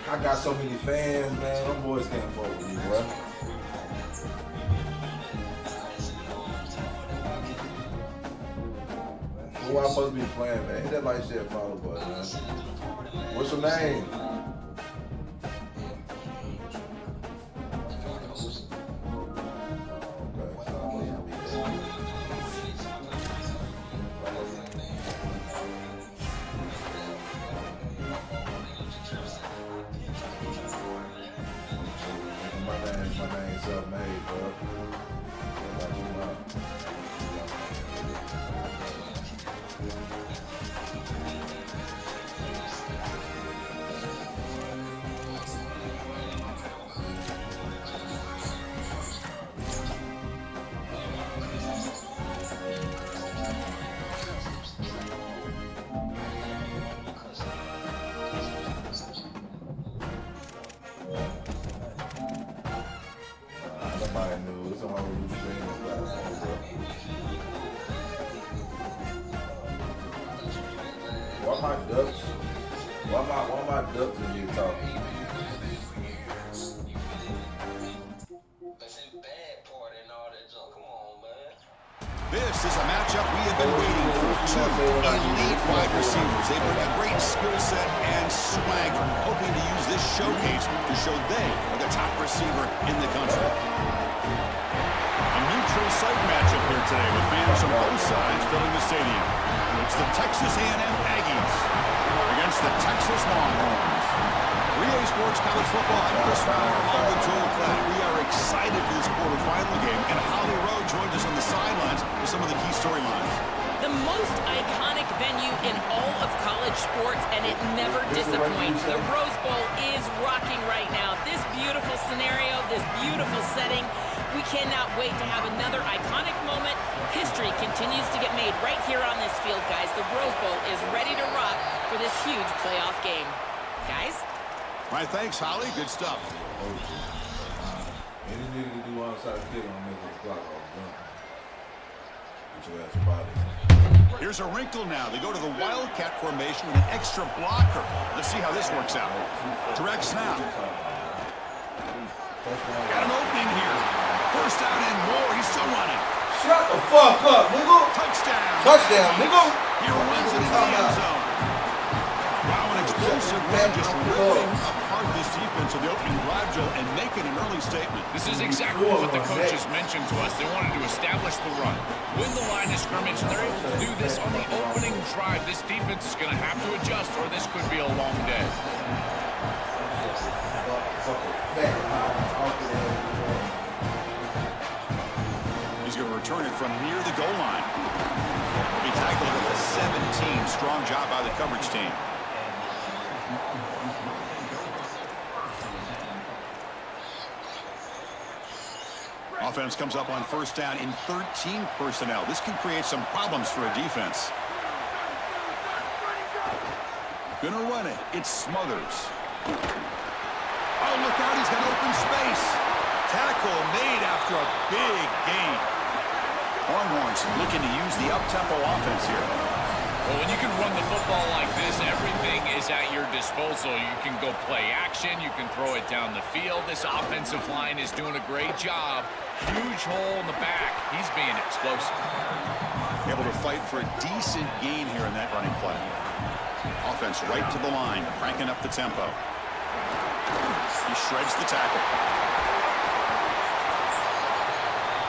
I got so many fans, man. Them boys can't fuck with me, bro. Who I supposed to be playing, man? Hit that like, share, follow button, man. What's your name? My name's self-made, bro. What about you, man? Nobody knew. It's on my new streaming platform, bro. Why my ducks? Why my ducks in here talking? This is a matchup we have been waiting for. Two elite wide receivers. They bring a great skill set and swagger, hoping to use this showcase to show they are the top receiver in the country. A neutral site matchup here today with fans from both sides filling the stadium. It's the Texas A&M Aggies against the Texas Longhorns. 3A Sports College Football, I'm Chris Fowler along with Joel Klatt. We are excited for this quarterfinal game, and Holly Rowe joins us on the sidelines with some of the key storylines. The most iconic venue in all of college sports, and it never disappoints. The Rose Bowl is rocking right now. This beautiful scenario, this beautiful setting. We cannot wait to have another iconic moment. History continues to get made right here on this field, guys. The Rose Bowl is ready to rock for this huge playoff game. Guys? All right, thanks, Holly. Good stuff. Any nigga to do outside kick on make this clock off jump. Get your ass about it. Here's a wrinkle now. They go to the Wildcat formation with an extra blocker. Let's see how this works out. Direct snap. Got an opening here. First down and more. He's still running. Shut the fuck up, nigga. Touchdown. Touchdown, nigga. He runs it into the end zone. Wow, an explosive run just ripping apart this defense of the opening drive, Joe, and making an early statement. This is exactly what the coaches mentioned to us. They wanted to establish the run, win the line of scrimmage, and they're able to do this on the opening drive. This defense is going to have to adjust, or this could be a long day. He's going to return it from near the goal line. He'll be tackled at the 17. Strong job by the coverage team. Offense comes up on first down in 13 personnel. This can create some problems for a defense. Gonna run it. It's Smothers. Oh, look out. He's got open space. Tackle made after a big gain. Longhorns looking to use the up-tempo offense here. Well, when you can run the football like this, everything is at your disposal. You can go play action. You can throw it down the field. This offensive line is doing a great job. Huge hole in the back. He's being explosive. Able to fight for a decent gain here in that running play. Offense right to the line, cranking up the tempo. He shreds the tackle.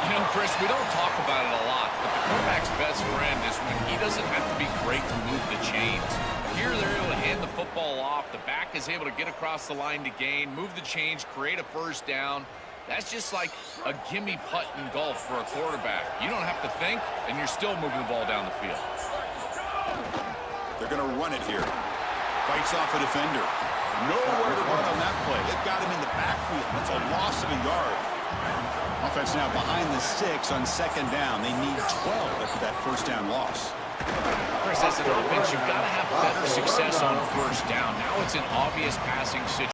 You know, Chris, we don't talk about it a lot, but the quarterback's best friend is when he doesn't have to be great to move the chains. Here, they're able to hand the football off. The back is able to get across the line to gain, move the chains, create a first down. That's just like a gimme putt in golf for a quarterback. You don't have to think, and you're still moving the ball down the field. They're going to run it here. Fights off a defender. Nowhere to run on that play. They've got him in the backfield. That's a loss of a yard. Offense now behind the 6 on second down. They need 12 after that first down loss. Chris, as an offense, you've got to have better success on first down. Now it's an obvious passing situation.